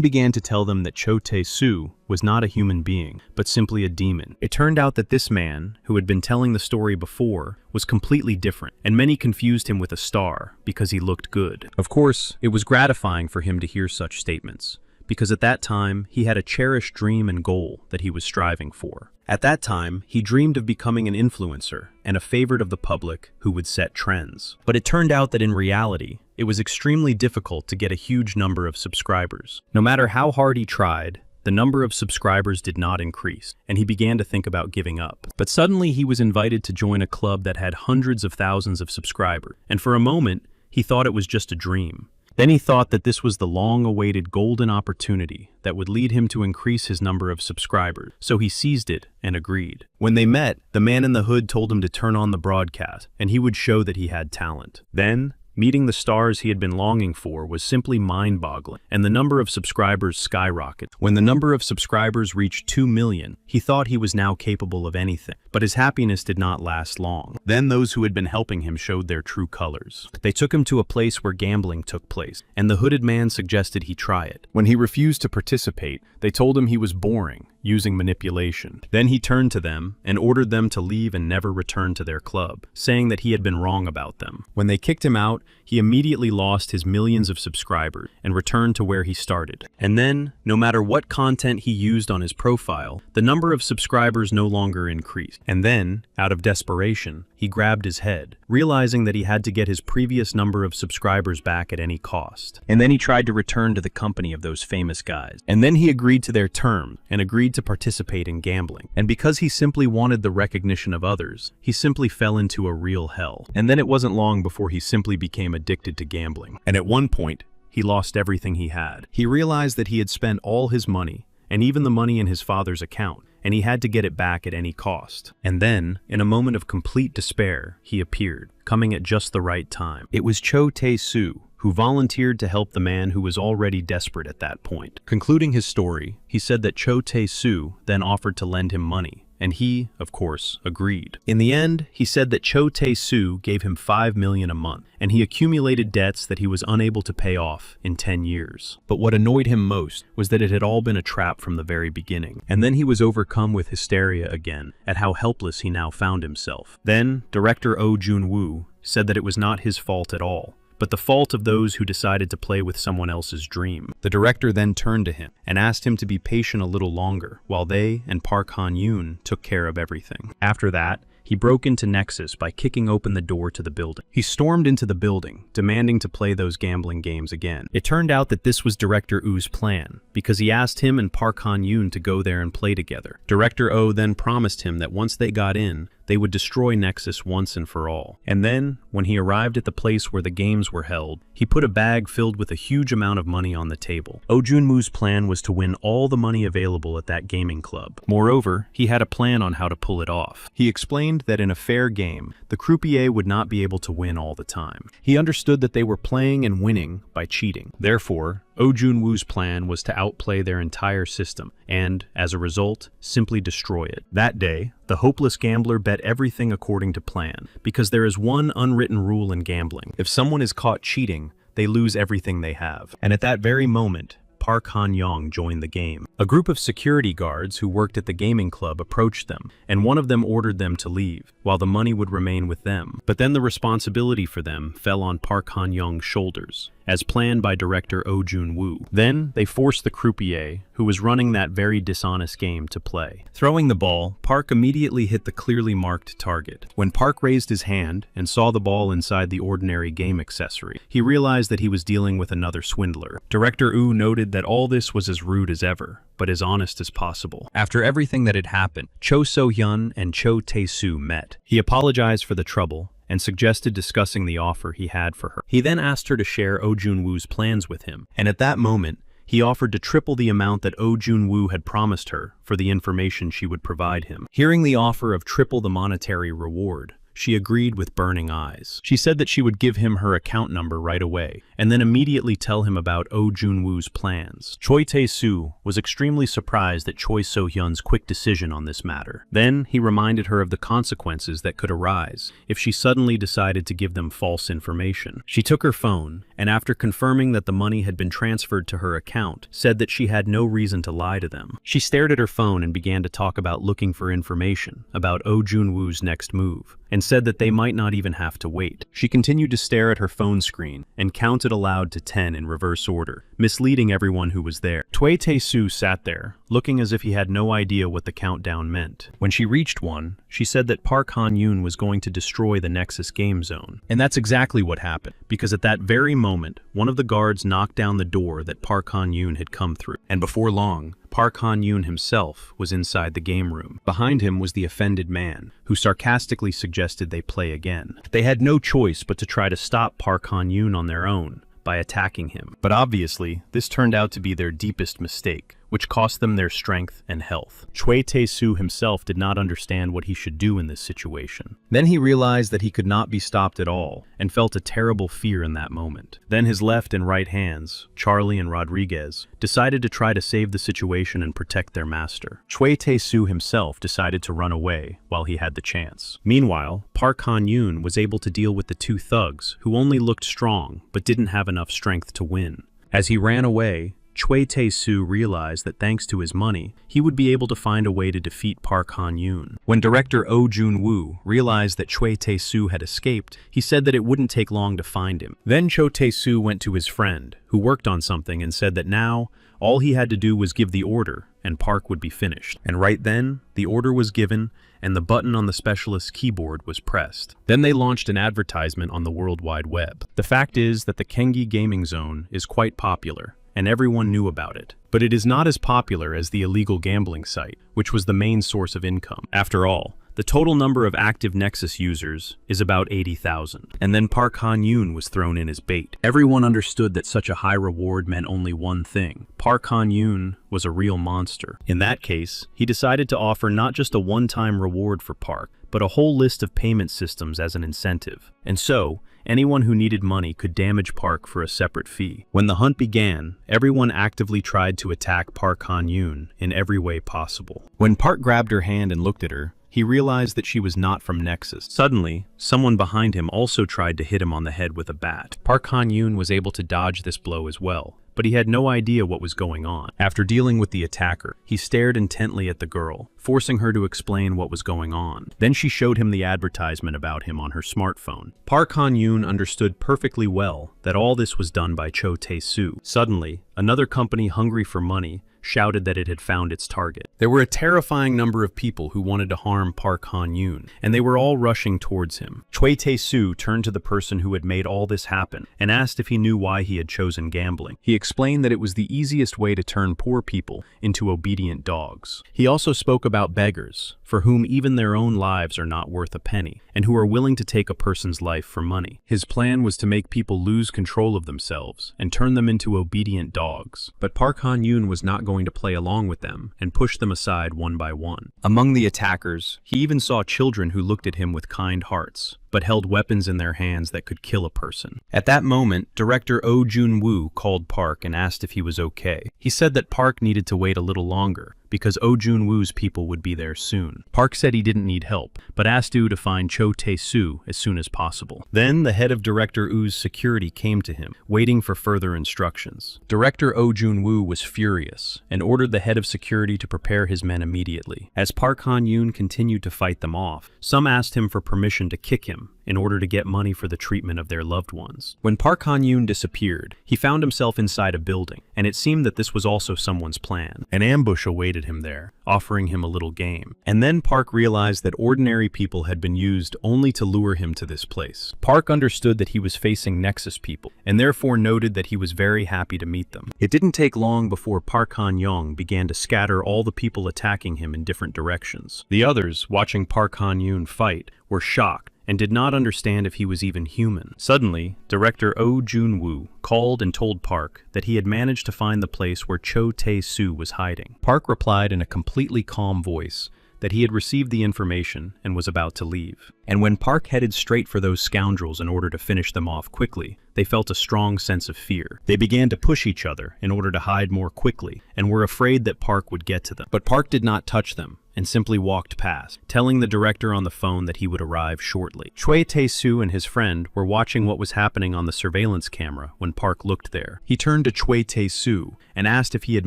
began to tell them that Cho Tae-soo was not a human being, but simply a demon. It turned out that this man, who had been telling the story before, was completely different, and many confused him with a star because he looked good. Of course, it was gratifying for him to hear such statements, because at that time, he had a cherished dream and goal that he was striving for. At that time, he dreamed of becoming an influencer and a favorite of the public who would set trends. But it turned out that in reality, it was extremely difficult to get a huge number of subscribers. No matter how hard he tried, the number of subscribers did not increase, and he began to think about giving up. But suddenly he was invited to join a club that had hundreds of thousands of subscribers, and for a moment, he thought it was just a dream. Then he thought that this was the long-awaited golden opportunity that would lead him to increase his number of subscribers, so he seized it and agreed. When they met, the man in the hood told him to turn on the broadcast, and he would show that he had talent. Then, meeting the stars he had been longing for was simply mind-boggling, and the number of subscribers skyrocketed. When the number of subscribers reached 2 million, he thought he was now capable of anything. But his happiness did not last long. Then those who had been helping him showed their true colors. They took him to a place where gambling took place, and the hooded man suggested he try it. When he refused to participate, they told him he was boring, using manipulation. Then he turned to them and ordered them to leave and never return to their club, saying that he had been wrong about them. When they kicked him out, he immediately lost his millions of subscribers and returned to where he started. And then, no matter what content he used on his profile, the number of subscribers no longer increased. And then, out of desperation, he grabbed his head, realizing that he had to get his previous number of subscribers back at any cost. And then he tried to return to the company of those famous guys. And then he agreed to their terms and agreed to participate in gambling. And because he simply wanted the recognition of others, he simply fell into a real hell. And then it wasn't long before he simply became addicted to gambling. And at one point, he lost everything he had. He realized that he had spent all his money, and even the money in his father's account, and he had to get it back at any cost. And then, in a moment of complete despair, he appeared, coming at just the right time. It was Cho Tae-soo, who volunteered to help the man who was already desperate at that point. Concluding his story, he said that Cho Tae-soo then offered to lend him money, and he, of course, agreed. In the end, he said that Cho Tae-soo gave him 5 million a month, and he accumulated debts that he was unable to pay off in 10 years. But what annoyed him most was that it had all been a trap from the very beginning. And then he was overcome with hysteria again at how helpless he now found himself. Then, director Oh Jun-woo said that it was not his fault at all, but the fault of those who decided to play with someone else's dream. The director then turned to him and asked him to be patient a little longer while they and Park Han-yoon took care of everything. After that, he broke into Nexus by kicking open the door to the building. He stormed into the building, demanding to play those gambling games again. It turned out that this was Director Oo's plan, because he asked him and Park Han-yoon to go there and play together. Director O then promised him that once they got in, they would destroy Nexus once and for all. And then, when he arrived at the place where the games were held, he put a bag filled with a huge amount of money on the table. Oh Jun-woo's plan was to win all the money available at that gaming club. Moreover, he had a plan on how to pull it off. He explained that in a fair game, the croupier would not be able to win all the time. He understood that they were playing and winning by cheating. Therefore, Oh Jun-woo's plan was to outplay their entire system and, as a result, simply destroy it. That day, the hopeless gambler bet everything according to plan, because there is one unwritten rule in gambling. If someone is caught cheating, they lose everything they have. And at that very moment, Park Han-young joined the game. A group of security guards who worked at the gaming club approached them, and one of them ordered them to leave, while the money would remain with them. But then the responsibility for them fell on Park Han-young's shoulders, as planned by director Oh Jun-woo. Then, they forced the croupier, who was running that very dishonest game, to play. Throwing the ball, Park immediately hit the clearly marked target. When Park raised his hand and saw the ball inside the ordinary game accessory, he realized that he was dealing with another swindler. Director Oh noted that all this was as rude as ever, but as honest as possible. After everything that had happened, Cho So-hyun and Cho Tae-soo met. He apologized for the trouble and suggested discussing the offer he had for her. He then asked her to share Oh Jun-woo's plans with him, and at that moment, he offered to triple the amount that Oh Jun-woo had promised her for the information she would provide him. Hearing the offer of triple the monetary reward, she agreed with burning eyes. She said that she would give him her account number right away, and then immediately tell him about Oh Jun-woo's plans. Choi Tae-soo was extremely surprised at Choi So-hyun's quick decision on this matter. Then he reminded her of the consequences that could arise if she suddenly decided to give them false information. She took her phone, and after confirming that the money had been transferred to her account, said that she had no reason to lie to them. She stared at her phone and began to talk about looking for information about Oh Jun-woo's next move, and said that they might not even have to wait. She continued to stare at her phone screen and counted aloud to 10 in reverse order, misleading everyone who was there. Choi Tae-soo sat there, looking as if he had no idea what the countdown meant. When she reached 1, she said that Park Han-yoon was going to destroy the Nexus game zone. And that's exactly what happened, because at that very moment, one of the guards knocked down the door that Park Han-yoon had come through. And before long, Park Han-yoon himself was inside the game room. Behind him was the offended man, who sarcastically suggested they play again. They had no choice but to try to stop Park Han-yoon on their own by attacking him. But obviously, this turned out to be their deepest mistake, which cost them their strength and health. Choi Tae-soo himself did not understand what he should do in this situation. Then he realized that he could not be stopped at all, and felt a terrible fear in that moment. Then his left and right hands, Charlie and Rodriguez, decided to try to save the situation and protect their master. Choi Tae-soo himself decided to run away while he had the chance. Meanwhile, Park Han-yoon was able to deal with the two thugs, who only looked strong but didn't have enough strength to win. As he ran away, Choi Tae-soo realized that thanks to his money, he would be able to find a way to defeat Park Han-yoon. When director Oh Jun-woo realized that Choi Tae-soo had escaped, he said that it wouldn't take long to find him. Then Choi Tae-soo went to his friend, who worked on something, and said that now, all he had to do was give the order, and Park would be finished. And right then, the order was given, and the button on the specialist's keyboard was pressed. Then they launched an advertisement on the World Wide Web. The fact is that the Kengi Gaming Zone is quite popular, and everyone knew about it. But it is not as popular as the illegal gambling site, which was the main source of income. After all, the total number of active Nexus users is about 80,000. And then Park Han-yoon was thrown in as bait. Everyone understood that such a high reward meant only one thing. Park Han-yoon was a real monster. In that case, he decided to offer not just a one-time reward for Park, but a whole list of payment systems as an incentive. And so, anyone who needed money could damage Park for a separate fee. When the hunt began, everyone actively tried to attack Park Han-yoon in every way possible. When Park grabbed her hand and looked at her, he realized that she was not from Nexus. Suddenly, someone behind him also tried to hit him on the head with a bat. Park Han-yoon was able to dodge this blow as well, but he had no idea what was going on. After dealing with the attacker, he stared intently at the girl, forcing her to explain what was going on. Then she showed him the advertisement about him on her smartphone. Park Han-yoon understood perfectly well that all this was done by Cho Tae-soo. Suddenly, another company hungry for money shouted that it had found its target. There were a terrifying number of people who wanted to harm Park Han-yoon, and they were all rushing towards him. Choi Tae-soo turned to the person who had made all this happen and asked if he knew why he had chosen gambling. He explained that it was the easiest way to turn poor people into obedient dogs. He also spoke about beggars, for whom even their own lives are not worth a penny, and who are willing to take a person's life for money. His plan was to make people lose control of themselves and turn them into obedient dogs. But Park Han-yoon was not going to play along with them and push them aside one by one. Among the attackers, he even saw children who looked at him with kind hearts, but held weapons in their hands that could kill a person. At that moment, director Oh Jun-woo called Park and asked if he was okay. He said that Park needed to wait a little longer, because Oh Jun-woo's people would be there soon. Park said he didn't need help, but asked Oh to find Cho Tae-soo as soon as possible. Then, the head of Director Oh's security came to him, waiting for further instructions. Director Oh Jun-woo was furious, and ordered the head of security to prepare his men immediately. As Park Han-yoon continued to fight them off, some asked him for permission to kick him in order to get money for the treatment of their loved ones. When Park Han-yoon disappeared, he found himself inside a building, and it seemed that this was also someone's plan. An ambush awaited him there, offering him a little game. And then Park realized that ordinary people had been used only to lure him to this place. Park understood that he was facing Nexus people, and therefore noted that he was very happy to meet them. It didn't take long before Park Han-young began to scatter all the people attacking him in different directions. The others, watching Park Han-yoon fight, were shocked and did not understand if he was even human. Suddenly, director Oh Jun-woo called and told Park that he had managed to find the place where Cho Tae-soo was hiding. Park replied in a completely calm voice that he had received the information and was about to leave. And when Park headed straight for those scoundrels in order to finish them off quickly, they felt a strong sense of fear. They began to push each other in order to hide more quickly and were afraid that Park would get to them. But Park did not touch them and simply walked past, telling the director on the phone that he would arrive shortly. Choi Tae-soo and his friend were watching what was happening on the surveillance camera when Park looked there. He turned to Choi Tae-soo and asked if he had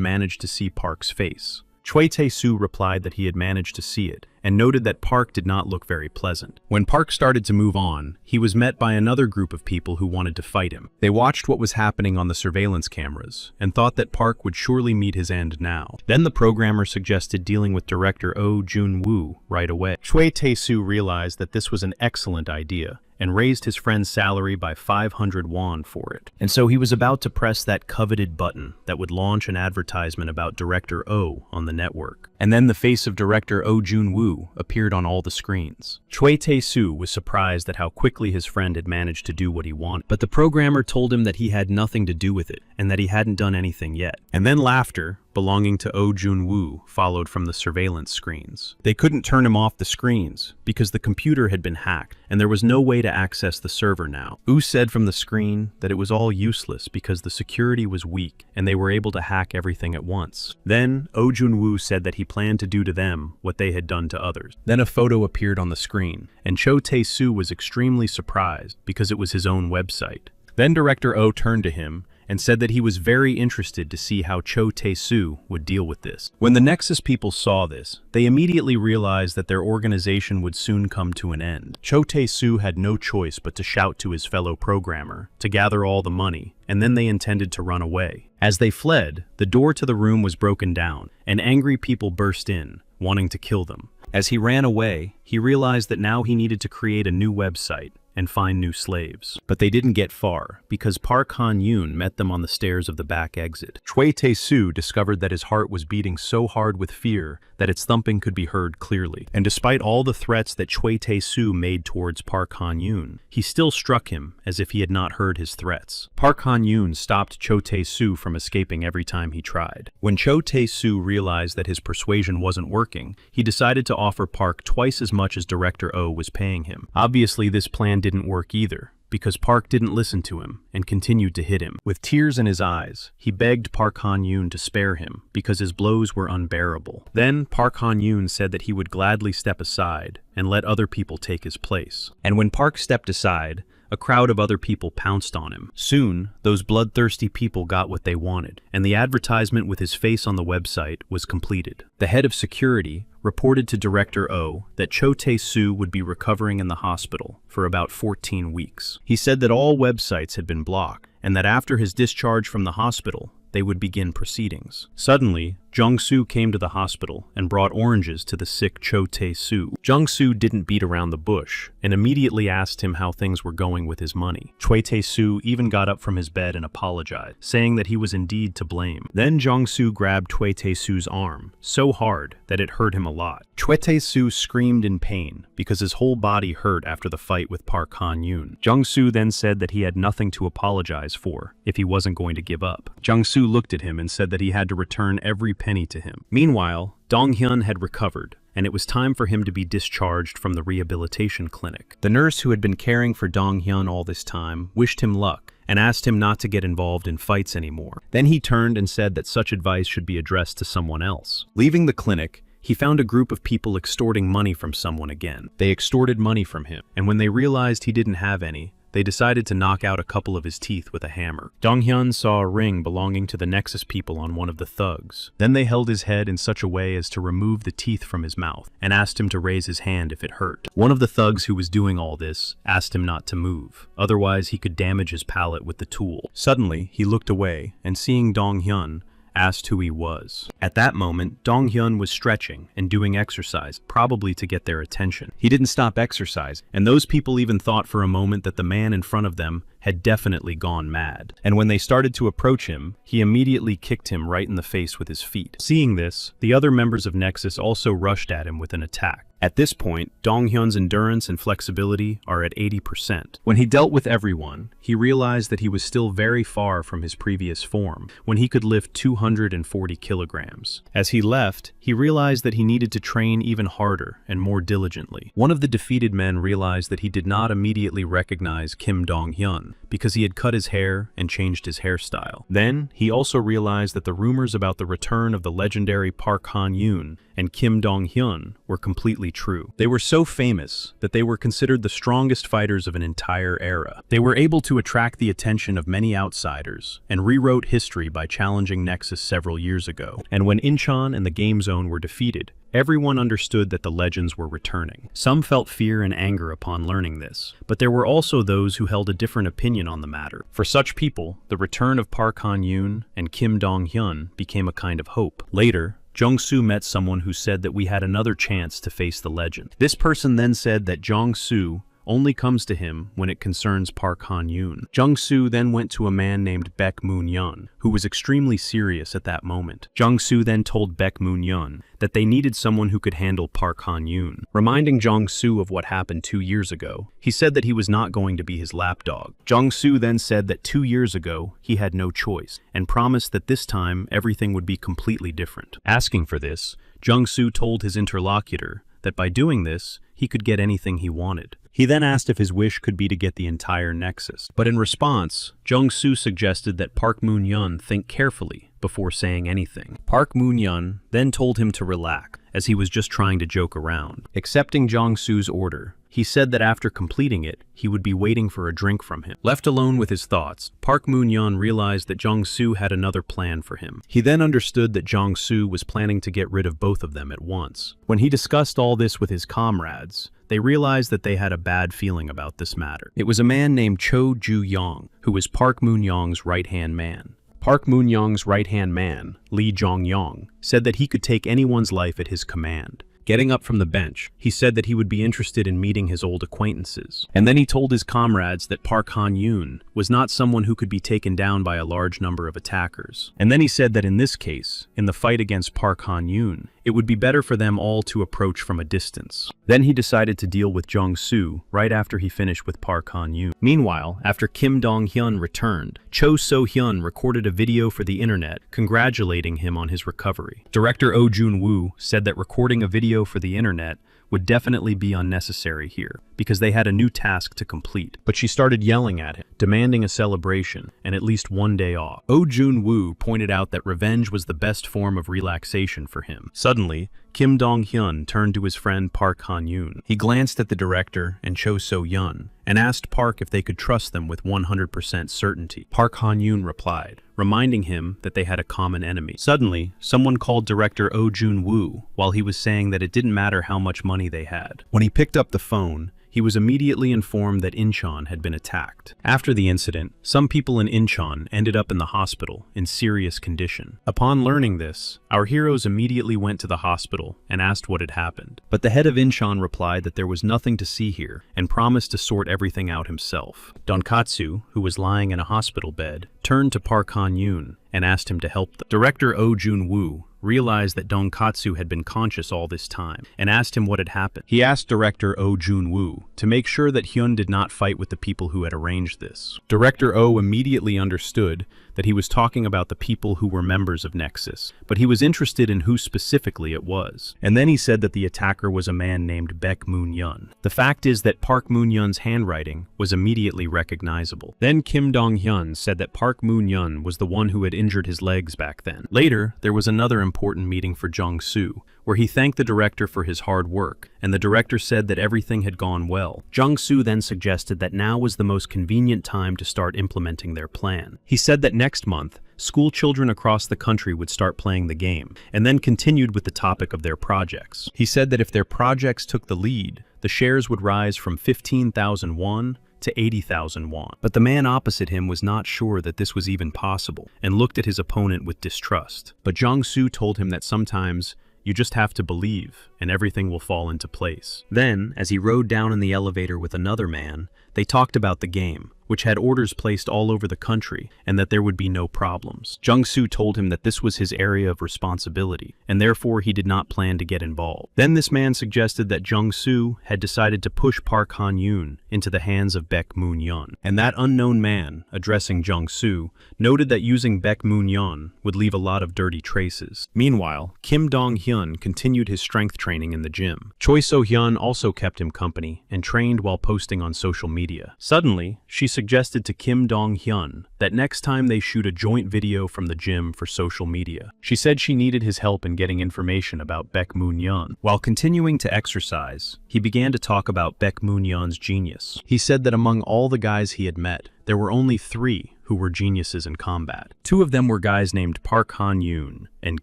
managed to see Park's face. Choi Tae-soo replied that he had managed to see it, and noted that Park did not look very pleasant. When Park started to move on, he was met by another group of people who wanted to fight him. They watched what was happening on the surveillance cameras, and thought that Park would surely meet his end now. Then the programmer suggested dealing with director Oh Jun-woo right away. Choi Tae-soo realized that this was an excellent idea, and raised his friend's salary by 500 won for it. And so he was about to press that coveted button that would launch an advertisement about Director Oh on the network. And then the face of Director Oh Jun-woo appeared on all the screens. Choi Tae-soo was surprised at how quickly his friend had managed to do what he wanted, but the programmer told him that he had nothing to do with it, and that he hadn't done anything yet. And then laughter, belonging to Oh Jun-woo, followed from the surveillance screens. They couldn't turn him off the screens, because the computer had been hacked, and there was no way to access the server now. Oh said from the screen that it was all useless because the security was weak, and they were able to hack everything at once. Then, Oh Jun-woo said that he planned to do to them what they had done to others. Then a photo appeared on the screen, and Cho Tae-soo was extremely surprised because it was his own website. Then Director Oh turned to him and said that he was very interested to see how Cho Tae-soo would deal with this. When the Nexus people saw this, they immediately realized that their organization would soon come to an end. Cho Tae-soo had no choice but to shout to his fellow programmer to gather all the money, and then they intended to run away. As they fled, the door to the room was broken down, and angry people burst in, wanting to kill them. As he ran away, he realized that now he needed to create a new website and find new slaves. But they didn't get far, because Park Han-yoon met them on the stairs of the back exit. Choi Tae-soo discovered that his heart was beating so hard with fear that its thumping could be heard clearly. And despite all the threats that Choi Tae-soo made towards Park Han-yoon, he still struck him as if he had not heard his threats. Park Han-yoon stopped Cho Tae-soo from escaping every time he tried. When Cho Tae-soo realized that his persuasion wasn't working, he decided to offer Park twice as much as Director Oh was paying him. Obviously, this plan didn't work either, because Park didn't listen to him and continued to hit him. With tears in his eyes, he begged Park Han-yoon to spare him because his blows were unbearable. Then Park Han-yoon said that he would gladly step aside and let other people take his place. And when Park stepped aside, a crowd of other people pounced on him. Soon, those bloodthirsty people got what they wanted, and the advertisement with his face on the website was completed. The head of security reported to Director Oh that Cho Tae-soo would be recovering in the hospital for about 14 weeks. He said that all websites had been blocked, and that after his discharge from the hospital, they would begin proceedings. Suddenly, Jung-soo came to the hospital and brought oranges to the sick Cho Tae-soo. Jung-soo didn't beat around the bush and immediately asked him how things were going with his money. Cho Tae-soo even got up from his bed and apologized, saying that he was indeed to blame. Then Jung-soo grabbed Cho Tae-soo's arm so hard that it hurt him a lot. Cho Tae-soo screamed in pain because his whole body hurt after the fight with Park Han-yoon. Jung-soo then said that he had nothing to apologize for if he wasn't going to give up. Jung-soo looked at him and said that he had to return every penny to him. Meanwhile, Dong-hyun had recovered, and it was time for him to be discharged from the rehabilitation clinic. The nurse who had been caring for Dong-hyun all this time wished him luck and asked him not to get involved in fights anymore. Then he turned and said that such advice should be addressed to someone else. Leaving the clinic, he found a group of people extorting money from someone again. They extorted money from him, and when they realized he didn't have any, they decided to knock out a couple of his teeth with a hammer. Dong-hyun saw a ring belonging to the Nexus people on one of the thugs. Then they held his head in such a way as to remove the teeth from his mouth and asked him to raise his hand if it hurt. One of the thugs who was doing all this asked him not to move, otherwise he could damage his palate with the tool. Suddenly, he looked away and seeing Dong-hyun, asked who he was. At that moment, Dong-hyun was stretching and doing exercise, probably to get their attention. He didn't stop exercise, and those people even thought for a moment that the man in front of them had definitely gone mad. And when they started to approach him, he immediately kicked him right in the face with his feet. Seeing this, the other members of Nexus also rushed at him with an attack. At this point, Dong-hyun's endurance and flexibility are at 80%. When he dealt with everyone, he realized that he was still very far from his previous form, when he could lift 240 kilograms. As he left, he realized that he needed to train even harder and more diligently. One of the defeated men realized that he did not immediately recognize Kim Dong-hyun because he had cut his hair and changed his hairstyle. Then, he also realized that the rumors about the return of the legendary Park Han-yoon and Kim Dong-hyun were completely true. They were so famous that they were considered the strongest fighters of an entire era. They were able to attract the attention of many outsiders and rewrote history by challenging Nexus several years ago. And when Incheon and the Game Zone were defeated, everyone understood that the legends were returning. Some felt fear and anger upon learning this, but there were also those who held a different opinion on the matter. For such people, the return of Park Han-yoon and Kim Dong-hyun became a kind of hope. Later, Jung-soo met someone who said that we had another chance to face the legend. This person then said that Jung-soo only comes to him when it concerns Park Han-yoon. Jung-soo then went to a man named Baek Moon-yeon, who was extremely serious at that moment. Jung-soo then told Baek Moon-yeon that they needed someone who could handle Park Han-yoon. Reminding Jung-soo of what happened 2 years ago, he said that he was not going to be his lapdog. Jung-soo then said that 2 years ago, he had no choice, and promised that this time everything would be completely different. Asking for this, Jung-soo told his interlocutor that by doing this, he could get anything he wanted. He then asked if his wish could be to get the entire Nexus. But in response, Jung-soo suggested that Park Moon-yeon think carefully before saying anything. Park Moon-yeon then told him to relax, as he was just trying to joke around. Accepting Jung-soo's order, he said that after completing it, he would be waiting for a drink from him. Left alone with his thoughts, Park Moon-yeon realized that Jung-soo had another plan for him. He then understood that Jung-soo was planning to get rid of both of them at once. When he discussed all this with his comrades, they realized that they had a bad feeling about this matter. It was a man named Cho Ju-yong, who was Park Moon-yeong's right-hand man. Park Moon-yeong's right-hand man, Lee Jong-yong, said that he could take anyone's life at his command. Getting up from the bench, he said that he would be interested in meeting his old acquaintances. And then he told his comrades that Park Han-yoon was not someone who could be taken down by a large number of attackers. And then he said that in this case, in the fight against Park Han-yoon, it would be better for them all to approach from a distance. Then he decided to deal with Jung-soo right after he finished with Park Han-yoon. Meanwhile, after Kim Dong-hyun returned, Cho So-hyun recorded a video for the internet congratulating him on his recovery. Director Oh Jun-woo said that recording a video for the internet would definitely be unnecessary here, because they had a new task to complete. But she started yelling at him, demanding a celebration and at least one day off. Oh Jun-woo pointed out that revenge was the best form of relaxation for him. Suddenly, Kim Dong-hyun turned to his friend Park Han-yoon. He glanced at the director and Cho So-yeon and asked Park if they could trust them with 100% certainty. Park Han-yoon replied, reminding him that they had a common enemy. Suddenly, someone called director Oh Jun-woo while he was saying that it didn't matter how much money they had. When he picked up the phone, he was immediately informed that Incheon had been attacked. After the incident, some people in Incheon ended up in the hospital in serious condition. Upon learning this, our heroes immediately went to the hospital and asked what had happened. But the head of Incheon replied that there was nothing to see here and promised to sort everything out himself. Donkatsu, who was lying in a hospital bed, turned to Park Han-yoon and asked him to help them. Director Oh Jun-woo realized that Donkatsu had been conscious all this time and asked him what had happened. He asked director Oh Jun-woo to make sure that Hyun did not fight with the people who had arranged this. Director Oh immediately understood that he was talking about the people who were members of Nexus, but he was interested in who specifically it was. And then he said that the attacker was a man named Baek Moon-yeon. The fact is that Park Moon-yeon's handwriting was immediately recognizable. Then Kim Dong-hyun said that Park Moon-yeon was the one who had injured his legs back then. Later, there was another important meeting for Jung-soo, where he thanked the director for his hard work, and the director said that everything had gone well. Jung-soo then suggested that now was the most convenient time to start implementing their plan. He said that next month, school children across the country would start playing the game, and then continued with the topic of their projects. He said that if their projects took the lead, the shares would rise from 15,000 won to 80,000 won. But the man opposite him was not sure that this was even possible, and looked at his opponent with distrust. But Jung-soo told him that sometimes you just have to believe, and everything will fall into place. Then, as he rode down in the elevator with another man, they talked about the game, which had orders placed all over the country, and that there would be no problems. Jung-soo told him that this was his area of responsibility, and therefore he did not plan to get involved. Then this man suggested that Jung-soo had decided to push Park Han-yoon into the hands of Baek Moon-yeon, and that unknown man, addressing Jung-soo, noted that using Baek Moon-yeon would leave a lot of dirty traces. Meanwhile, Kim Dong-hyun continued his strength training in the gym. Choi So-hyun also kept him company and trained while posting on social media. Suddenly, she suggested to Kim Dong-hyun that next time they shoot a joint video from the gym for social media. She said she needed his help in getting information about Baek Moon-yeon. While continuing to exercise, he began to talk about Baek Moon-yeon's genius. He said that among all the guys he had met, there were only 3 who were geniuses in combat. 2 of them were guys named Park Han-yoon and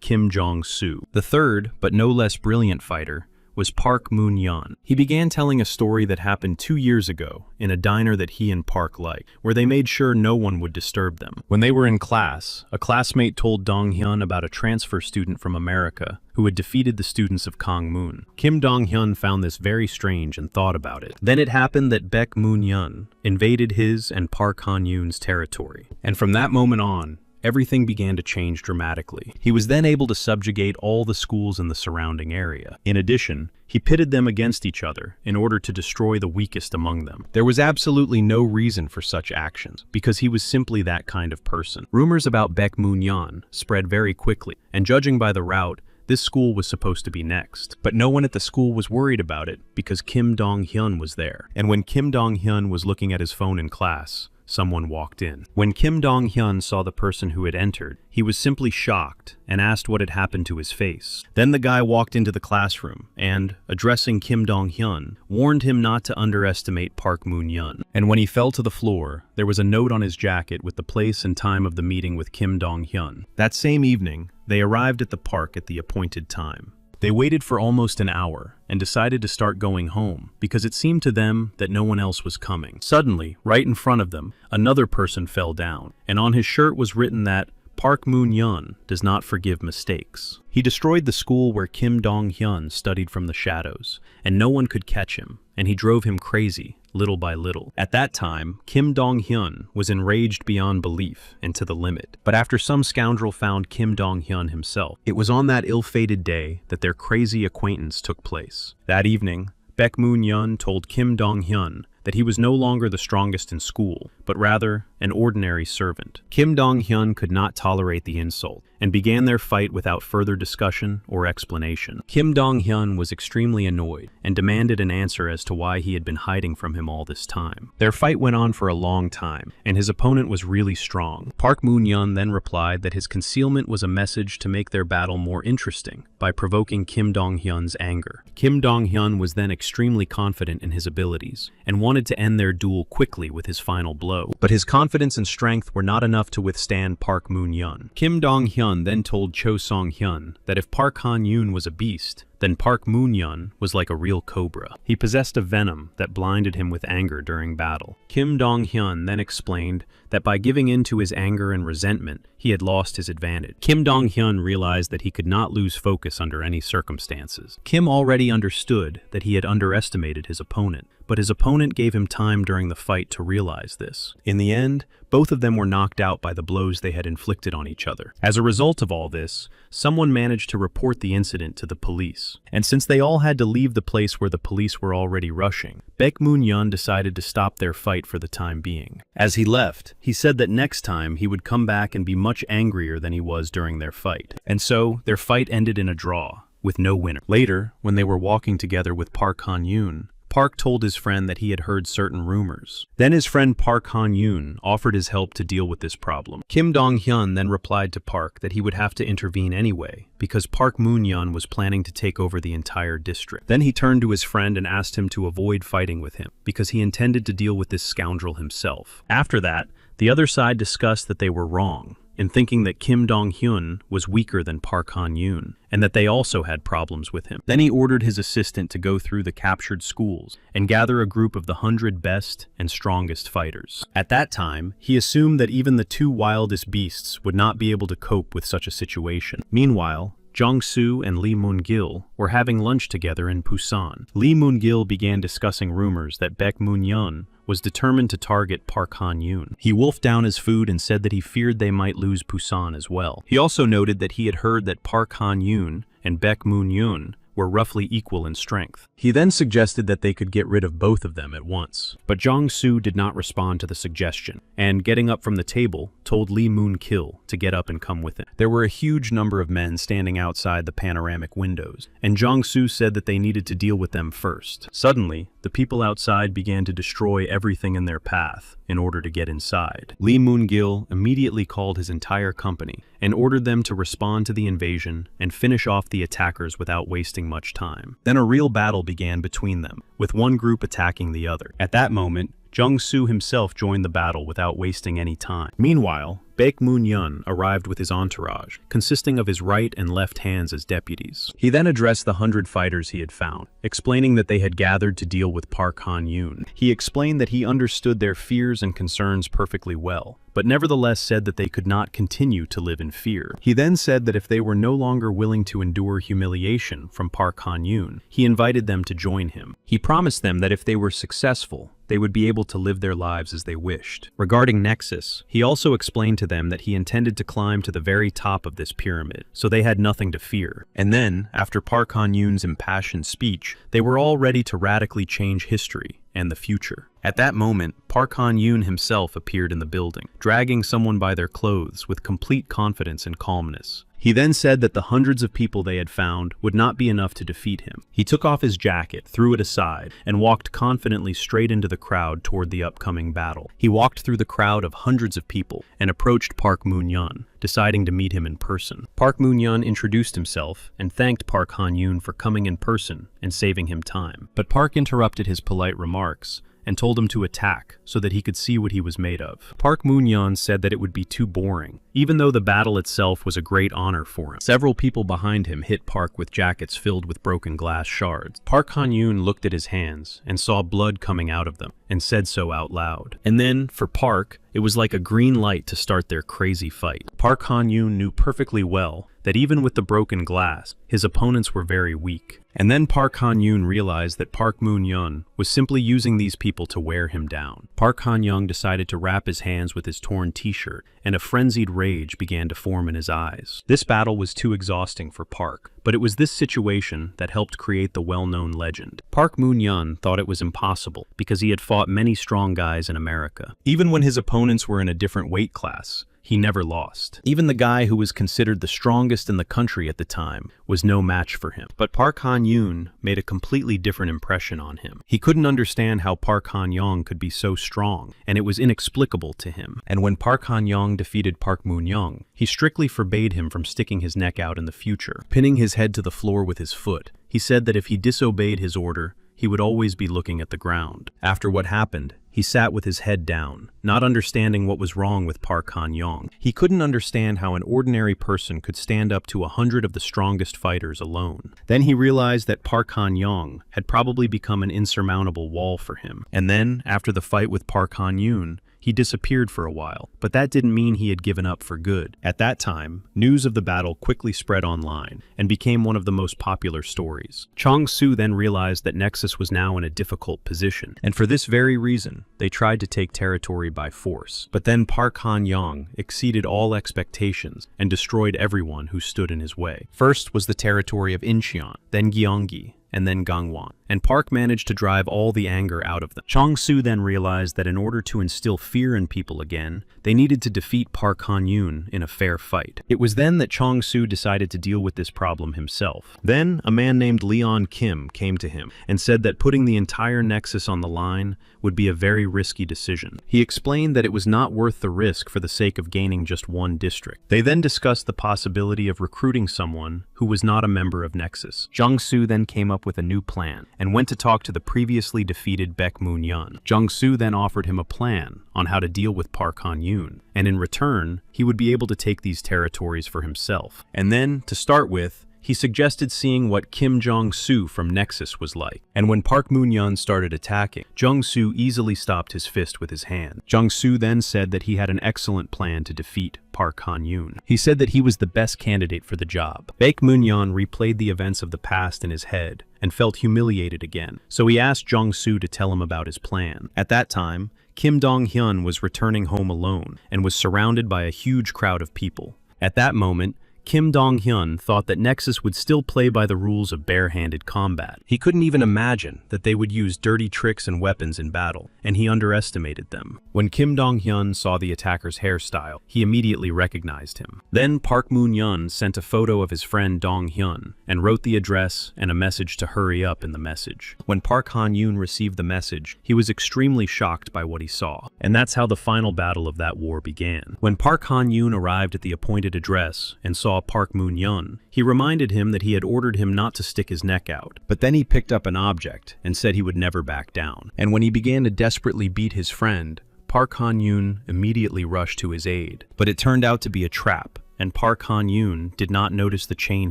Kim Jong-soo. The third, but no less brilliant fighter, was Park Moon-yeon. He began telling a story that happened 2 years ago in a diner that he and Park liked, where they made sure no one would disturb them. When they were in class, a classmate told Dong-hyun about a transfer student from America who had defeated the students of Kangmun. Kim Dong-hyun found this very strange and thought about it. Then it happened that Baek Moon-yeon invaded his and Park Han-yoon's territory, and from that moment on, everything began to change dramatically. He was then able to subjugate all the schools in the surrounding area. In addition, he pitted them against each other in order to destroy the weakest among them. There was absolutely no reason for such actions, because he was simply that kind of person. Rumors about Baek Moon-yeon spread very quickly, and judging by the route, this school was supposed to be next. But no one at the school was worried about it because Kim Dong-hyun was there. And when Kim Dong-hyun was looking at his phone in class, someone walked in. When Kim Dong-hyun saw the person who had entered, he was simply shocked and asked what had happened to his face. Then the guy walked into the classroom and, addressing Kim Dong-hyun, warned him not to underestimate Park Moon-yeon. And when he fell to the floor, there was a note on his jacket with the place and time of the meeting with Kim Dong-hyun. That same evening, they arrived at the park at the appointed time. They waited for almost an hour and decided to start going home because it seemed to them that no one else was coming. Suddenly, right in front of them, another person fell down, and on his shirt was written that Park Moon-yeon does not forgive mistakes. He destroyed the school where Kim Dong-hyun studied from the shadows, and no one could catch him, and he drove him crazy, little by little. At that time, Kim Dong-hyun was enraged beyond belief and to the limit. But after some scoundrel found Kim Dong-hyun himself, it was on that ill-fated day that their crazy acquaintance took place. That evening, Baek Moon-yeon told Kim Dong-hyun that he was no longer the strongest in school, but rather an ordinary servant. Kim Dong-hyun could not tolerate the insult and began their fight without further discussion or explanation. Kim Dong-hyun was extremely annoyed and demanded an answer as to why he had been hiding from him all this time. Their fight went on for a long time, and his opponent was really strong. Park Moon-hyun then replied that his concealment was a message to make their battle more interesting by provoking Kim Dong-hyun's anger. Kim Dong-hyun was then extremely confident in his abilities and wanted to end their duel quickly with his final blow. But his confidence and strength were not enough to withstand Park Moon-hyun. Kim Dong-hyun then told Cho Song-hyun that if Park Han-yoon was a beast, then Park Moon-hyun was like a real cobra. He possessed a venom that blinded him with anger during battle. Kim Dong-hyun then explained that by giving in to his anger and resentment, he had lost his advantage. Kim Dong-hyun realized that he could not lose focus under any circumstances. Kim already understood that he had underestimated his opponent, but his opponent gave him time during the fight to realize this. In the end, both of them were knocked out by the blows they had inflicted on each other. As a result of all this, someone managed to report the incident to the police. And since they all had to leave the place where the police were already rushing, Baek Moon-hyun decided to stop their fight for the time being. As he left, he said that next time he would come back and be much angrier than he was during their fight. And so, their fight ended in a draw, with no winner. Later, when they were walking together with Park Han-yoon, Park told his friend that he had heard certain rumors. Then his friend Park Han-yoon offered his help to deal with this problem. Kim Dong-hyun then replied to Park that he would have to intervene anyway, because Park Moon-hyun was planning to take over the entire district. Then he turned to his friend and asked him to avoid fighting with him, because he intended to deal with this scoundrel himself. After that, the other side discussed that they were wrong in thinking that Kim Dong-hyun was weaker than Park Han-yoon, and that they also had problems with him. Then he ordered his assistant to go through the captured schools and gather a group of the 100 best and strongest fighters. At that time, he assumed that even the two wildest beasts would not be able to cope with such a situation. Meanwhile, Jong-soo and Lee Moon-gil were having lunch together in Busan. Lee Moon-gil began discussing rumors that Baek Moon-hyun was determined to target Park Han-yoon. He wolfed down his food and said that he feared they might lose Busan as well. He also noted that he had heard that Park Han-yoon and Baek Moon-hyun were roughly equal in strength. He then suggested that they could get rid of both of them at once. But Jong-soo did not respond to the suggestion, and getting up from the table, told Lee Moon-gil to get up and come with him. There were a huge number of men standing outside the panoramic windows, and Jong-soo said that they needed to deal with them first. Suddenly, the people outside began to destroy everything in their path in order to get inside. Lee Moon-gil immediately called his entire company and ordered them to respond to the invasion and finish off the attackers without wasting much time. Then a real battle began between them, with one group attacking the other. At that moment, Jong-soo himself joined the battle without wasting any time. Meanwhile, Baek Moon-hyun arrived with his entourage, consisting of his right and left hands as deputies. He then addressed the 100 fighters he had found, explaining that they had gathered to deal with Park Han-yoon. He explained that he understood their fears and concerns perfectly well, but nevertheless said that they could not continue to live in fear. He then said that if they were no longer willing to endure humiliation from Park Han-yoon, he invited them to join him. He promised them that if they were successful, they would be able to live their lives as they wished. Regarding Nexus, he also explained to them that he intended to climb to the very top of this pyramid, so they had nothing to fear. And then, after Park Han-yoon's impassioned speech, they were all ready to radically change history and the future. At that moment, Park Han-yoon himself appeared in the building, dragging someone by their clothes with complete confidence and calmness. He then said that the hundreds of people they had found would not be enough to defeat him. He took off his jacket, threw it aside, and walked confidently straight into the crowd toward the upcoming battle. He walked through the crowd of hundreds of people and approached Park Moon-hyun, deciding to meet him in person. Park Moon-hyun introduced himself and thanked Park Han-yoon for coming in person and saving him time. But Park interrupted his polite remarks and told him to attack so that he could see what he was made of. Park Moon-hyun said that it would be too boring, even though the battle itself was a great honor for him. Several people behind him hit Park with jackets filled with broken glass shards. Park Han-yoon looked at his hands and saw blood coming out of them and said so out loud. And then, for Park, it was like a green light to start their crazy fight. Park Han-yoon knew perfectly well that even with the broken glass, his opponents were very weak. And then Park Han-yoon realized that Park Moon-hyun was simply using these people to wear him down. Park Han-yoon decided to wrap his hands with his torn t-shirt and a frenzied rage began to form in his eyes. This battle was too exhausting for Park, but it was this situation that helped create the well-known legend. Park Moon-hyun thought it was impossible because he had fought many strong guys in America. Even when his opponents were in a different weight class, he never lost. Even the guy who was considered the strongest in the country at the time was no match for him. But Park Han-yoon made a completely different impression on him. He couldn't understand how Park Han-young could be so strong, and it was inexplicable to him. And when Park Han-young defeated Park Moon-young, he strictly forbade him from sticking his neck out in the future, pinning his head to the floor with his foot. He said that if he disobeyed his order, he would always be looking at the ground. After what happened, he sat with his head down, not understanding what was wrong with Park Han-young. He couldn't understand how an ordinary person could stand up to 100 of the strongest fighters alone. Then he realized that Park Han-young had probably become an insurmountable wall for him. And then, after the fight with Park Han-yoon, he disappeared for a while, but that didn't mean he had given up for good. At that time, news of the battle quickly spread online and became one of the most popular stories. Chong-su then realized that Nexus was now in a difficult position, and for this very reason, they tried to take territory by force. But then Park Han-young exceeded all expectations and destroyed everyone who stood in his way. First was the territory of Incheon, then Gyeonggi, and then Gangwon, and Park managed to drive all the anger out of them. Chong-su then realized that in order to instill fear in people again, they needed to defeat Park Han-yoon in a fair fight. It was then that Chong-su decided to deal with this problem himself. Then, a man named Leon Kim came to him and said that putting the entire Nexus on the line would be a very risky decision. He explained that it was not worth the risk for the sake of gaining just one district. They then discussed the possibility of recruiting someone who was not a member of Nexus. Jung-su then came up with a new plan and went to talk to the previously defeated Baek Moon-hyun. Jung-su then offered him a plan on how to deal with Park Han-yoon, and in return, he would be able to take these territories for himself. And then, to start with, he suggested seeing what Kim Jong-soo from Nexus was like. And when Park Moon-hyun started attacking, Jung-soo easily stopped his fist with his hand. Jung-soo then said that he had an excellent plan to defeat Park Han-yoon. He said that he was the best candidate for the job. Baek Moon-hyun replayed the events of the past in his head and felt humiliated again, so he asked Jung-soo to tell him about his plan. At that time, Kim Dong-hyun was returning home alone and was surrounded by a huge crowd of people. At that moment, Kim Dong-hyun thought that Nexus would still play by the rules of bare-handed combat. He couldn't even imagine that they would use dirty tricks and weapons in battle, and he underestimated them. When Kim Dong-hyun saw the attacker's hairstyle, he immediately recognized him. Then Park Moon-hyun sent a photo of his friend Dong-hyun and wrote the address and a message to hurry up in the message. When Park Han-yoon received the message, he was extremely shocked by what he saw, and that's how the final battle of that war began. When Park Han-yoon arrived at the appointed address and saw Park Moon-hyun, he reminded him that he had ordered him not to stick his neck out. But then he picked up an object and said he would never back down. And when he began to desperately beat his friend, Park Han-yoon immediately rushed to his aid. But it turned out to be a trap, and Park Han-yoon did not notice the chain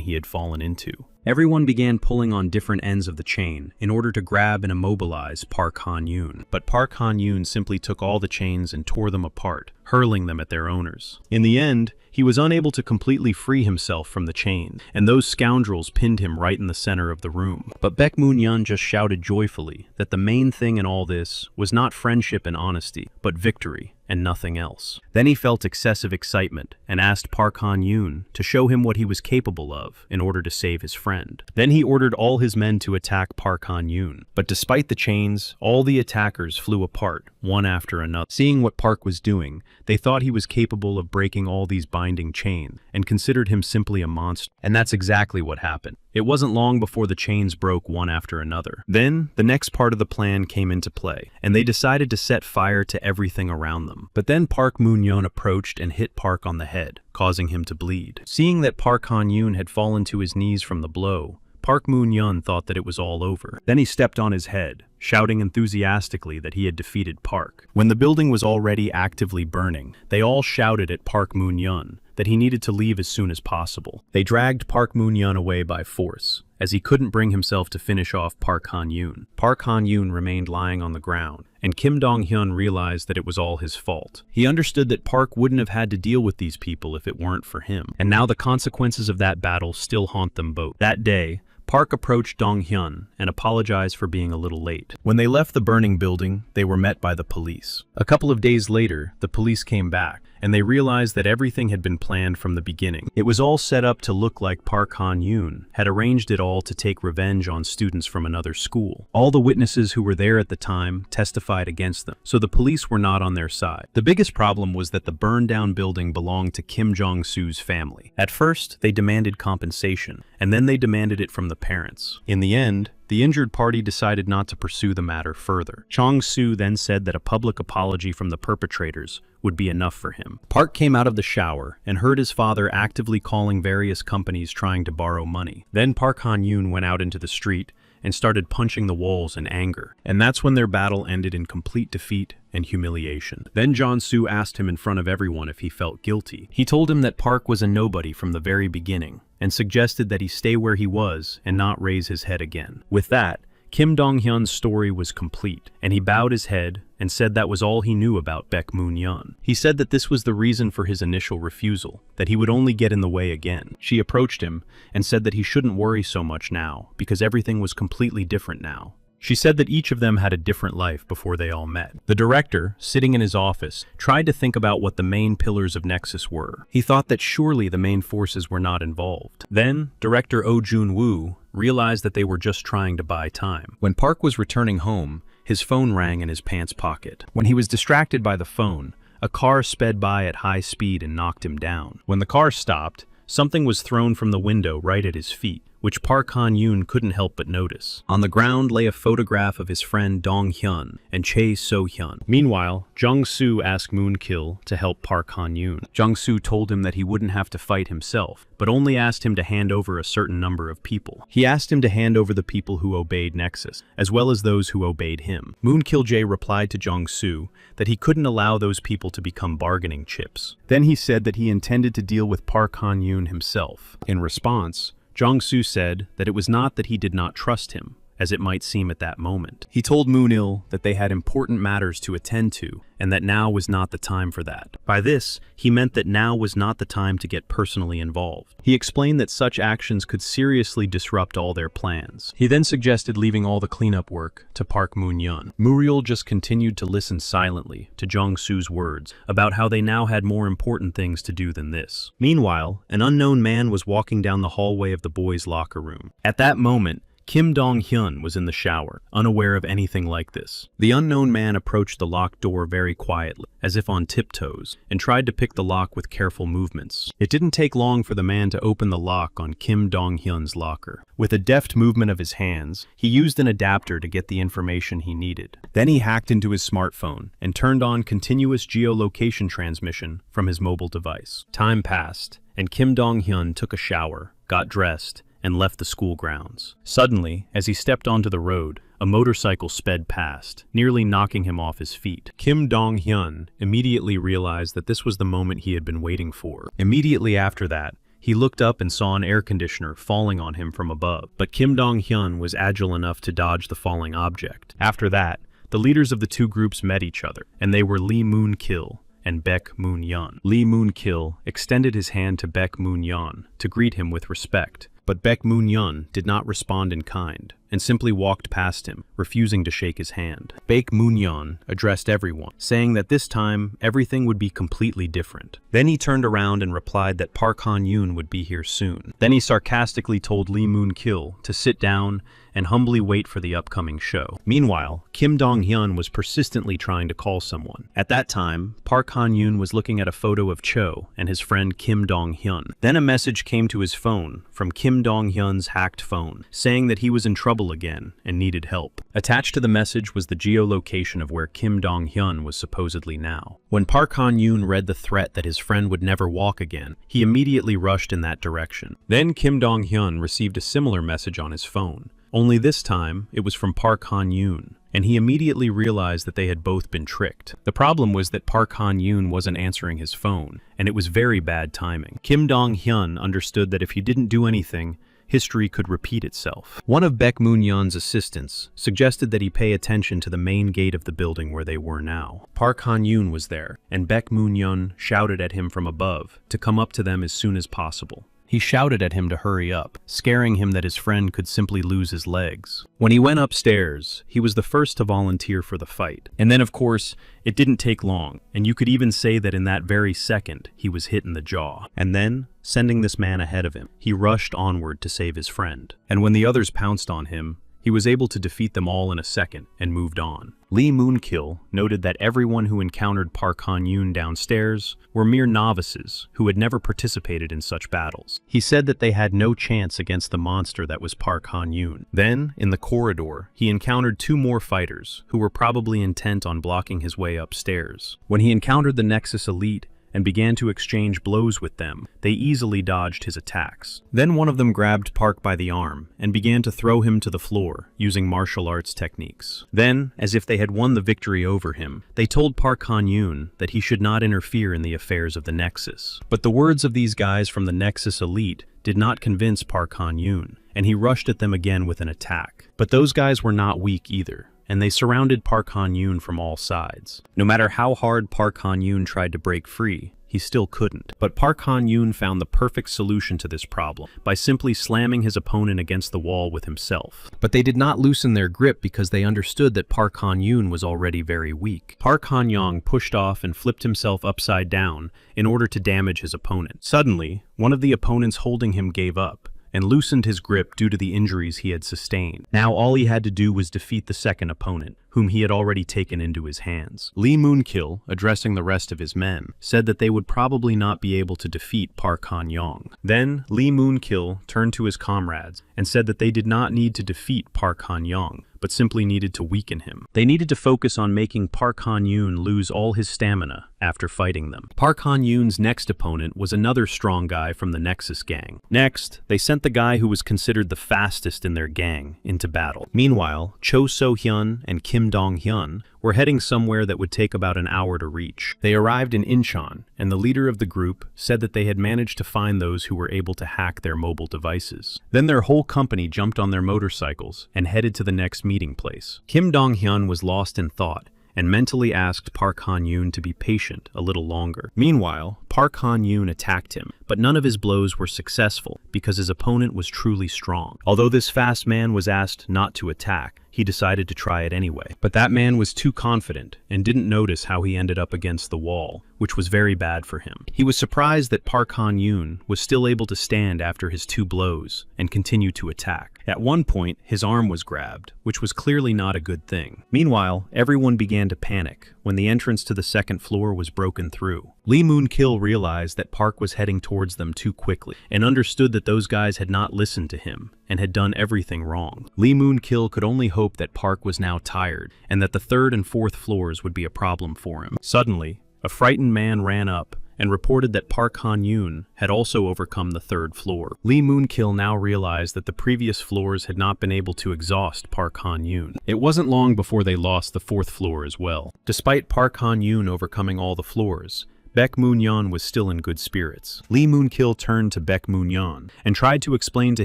he had fallen into. Everyone began pulling on different ends of the chain in order to grab and immobilize Park Han-yoon. But Park Han-yoon simply took all the chains and tore them apart, hurling them at their owners. In the end, he was unable to completely free himself from the chain, and those scoundrels pinned him right in the center of the room. But Baek Moon-hyun just shouted joyfully that the main thing in all this was not friendship and honesty, but victory and nothing else. Then he felt excessive excitement and asked Park Han-yoon to show him what he was capable of in order to save his friend. Then he ordered all his men to attack Park Han-yoon. But despite the chains, all the attackers flew apart, one after another. Seeing what Park was doing, they thought he was capable of breaking all these binding chains and considered him simply a monster. And that's exactly what happened. It wasn't long before the chains broke one after another. Then, the next part of the plan came into play, and they decided to set fire to everything around them. But then Park Moon-hyun approached and hit Park on the head, causing him to bleed. Seeing that Park Han-yoon had fallen to his knees from the blow, Park Moon-hyun thought that it was all over. Then he stepped on his head, shouting enthusiastically that he had defeated Park. When the building was already actively burning, they all shouted at Park Moon-hyun that he needed to leave as soon as possible. They dragged Park Moon-hyun away by force, as he couldn't bring himself to finish off Park Han-yoon. Park Han-yoon remained lying on the ground, and Kim Dong-hyun realized that it was all his fault. He understood that Park wouldn't have had to deal with these people if it weren't for him, and now the consequences of that battle still haunt them both. That day, Park approached Dong-hyun and apologized for being a little late. When they left the burning building, they were met by the police. A couple of days later, the police came back and they realized that everything had been planned from the beginning. It was all set up to look like Park Han-yoon had arranged it all to take revenge on students from another school. All the witnesses who were there at the time testified against them, so the police were not on their side. The biggest problem was that the burned-down building belonged to Kim Jong-soo's family. At first, they demanded compensation, and then they demanded it from the parents. In the end, the injured party decided not to pursue the matter further. Jong-soo then said that a public apology from the perpetrators would be enough for him. Park came out of the shower and heard his father actively calling various companies trying to borrow money. Then Park Han-yoon went out into the street and started punching the walls in anger. And that's when their battle ended in complete defeat and humiliation. Then Jong-soo asked him in front of everyone if he felt guilty. He told him that Park was a nobody from the very beginning and suggested that he stay where he was and not raise his head again. With that, Kim Dong-hyun's story was complete, and he bowed his head and said that was all he knew about Baek Moon-yeon. He said that this was the reason for his initial refusal, that he would only get in the way again. She approached him and said that he shouldn't worry so much now, because everything was completely different now. She said that each of them had a different life before they all met. The director, sitting in his office, tried to think about what the main pillars of Nexus were. He thought that surely the main forces were not involved. Then, director Oh Jun-woo realized that they were just trying to buy time. When Park was returning home, his phone rang in his pants pocket. When he was distracted by the phone, a car sped by at high speed and knocked him down. When the car stopped, something was thrown from the window right at his feet, which Park Han-yoon couldn't help but notice. On the ground lay a photograph of his friend Dong-hyun and Chae So-hyun. Meanwhile, Jong-soo asked Moon-kil to help Park Han-yoon. Jong-soo told him that he wouldn't have to fight himself, but only asked him to hand over a certain number of people. He asked him to hand over the people who obeyed Nexus, as well as those who obeyed him. Moon-kil Jae replied to Jong-soo that he couldn't allow those people to become bargaining chips. Then he said that he intended to deal with Park Han-yoon himself. In response, Jong-soo said that it was not that he did not trust him, as it might seem at that moment. He told Moon-il that they had important matters to attend to, and that now was not the time for that. By this, he meant that now was not the time to get personally involved. He explained that such actions could seriously disrupt all their plans. He then suggested leaving all the cleanup work to Park Moon-yeon. Muriel just continued to listen silently to Jong-soo's words about how they now had more important things to do than this. Meanwhile, an unknown man was walking down the hallway of the boys' locker room. At that moment, Kim Dong-hyun was in the shower, unaware of anything like this. The unknown man approached the locked door very quietly, as if on tiptoes, and tried to pick the lock with careful movements. It didn't take long for the man to open the lock on Kim Dong-hyun's locker. With a deft movement of his hands, he used an adapter to get the information he needed. Then he hacked into his smartphone and turned on continuous geolocation transmission from his mobile device. Time passed, and Kim Dong-hyun took a shower, got dressed, and left the school grounds. Suddenly, as he stepped onto the road, a motorcycle sped past, nearly knocking him off his feet. Kim Dong-hyun immediately realized that this was the moment he had been waiting for. Immediately after that, he looked up and saw an air conditioner falling on him from above, but Kim Dong-hyun was agile enough to dodge the falling object. After that, the leaders of the two groups met each other, and they were Lee Moon-kil and Baek Moon-yeon. Lee Moon-kil extended his hand to Baek Moon-yeon to greet him with respect, but Baek Moon-yeon did not respond in kind, and simply walked past him, refusing to shake his hand. Baek Moon-yeon addressed everyone, saying that this time everything would be completely different. Then he turned around and replied that Park Han-yoon would be here soon. Then he sarcastically told Lee Moon-kil to sit down and humbly wait for the upcoming show. Meanwhile, Kim Dong-hyun was persistently trying to call someone. At that time, Park Han-yoon was looking at a photo of Cho and his friend Kim Dong-hyun. Then a message came to his phone from Kim Dong-hyun's hacked phone, saying that he was in trouble again and needed help. Attached to the message was the geolocation of where Kim Dong-hyun was supposedly now. When Park Han-yoon read the threat that his friend would never walk again, he immediately rushed in that direction. Then Kim Dong-hyun received a similar message on his phone. Only this time, it was from Park Han-yoon, and he immediately realized that they had both been tricked. The problem was that Park Han-yoon wasn't answering his phone, and it was very bad timing. Kim Dong-hyun understood that if he didn't do anything, history could repeat itself. One of Baek Moon-yeon's assistants suggested that he pay attention to the main gate of the building where they were now. Park Han-yoon was there, and Baek Moon-yeon shouted at him from above to come up to them as soon as possible. He shouted at him to hurry up, scaring him that his friend could simply lose his legs. When he went upstairs, he was the first to volunteer for the fight. And then, of course, it didn't take long, and you could even say that in that very second, he was hit in the jaw. And then, sending this man ahead of him, he rushed onward to save his friend. And when the others pounced on him, he was able to defeat them all in a second and moved on. Lee Moonkill noted that everyone who encountered Park Han-yoon downstairs were mere novices who had never participated in such battles. He said that they had no chance against the monster that was Park Han-yoon. Then, in the corridor, he encountered 2 more fighters who were probably intent on blocking his way upstairs. When he encountered the Nexus Elite and began to exchange blows with them, they easily dodged his attacks. Then one of them grabbed Park by the arm and began to throw him to the floor using martial arts techniques. Then, as if they had won the victory over him, they told Park Han-yoon that he should not interfere in the affairs of the Nexus. But the words of these guys from the Nexus Elite did not convince Park Han-yoon, and he rushed at them again with an attack. But those guys were not weak either, and they surrounded Park Han-yoon from all sides. No matter how hard Park Han-yoon tried to break free, he still couldn't. But Park Han-yoon found the perfect solution to this problem by simply slamming his opponent against the wall with himself. But they did not loosen their grip because they understood that Park Han-yoon was already very weak. Park Han-young pushed off and flipped himself upside down in order to damage his opponent. Suddenly, one of the opponents holding him gave up and loosened his grip due to the injuries he had sustained. Now all he had to do was defeat the second opponent, whom he had already taken into his hands. Lee Moonkill, addressing the rest of his men, said that they would probably not be able to defeat Park Han-young. Then Lee Moonkill turned to his comrades and said that they did not need to defeat Park Han-young, but simply needed to weaken him. They needed to focus on making Park Han-yoon lose all his stamina after fighting them. Park Han-yoon's next opponent was another strong guy from the Nexus gang. Next, they sent the guy who was considered the fastest in their gang into battle. Meanwhile, Cho So-hyun and Kim Dong-hyun were heading somewhere that would take about an hour to reach. They arrived in Incheon, and the leader of the group said that they had managed to find those who were able to hack their mobile devices. Then their whole company jumped on their motorcycles and headed to the next meeting place. Kim Dong-hyun was lost in thought and mentally asked Park Han-yoon to be patient a little longer. Meanwhile, Park Han-yoon attacked him, but none of his blows were successful because his opponent was truly strong. Although this fast man was asked not to attack, he decided to try it anyway. But that man was too confident and didn't notice how he ended up against the wall, which was very bad for him. He was surprised that Park Han-yoon was still able to stand after his 2 blows and continue to attack. At one point, his arm was grabbed, which was clearly not a good thing. Meanwhile, everyone began to panic when the entrance to the second floor was broken through. Lee Moonkill realized that Park was heading towards them too quickly and understood that those guys had not listened to him and had done everything wrong. Lee Moonkill could only hope that Park was now tired and that the 3rd and 4th floors would be a problem for him. Suddenly, a frightened man ran up and reported that Park Han-yoon had also overcome the 3rd floor. Lee Moonkill now realized that the previous floors had not been able to exhaust Park Han-yoon. It wasn't long before they lost the 4th floor as well. Despite Park Han-yoon overcoming all the floors, Baek Moon-yeon was still in good spirits. Lee Moonkill turned to Baek Moon-yeon and tried to explain to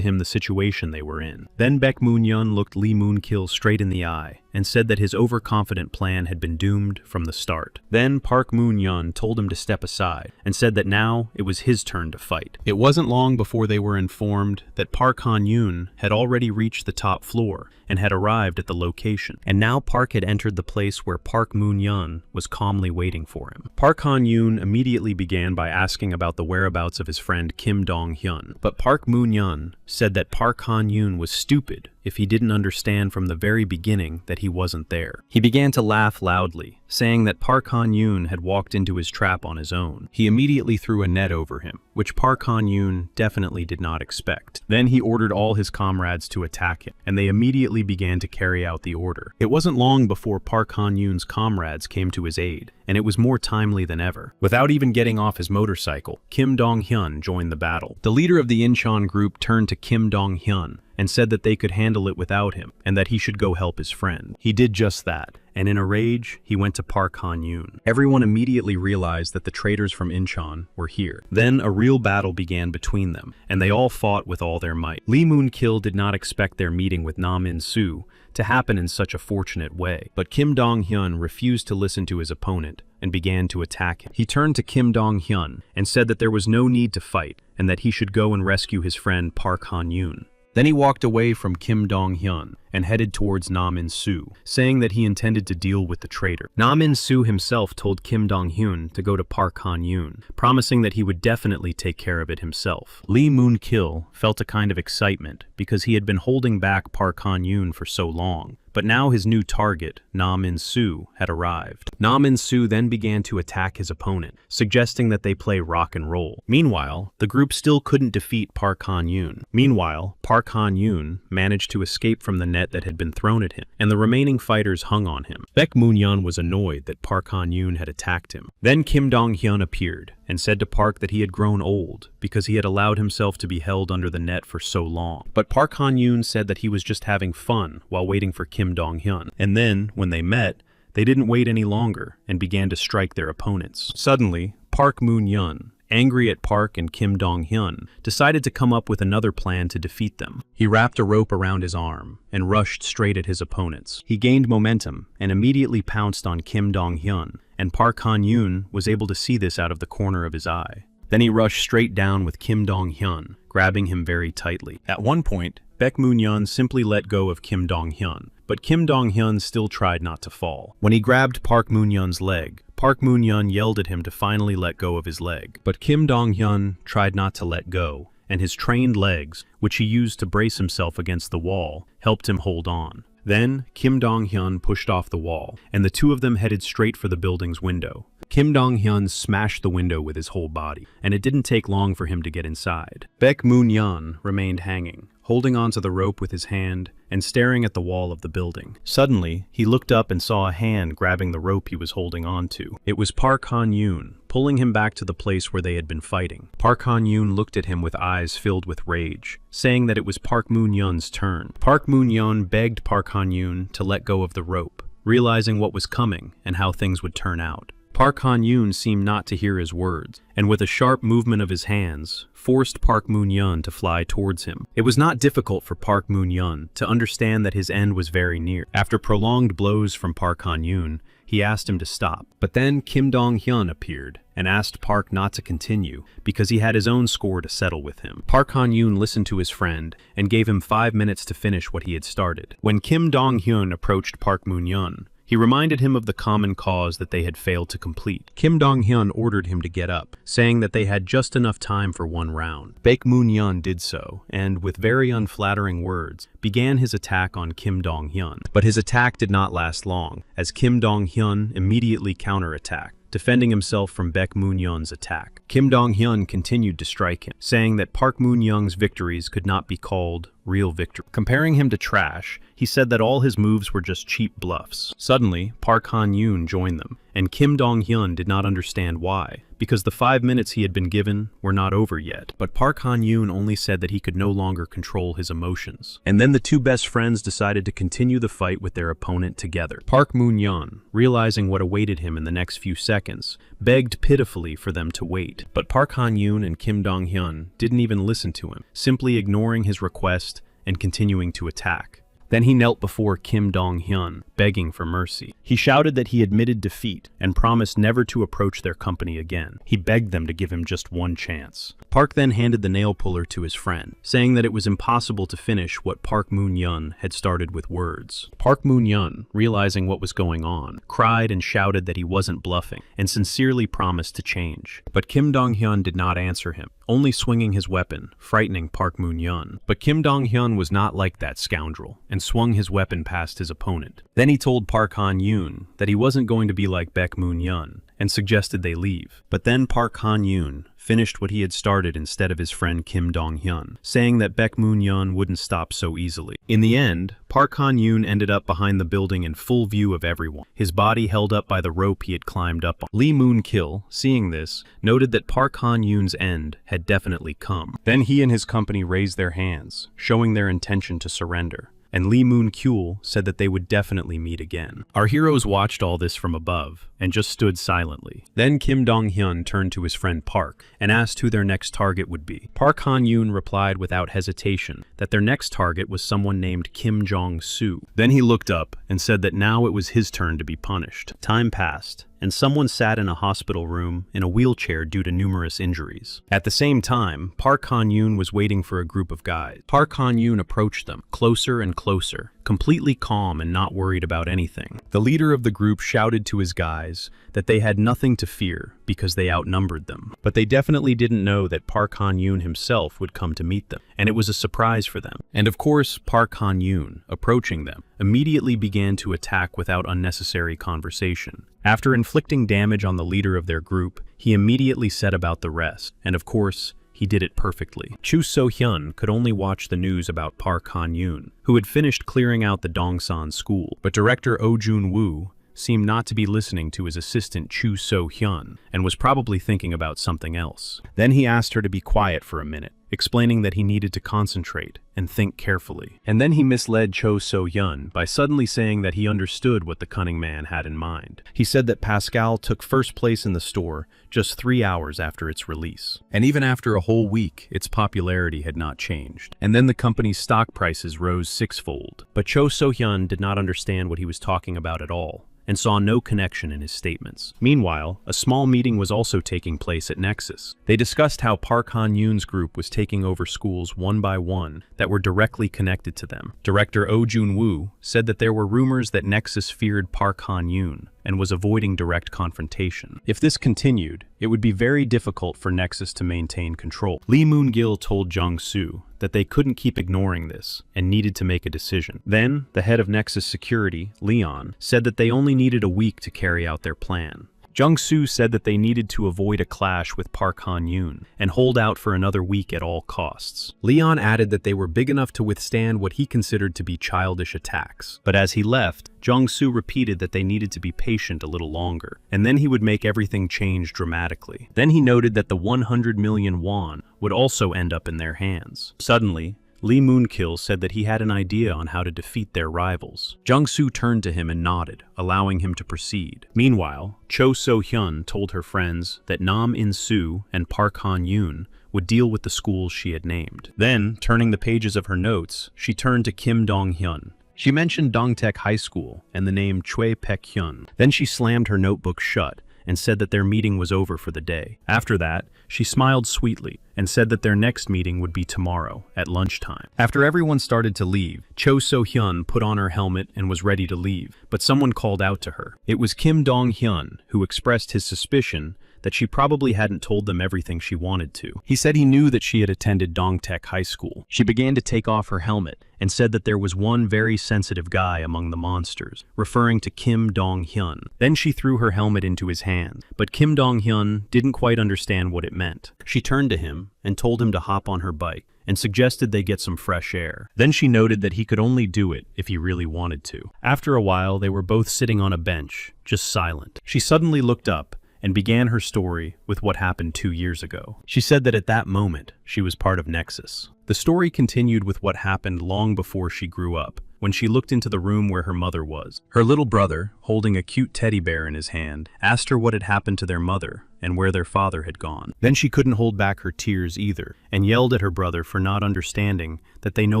him the situation they were in. Then Baek Moon-yeon looked Lee Moonkill straight in the eye and said that his overconfident plan had been doomed from the start. Then Park Moon-yeon told him to step aside and said that now it was his turn to fight. It wasn't long before they were informed that Park Han-yoon had already reached the top floor and had arrived at the location. And now Park had entered the place where Park Moon-yeon was calmly waiting for him. Park Han-yoon immediately began by asking about the whereabouts of his friend Kim Dong-hyun. But Park Moon-yeon said that Park Han-yoon was stupid if he didn't understand from the very beginning that he wasn't there. He began to laugh loudly, saying that Park Han-yoon had walked into his trap on his own. He immediately threw a net over him, which Park Han-yoon definitely did not expect. Then he ordered all his comrades to attack him, and they immediately began to carry out the order. It wasn't long before Park Han-yoon's comrades came to his aid, and it was more timely than ever. Without even getting off his motorcycle, Kim Dong-hyun joined the battle. The leader of the Incheon group turned to Kim Dong-hyun and said that they could handle it without him and that he should go help his friend. He did just that, and in a rage, he went to Park Han-yoon. Everyone immediately realized that the traitors from Incheon were here. Then a real battle began between them, and they all fought with all their might. Lee Moon-kil did not expect their meeting with Na Min-soo to happen in such a fortunate way, but Kim Dong-hyun refused to listen to his opponent and began to attack him. He turned to Kim Dong-hyun and said that there was no need to fight and that he should go and rescue his friend Park Han-yoon. Then he walked away from Kim Dong-hyun and headed towards Na Min-soo, saying that he intended to deal with the traitor. Na Min-soo himself told Kim Dong-hyun to go to Park Han-yoon, promising that he would definitely take care of it himself. Lee Moon-kil felt a kind of excitement because he had been holding back Park Han-yoon for so long. But now his new target, Na Min-soo, had arrived. Na Min-soo then began to attack his opponent, suggesting that they play rock and roll. Meanwhile, the group still couldn't defeat Park Han-yoon. Meanwhile, Park Han-yoon managed to escape from the net that had been thrown at him, and the remaining fighters hung on him. Baek Moon-yeon was annoyed that Park Han-yoon had attacked him. Then Kim Dong-hyun appeared and said to Park that he had grown old because he had allowed himself to be held under the net for so long. But Park Han-yoon said that he was just having fun while waiting for Kim Dong-hyun. And then, when they met, they didn't wait any longer and began to strike their opponents. Suddenly, Park Moon-yeon, angry at Park and Kim Dong-hyun, decided to come up with another plan to defeat them. He wrapped a rope around his arm and rushed straight at his opponents. He gained momentum and immediately pounced on Kim Dong-hyun, and Park Han-yoon was able to see this out of the corner of his eye. Then he rushed straight down with Kim Dong-hyun, grabbing him very tightly. At one point, Baek Moon-yeon simply let go of Kim Dong-hyun, but Kim Dong-hyun still tried not to fall. When he grabbed Park Moon-yeon's leg, Park Moon-yeon yelled at him to finally let go of his leg. But Kim Dong-hyun tried not to let go, and his trained legs, which he used to brace himself against the wall, helped him hold on. Then, Kim Dong-hyun pushed off the wall, and the two of them headed straight for the building's window. Kim Dong-hyun smashed the window with his whole body, and it didn't take long for him to get inside. Baek Moon-yeon remained hanging, holding onto the rope with his hand and staring at the wall of the building. Suddenly, he looked up and saw a hand grabbing the rope he was holding onto. It was Park Han-yoon, pulling him back to the place where they had been fighting. Park Han-yoon looked at him with eyes filled with rage, saying that it was Park Moon-yeon's turn. Park Moon-yeon begged Park Han-yoon to let go of the rope, realizing what was coming and how things would turn out. Park Han-yoon seemed not to hear his words, and with a sharp movement of his hands, forced Park Moon-yeon to fly towards him. It was not difficult for Park Moon-yeon to understand that his end was very near. After prolonged blows from Park Han-yoon, he asked him to stop. But then Kim Dong-hyun appeared and asked Park not to continue because he had his own score to settle with him. Park Han-yoon listened to his friend and gave him 5 minutes to finish what he had started. When Kim Dong-hyun approached Park Moon-yeon, he reminded him of the common cause that they had failed to complete. Kim Dong-hyun ordered him to get up, saying that they had just enough time for one round. Baek Moon-yeon did so, and with very unflattering words, began his attack on Kim Dong-hyun. But his attack did not last long, as Kim Dong-hyun immediately counterattacked, defending himself from Baek Moon-yeon's attack. Kim Dong-hyun continued to strike him, saying that Park Moon-yeon's victories could not be called real victory. Comparing him to trash, he said that all his moves were just cheap bluffs. Suddenly, Park Han-yoon joined them, and Kim Dong-hyun did not understand why, because the 5 minutes he had been given were not over yet. But Park Han-yoon only said that he could no longer control his emotions. And then the two best friends decided to continue the fight with their opponent together. Park Moon-yeon, realizing what awaited him in the next few seconds, begged pitifully for them to wait. But Park Han-yoon and Kim Dong-hyun didn't even listen to him, simply ignoring his request and continuing to attack. Then he knelt before Kim Dong-hyun, begging for mercy. He shouted that he admitted defeat and promised never to approach their company again. He begged them to give him just one chance. Park then handed the nail puller to his friend, saying that it was impossible to finish what Park Moon-yeon had started with words. Park Moon-yeon, realizing what was going on, cried and shouted that he wasn't bluffing, and sincerely promised to change. But Kim Dong-hyun did not answer him, only swinging his weapon, frightening Park Moon-yeon. But Kim Dong-hyun was not like that scoundrel, and swung his weapon past his opponent. Then he told Park Han-yoon that he wasn't going to be like Baek Moon-yeon, and suggested they leave. But then Park Han-yoon finished what he had started instead of his friend Kim Dong-hyun, saying that Baek Moon-yeon wouldn't stop so easily. In the end, Park Han-yoon ended up behind the building in full view of everyone, his body held up by the rope he had climbed up on. Lee Moon-kil, seeing this, noted that Park Han-yoon's end had definitely come. Then he and his company raised their hands, showing their intention to surrender. And Lee Moon-kyul said that they would definitely meet again. Our heroes watched all this from above and just stood silently. Then Kim Dong-hyun turned to his friend Park and asked who their next target would be. Park Han-yoon replied without hesitation that their next target was someone named Kim Jong-soo. Then he looked up and said that now it was his turn to be punished. Time passed, and someone sat in a hospital room in a wheelchair due to numerous injuries. At the same time, Park Han-yoon was waiting for a group of guys. Park Han-yoon approached them, closer and closer, completely calm and not worried about anything. The leader of the group shouted to his guys that they had nothing to fear because they outnumbered them. But they definitely didn't know that Park Han-yoon himself would come to meet them, and it was a surprise for them. And of course, Park Han-yoon, approaching them, immediately began to attack without unnecessary conversation. After inflicting damage on the leader of their group, he immediately set about the rest, and of course, he did it perfectly. Chu So-hyun could only watch the news about Park Han-yoon, who had finished clearing out the Dongsan school, but director Oh Jun-woo seemed not to be listening to his assistant Chu So-hyun and was probably thinking about something else. Then he asked her to be quiet for a minute, explaining that he needed to concentrate and think carefully. And then he misled Cho So-hyun by suddenly saying that he understood what the cunning man had in mind. He said that Pascal took first place in the store just 3 hours after its release. And even after a whole week, its popularity had not changed. And then the company's stock prices rose 6-fold. But Cho So-hyun did not understand what he was talking about at all, and saw no connection in his statements. Meanwhile, a small meeting was also taking place at Nexus. They discussed how Park Han-yoon's group was taking over schools one by one that were directly connected to them. Director Oh Jun-woo said that there were rumors that Nexus feared Park Han-yoon and was avoiding direct confrontation. If this continued, it would be very difficult for Nexus to maintain control. Lee Moon-gil told Jung-soo that they couldn't keep ignoring this and needed to make a decision. Then, the head of Nexus Security, Leon, said that they only needed a week to carry out their plan. Jung-soo said that they needed to avoid a clash with Park Han-yoon and hold out for another week at all costs. Leon added that they were big enough to withstand what he considered to be childish attacks. But as he left, Jung-soo repeated that they needed to be patient a little longer, and then he would make everything change dramatically. Then he noted that the 100 million won would also end up in their hands. Suddenly, Lee Moon-kil said that he had an idea on how to defeat their rivals. Jung-soo turned to him and nodded, allowing him to proceed. Meanwhile, Cho So-hyun told her friends that Nam In-soo and Park Han-yoon would deal with the schools she had named. Then, turning the pages of her notes, she turned to Kim Dong-hyun. She mentioned Dongtaek High School and the name Choi Pek-hyun. Then she slammed her notebook shut and said that their meeting was over for the day. After that, she smiled sweetly and said that their next meeting would be tomorrow at lunchtime. After everyone started to leave, Cho So-hyun put on her helmet and was ready to leave, but someone called out to her. It was Kim Dong-hyun, who expressed his suspicion that she probably hadn't told them everything she wanted to. He said he knew that she had attended Dongtaek High School. She began to take off her helmet and said that there was one very sensitive guy among the monsters, referring to Kim Dong-hyun. Then she threw her helmet into his hand, but Kim Dong-hyun didn't quite understand what it meant. She turned to him and told him to hop on her bike and suggested they get some fresh air. Then she noted that he could only do it if he really wanted to. After a while, they were both sitting on a bench, just silent. She suddenly looked up and began her story with what happened 2 years ago. She said that at that moment, she was part of Nexus. The story continued with what happened long before she grew up, when she looked into the room where her mother was. Her little brother, holding a cute teddy bear in his hand, asked her what had happened to their mother and where their father had gone. Then she couldn't hold back her tears either, and yelled at her brother for not understanding that they no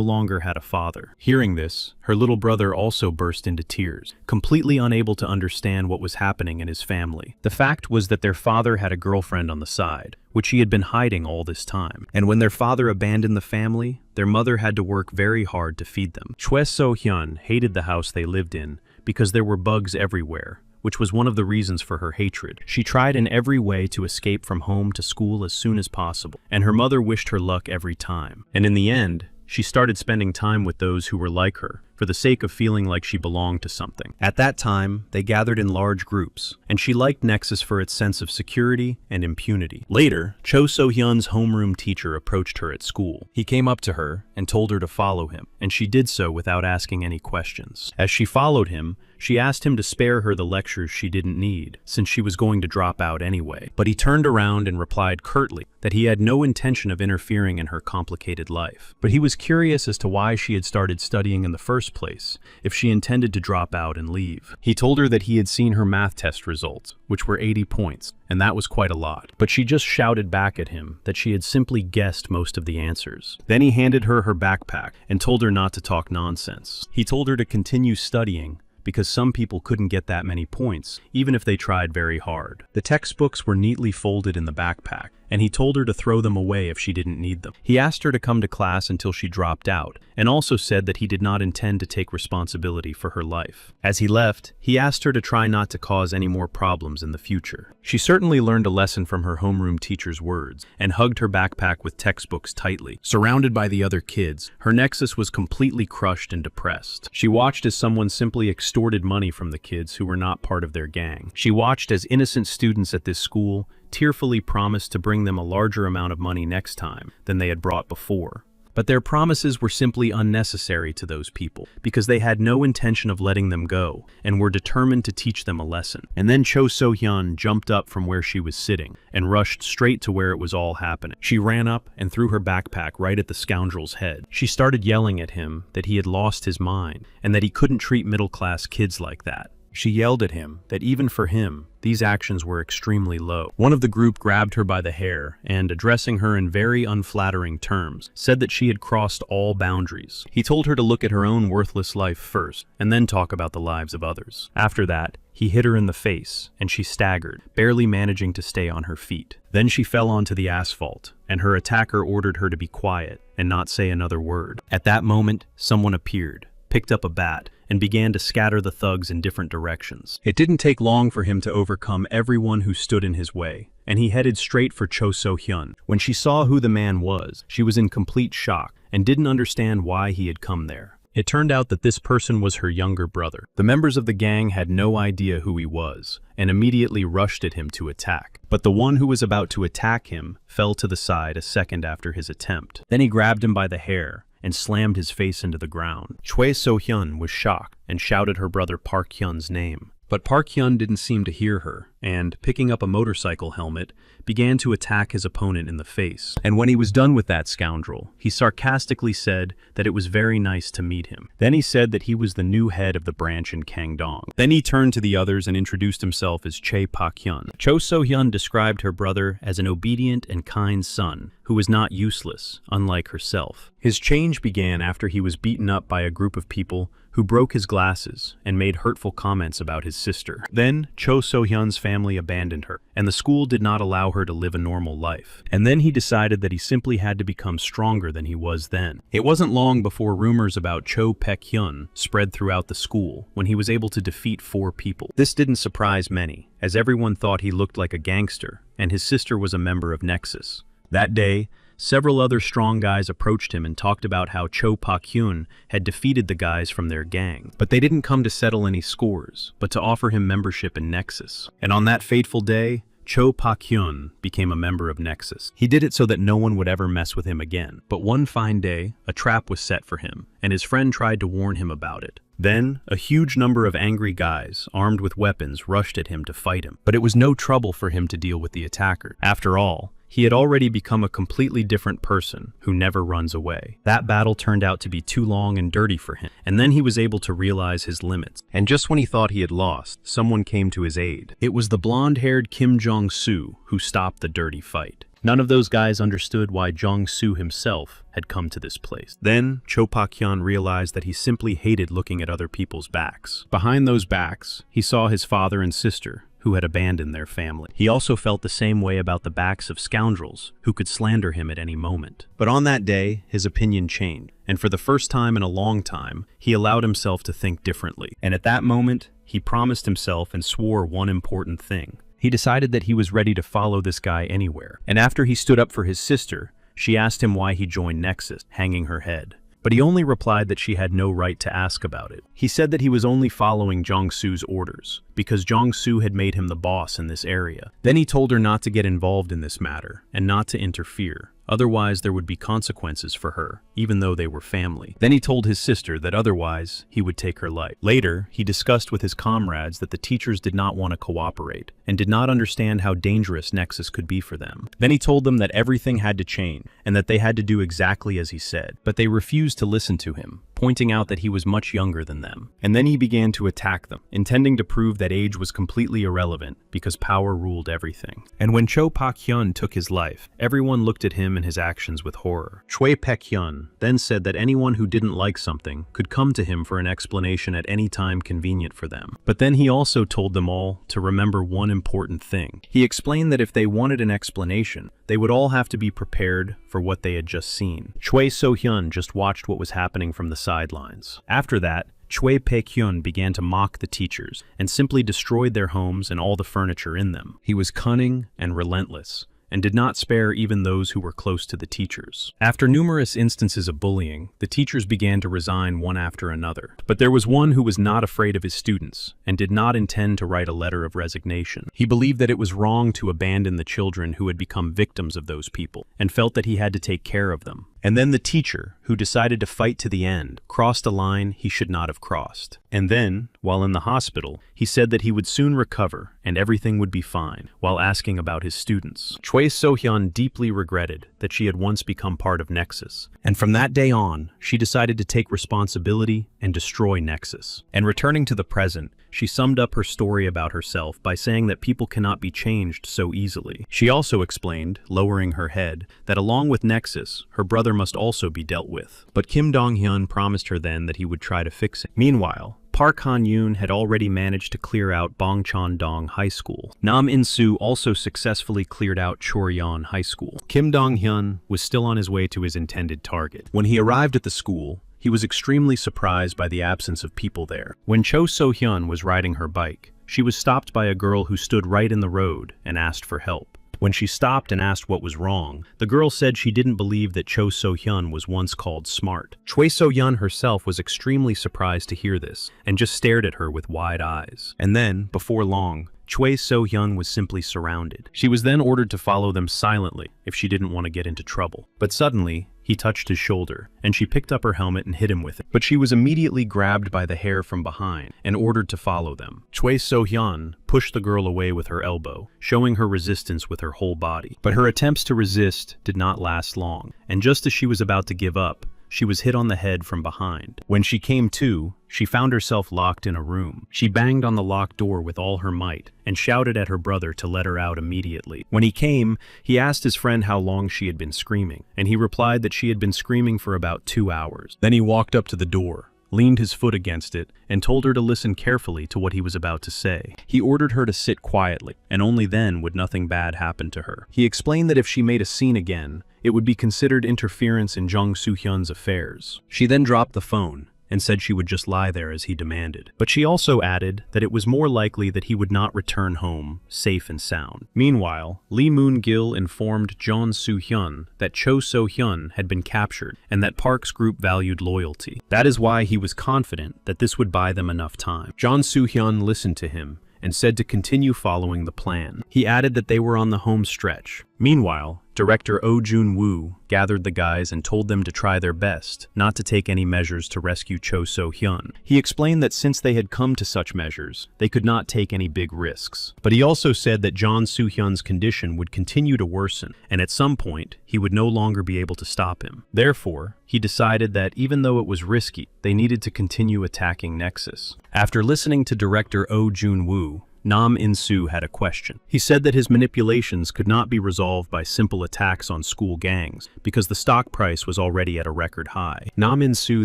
longer had a father. Hearing this, her little brother also burst into tears, completely unable to understand what was happening in his family. The fact was that their father had a girlfriend on the side, which he had been hiding all this time. And when their father abandoned the family, their mother had to work very hard to feed them. Choi So-hyun hated the house they lived in because there were bugs everywhere, which was one of the reasons for her hatred. She tried in every way to escape from home to school as soon as possible, and her mother wished her luck every time. And in the end, she started spending time with those who were like her, for the sake of feeling like she belonged to something. At that time, they gathered in large groups, and she liked Nexus for its sense of security and impunity. Later, Cho So-hyun's homeroom teacher approached her at school. He came up to her and told her to follow him, and she did so without asking any questions. As she followed him, she asked him to spare her the lectures she didn't need, since she was going to drop out anyway. But he turned around and replied curtly that he had no intention of interfering in her complicated life. But he was curious as to why she had started studying in the first place, if she intended to drop out and leave. He told her that he had seen her math test results, which were 80 points, and that was quite a lot. But she just shouted back at him that she had simply guessed most of the answers. Then he handed her her backpack and told her not to talk nonsense. He told her to continue studying, because some people couldn't get that many points, even if they tried very hard. The textbooks were neatly folded in the backpack, and he told her to throw them away if she didn't need them. He asked her to come to class until she dropped out, and also said that he did not intend to take responsibility for her life. As he left, he asked her to try not to cause any more problems in the future. She certainly learned a lesson from her homeroom teacher's words, and hugged her backpack with textbooks tightly. Surrounded by the other kids, her Nexus was completely crushed and depressed. She watched as someone simply extorted money from the kids who were not part of their gang. She watched as innocent students at this school tearfully promised to bring them a larger amount of money next time than they had brought before. But their promises were simply unnecessary to those people, because they had no intention of letting them go, and were determined to teach them a lesson. And then Cho So-hyun jumped up from where she was sitting, and rushed straight to where it was all happening. She ran up and threw her backpack right at the scoundrel's head. She started yelling at him that he had lost his mind, and that he couldn't treat middle-class kids like that. She yelled at him that even for him, these actions were extremely low. One of the group grabbed her by the hair and, addressing her in very unflattering terms, said that she had crossed all boundaries. He told her to look at her own worthless life first, and then talk about the lives of others. After that, he hit her in the face, and she staggered, barely managing to stay on her feet. Then she fell onto the asphalt, and her attacker ordered her to be quiet and not say another word. At that moment, someone appeared, picked up a bat, and began to scatter the thugs in different directions. It didn't take long for him to overcome everyone who stood in his way, and he headed straight for Cho So-hyun. When she saw who the man was, she was in complete shock and didn't understand why he had come there. It turned out that this person was her younger brother. The members of the gang had no idea who he was, and immediately rushed at him to attack. But the one who was about to attack him fell to the side a second after his attempt. Then he grabbed him by the hair and slammed his face into the ground. Choi So-hyun was shocked and shouted her brother Park Hyun's name. But Park Hyun didn't seem to hear her, and, picking up a motorcycle helmet, began to attack his opponent in the face. And when he was done with that scoundrel, he sarcastically said that it was very nice to meet him. Then he said that he was the new head of the branch in Kangdong. Then he turned to the others and introduced himself as Chae Pak Hyun. Cho So-hyun described her brother as an obedient and kind son who was not useless, unlike herself. His change began after he was beaten up by a group of people who broke his glasses and made hurtful comments about his sister. Then, Cho So-hyun's family abandoned her, and the school did not allow her to live a normal life. And then he decided that he simply had to become stronger than he was then. It wasn't long before rumors about Cho Pak Hyun spread throughout the school when he was able to defeat 4 people. This didn't surprise many, as everyone thought he looked like a gangster, and his sister was a member of Nexus. That day, several other strong guys approached him and talked about how Cho Pak Hyun had defeated the guys from their gang. But they didn't come to settle any scores, but to offer him membership in Nexus. And on that fateful day, Cho Pak Hyun became a member of Nexus. He did it so that no one would ever mess with him again. But one fine day, a trap was set for him, and his friend tried to warn him about it. Then, a huge number of angry guys, armed with weapons, rushed at him to fight him. But it was no trouble for him to deal with the attacker. After all, he had already become a completely different person who never runs away. That battle turned out to be too long and dirty for him, and then he was able to realize his limits. And just when he thought he had lost, someone came to his aid. It was the blonde-haired Kim Jong-soo who stopped the dirty fight. None of those guys understood why Jong-soo himself had come to this place. Then, Cho Pak Hyun realized that he simply hated looking at other people's backs. Behind those backs, he saw his father and sister, who had abandoned their family. He also felt the same way about the backs of scoundrels who could slander him at any moment. But on that day, his opinion changed, and for the first time in a long time, he allowed himself to think differently. And at that moment, he promised himself and swore one important thing. He decided that he was ready to follow this guy anywhere. And after he stood up for his sister, she asked him why he joined Nexus, hanging her head. but he only replied that she had no right to ask about it. He said that he was only following Jong-soo's orders, because Jong-soo had made him the boss in this area. Then he told her not to get involved in this matter, and not to interfere. Otherwise, there would be consequences for her, even though they were family. Then he told his sister that otherwise, he would take her life. Later, he discussed with his comrades that the teachers did not want to cooperate, and did not understand how dangerous Nexus could be for them. Then he told them that everything had to change, and that they had to do exactly as he said. But they refused to listen to him, pointing out that he was much younger than them. And then he began to attack them, intending to prove that age was completely irrelevant, because power ruled everything. And when Cho Pak-hyun took his life, everyone looked at him and his actions with horror. Choi Pak-hyun then said that anyone who didn't like something could come to him for an explanation at any time convenient for them. But then he also told them all to remember one important thing. He explained that if they wanted an explanation, they would all have to be prepared for what they had just seen. Choi So-hyun just watched what was happening from the sidelines. After that, Choi Pak-hyun began to mock the teachers and simply destroyed their homes and all the furniture in them. He was cunning and relentless, and did not spare even those who were close to the teachers. After numerous instances of bullying, the teachers began to resign one after another. But there was one who was not afraid of his students, and did not intend to write a letter of resignation. He believed that it was wrong to abandon the children who had become victims of those people, and felt that he had to take care of them. And then the teacher, who decided to fight to the end, crossed a line he should not have crossed. And then, while in the hospital, he said that he would soon recover and everything would be fine, while asking about his students. Choi So-hyun deeply regretted that she had once become part of Nexus, and from that day on, she decided to take responsibility and destroy Nexus. And returning to the present, she summed up her story about herself by saying that people cannot be changed so easily. She also explained, lowering her head, that along with Nexus, her brother must also be dealt with. But Kim Dong-hyun promised her then that he would try to fix it. Meanwhile, Park Han-yoon had already managed to clear out Bongcheon-dong High School. Nam In-soo also successfully cleared out Choryeon High School. Kim Dong-hyun was still on his way to his intended target. When he arrived at the school, he was extremely surprised by the absence of people there. When Cho So-hyun was riding her bike, she was stopped by a girl who stood right in the road and asked for help. When she stopped and asked what was wrong, the girl said she didn't believe that Cho So-hyun was once called smart. Choi So-hyun herself was extremely surprised to hear this, and just stared at her with wide eyes. And then, before long, Choi So-hyun was simply surrounded. She was then ordered to follow them silently if she didn't want to get into trouble. But suddenly, he touched his shoulder, and she picked up her helmet and hit him with it. But she was immediately grabbed by the hair from behind and ordered to follow them. Choi So-hyun pushed the girl away with her elbow, showing her resistance with her whole body. But her attempts to resist did not last long, and just as she was about to give up, she was hit on the head from behind. When she came to, she found herself locked in a room. She banged on the locked door with all her might and shouted at her brother to let her out immediately. When he came, he asked his friend how long she had been screaming, and he replied that she had been screaming for about 2 hours. Then he walked up to the door, leaned his foot against it, and told her to listen carefully to what he was about to say. He ordered her to sit quietly, and only then would nothing bad happen to her. He explained that if she made a scene again, it would be considered interference in Jung Soo-hyun's affairs. She then dropped the phone and said she would just lie there as he demanded. But she also added that it was more likely that he would not return home safe and sound. Meanwhile, Lee Moon-gil informed Jeon Soo-hyun that Cho So-hyun had been captured and that Park's group valued loyalty. That is why he was confident that this would buy them enough time. Jeon Soo-hyun listened to him and said to continue following the plan. He added that they were on the home stretch. Meanwhile, director Oh Jun-woo gathered the guys and told them to try their best not to take any measures to rescue Cho So-hyun. He explained that since they had come to such measures, they could not take any big risks. But he also said that Jeon Soo-hyun's condition would continue to worsen, and at some point, he would no longer be able to stop him. Therefore, he decided that even though it was risky, they needed to continue attacking Nexus. After listening to director Oh Jun-woo, Nam In-soo had a question. He said that his manipulations could not be resolved by simple attacks on school gangs, because the stock price was already at a record high. Nam In-soo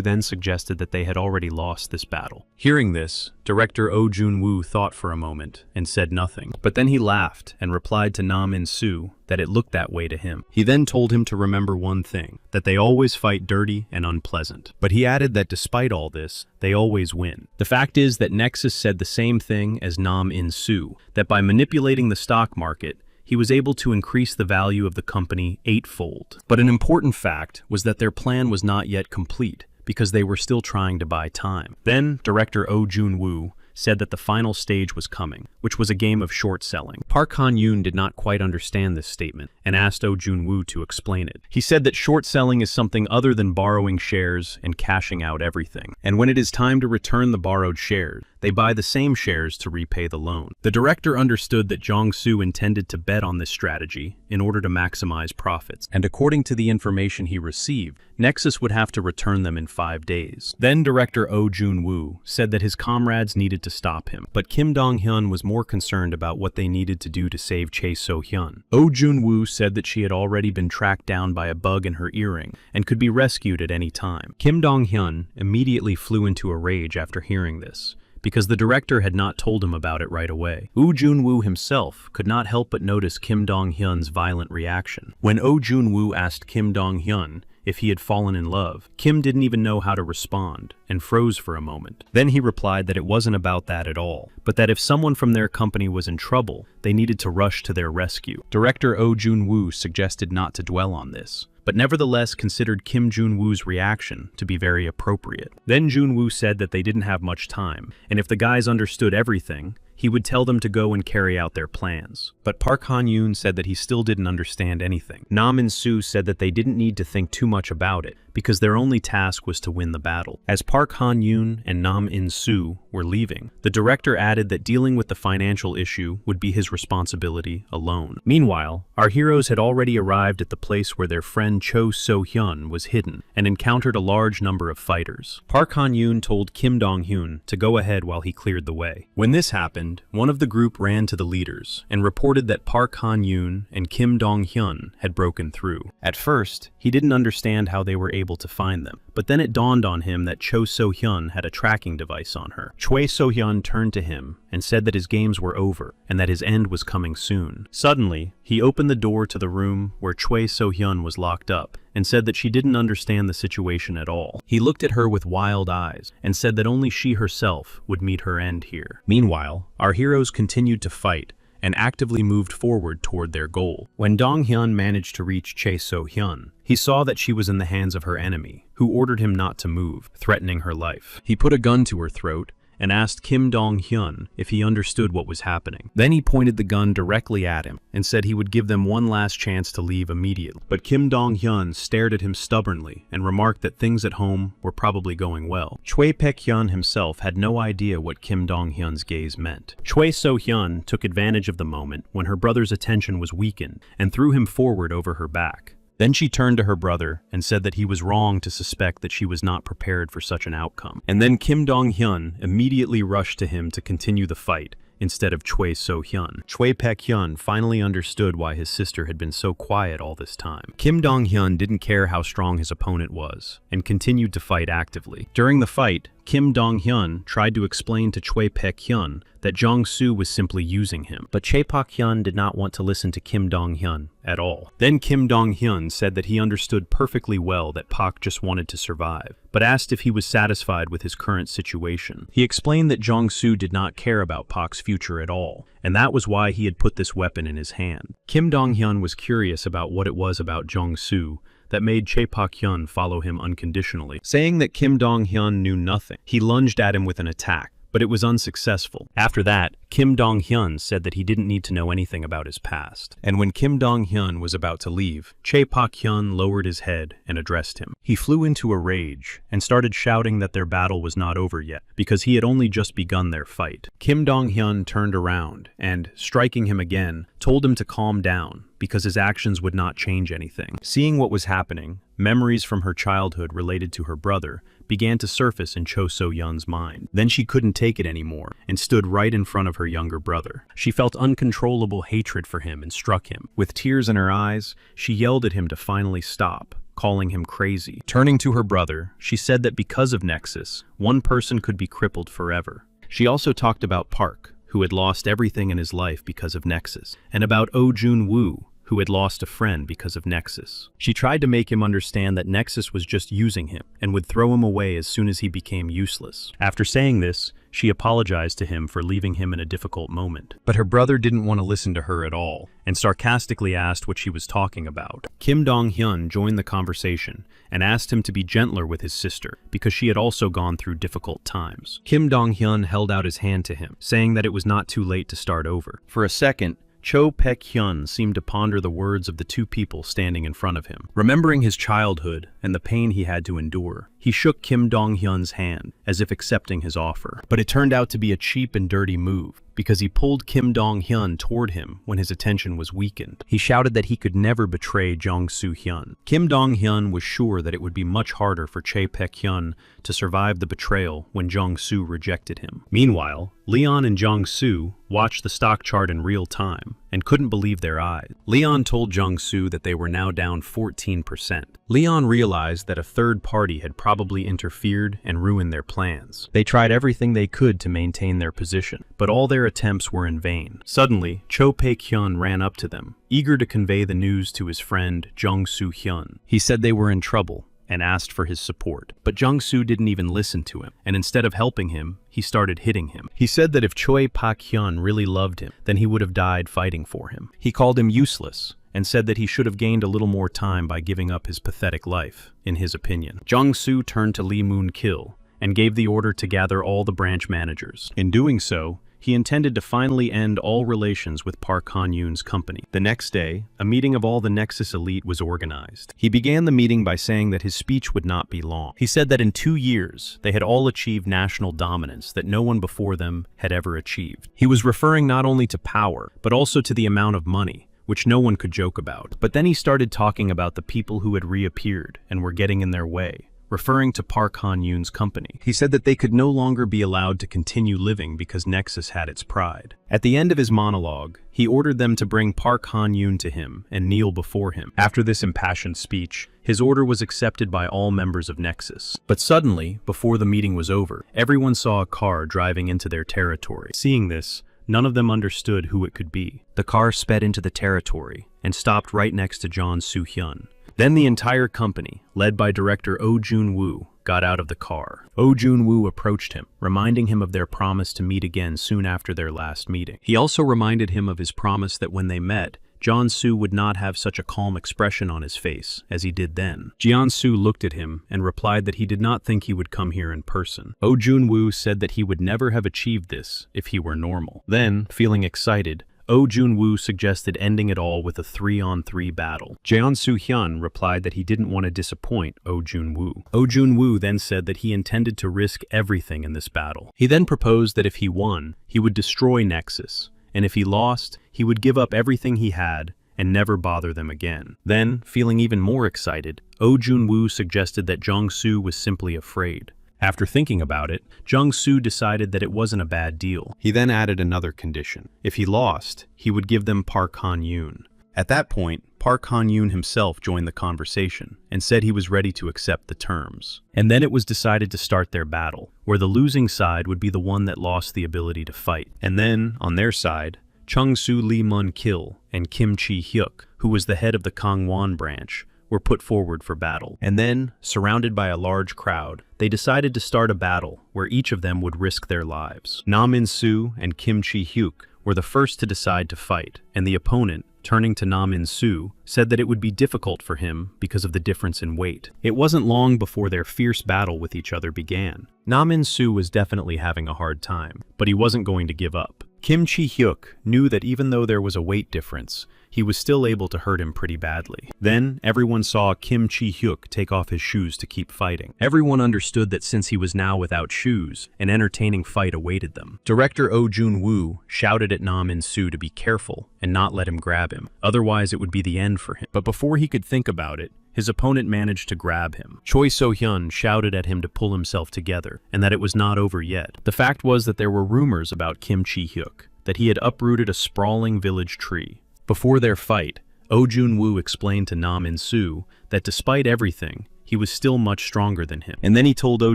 then suggested that they had already lost this battle. Hearing this, director Oh Jun-woo thought for a moment and said nothing. But then he laughed and replied to Nam In-soo that it looked that way to him. He then told him to remember one thing, that they always fight dirty and unpleasant. But he added that despite all this, they always win. The fact is that Nexus said the same thing as Nam In-soo, that by manipulating the stock market, he was able to increase the value of the company 8-fold. But an important fact was that their plan was not yet complete, because they were still trying to buy time. Then, director Oh Jun-woo said that the final stage was coming, which was a game of short selling. Park Han-yoon did not quite understand this statement and asked Oh Jun-woo to explain it. He said that short selling is something other than borrowing shares and cashing out everything. And when it is time to return the borrowed shares, they buy the same shares to repay the loan. The director understood that Jong-soo intended to bet on this strategy in order to maximize profits, and according to the information he received, Nexus would have to return them in 5 days. Then director Oh Jun-woo said that his comrades needed to stop him, but Kim Dong-hyun was more concerned about what they needed to do to save Chae So-hyun. Oh Jun-woo said that she had already been tracked down by a bug in her earring and could be rescued at any time. Kim Dong-hyun immediately flew into a rage after hearing this, because the director had not told him about it right away. Oh Jun-woo himself could not help but notice Kim Dong-hyun's violent reaction. When Oh Jun-woo asked Kim Dong-hyun if he had fallen in love, Kim didn't even know how to respond and froze for a moment. Then he replied that it wasn't about that at all, but that if someone from their company was in trouble, they needed to rush to their rescue. Director Oh Jun-woo suggested not to dwell on this, but nevertheless considered Kim Jun-woo's reaction to be very appropriate. Then Jun-woo said that they didn't have much time, and if the guys understood everything, he would tell them to go and carry out their plans. But Park Han-yoon said that he still didn't understand anything. Nam In-soo said that they didn't need to think too much about it, because their only task was to win the battle. As Park Han-yoon and Nam In-soo were leaving, the director added that dealing with the financial issue would be his responsibility alone. Meanwhile, our heroes had already arrived at the place where their friend Cho So-hyun was hidden and encountered a large number of fighters. Park Han-yoon told Kim Dong-hyun to go ahead while he cleared the way. When this happened, one of the group ran to the leaders and reported that Park Han-yoon and Kim Dong-hyun had broken through. At first, he didn't understand how they were able to find them, but then it dawned on him that Cho So-hyun had a tracking device on her. Choi So-hyun turned to him and said that his games were over and that his end was coming soon. Suddenly, he opened the door to the room where Choi So-hyun was locked up and said that she didn't understand the situation at all. He looked at her with wild eyes and said that only she herself would meet her end here. Meanwhile, our heroes continued to fight and actively moved forward toward their goal. When Dong-hyun managed to reach Chae So-hyun, he saw that she was in the hands of her enemy, who ordered him not to move, threatening her life. He put a gun to her throat and asked Kim Dong-hyun if he understood what was happening. Then he pointed the gun directly at him and said he would give them one last chance to leave immediately. But Kim Dong-hyun stared at him stubbornly and remarked that things at home were probably going well. Choi Pek-hyun himself had no idea what Kim Dong-hyun's gaze meant. Choi So-hyun took advantage of the moment when her brother's attention was weakened and threw him forward over her back. Then she turned to her brother and said that he was wrong to suspect that she was not prepared for such an outcome. And then Kim Dong-hyun immediately rushed to him to continue the fight instead of Choi So-hyun. Choi Pek-hyun finally understood why his sister had been so quiet all this time. Kim Dong-hyun didn't care how strong his opponent was and continued to fight actively. During the fight, Kim Dong-hyun tried to explain to Choi Pek-hyun that Jong-soo was simply using him, but Chae Pak-hyun did not want to listen to Kim Dong-hyun at all. Then Kim Dong-hyun said that he understood perfectly well that Pak just wanted to survive, but asked if he was satisfied with his current situation. He explained that Jong-soo did not care about Pak's future at all, and that was why he had put this weapon in his hand. Kim Dong-hyun was curious about what it was about Jong-soo that made Chae Pak-hyun follow him unconditionally. Saying that Kim Dong-hyun knew nothing, he lunged at him with an attack, but it was unsuccessful. After that, Kim Dong-hyun said that he didn't need to know anything about his past. And when Kim Dong-hyun was about to leave, Chae Pak-hyun lowered his head and addressed him. He flew into a rage and started shouting that their battle was not over yet, because he had only just begun their fight. Kim Dong-hyun turned around and, striking him again, told him to calm down, because his actions would not change anything. Seeing what was happening, memories from her childhood related to her brother began to surface in Cho So-hyun's mind. Then she couldn't take it anymore and stood right in front of her younger brother. She felt uncontrollable hatred for him and struck him. With tears in her eyes, she yelled at him to finally stop, calling him crazy. Turning to her brother, she said that because of Nexus, one person could be crippled forever. She also talked about Park, who had lost everything in his life because of Nexus, and about Oh Jun-woo, who had lost a friend because of Nexus. She tried to make him understand that Nexus was just using him and would throw him away as soon as he became useless. After saying this, she apologized to him for leaving him in a difficult moment. But her brother didn't want to listen to her at all, and sarcastically asked what she was talking about. Kim Dong-hyun joined the conversation and asked him to be gentler with his sister, because she had also gone through difficult times. Kim Dong-hyun held out his hand to him, saying that it was not too late to start over. For a second, Cho Pek-hyun seemed to ponder the words of the two people standing in front of him. Remembering his childhood and the pain he had to endure, he shook Kim Dong-hyun's hand, as if accepting his offer. But it turned out to be a cheap and dirty move, because he pulled Kim Dong-hyun toward him when his attention was weakened. He shouted that he could never betray Jong Soo-hyun. Kim Dong-hyun was sure that it would be much harder for Chae Pek-hyun to survive the betrayal when Jong Soo rejected him. Meanwhile, Leon and Jong Soo watched the stock chart in real time and couldn't believe their eyes. Leon told Jong Soo that they were now down 14%. Leon realized that a third party had probably interfered and ruined their plans. They tried everything they could to maintain their position, but all their attempts were in vain. Suddenly, Cho Pek-hyun ran up to them, eager to convey the news to his friend Jong Soo-hyun. He said they were in trouble and asked for his support. But Jong Soo didn't even listen to him, and instead of helping him, he started hitting him. He said that if Choi Pak-hyun really loved him, then he would have died fighting for him. He called him useless, and said that he should have gained a little more time by giving up his pathetic life, in his opinion. Jong Soo turned to Lee Moon-kil and gave the order to gather all the branch managers. In doing so, he intended to finally end all relations with Park Han-yoon's company. The next day, a meeting of all the Nexus elite was organized. He began the meeting by saying that his speech would not be long. He said that in 2 years, they had all achieved national dominance that no one before them had ever achieved. He was referring not only to power, but also to the amount of money, which no one could joke about. But then he started talking about the people who had reappeared and were getting in their way, referring to Park Han-yoon's company. He said that they could no longer be allowed to continue living because Nexus had its pride. At the end of his monologue, he ordered them to bring Park Han-yoon to him and kneel before him. After this impassioned speech, his order was accepted by all members of Nexus. But suddenly, before the meeting was over, everyone saw a car driving into their territory. Seeing this, none of them understood who it could be. The car sped into the territory and stopped right next to Jong Soo-hyun. Then the entire company, led by director Oh Jun-woo, got out of the car. Oh Jun-woo approached him, reminding him of their promise to meet again soon after their last meeting. He also reminded him of his promise that when they met, Jeon-soo would not have such a calm expression on his face as he did then. Jeon-soo looked at him and replied that he did not think he would come here in person. Oh Jun-woo said that he would never have achieved this if he were normal. Then, feeling excited, Oh Jun-woo suggested ending it all with a 3-on-3 battle. Jeon Soo-hyun replied that he didn't want to disappoint Oh Jun-woo. Oh Jun-woo then said that he intended to risk everything in this battle. He then proposed that if he won, he would destroy Nexus, and if he lost, he would give up everything he had and never bother them again. Then, feeling even more excited, Oh Jun-woo suggested that Jong-soo was simply afraid. After thinking about it, Jong-soo decided that it wasn't a bad deal. He then added another condition. If he lost, he would give them Park Han-yoon. At that point, Park Han-yoon himself joined the conversation and said he was ready to accept the terms. And then it was decided to start their battle, where the losing side would be the one that lost the ability to fight. And then, on their side, Chung-soo Lee Mun-kil and Kim Chi-hyuk, who was the head of the Kangwon branch, were put forward for battle. And then, surrounded by a large crowd, they decided to start a battle where each of them would risk their lives. Nam In-soo and Kim Chi-hyuk were the first to decide to fight, and the opponent, turning to Nam In-soo, said that it would be difficult for him because of the difference in weight. It wasn't long before their fierce battle with each other began. Nam In-soo was definitely having a hard time, but he wasn't going to give up. Kim Chi-hyuk knew that even though there was a weight difference, he was still able to hurt him pretty badly. Then, everyone saw Kim Chi-hyuk take off his shoes to keep fighting. Everyone understood that since he was now without shoes, an entertaining fight awaited them. Director Oh Jun-woo shouted at Nam In-soo to be careful and not let him grab him, otherwise it would be the end for him. But before he could think about it, his opponent managed to grab him. Choi So-hyun shouted at him to pull himself together, and that it was not over yet. The fact was that there were rumors about Kim Chi-hyuk, that he had uprooted a sprawling village tree. Before their fight, Oh Jun-woo explained to Nam In-soo that despite everything, he he was still much stronger than him. And then he told Oh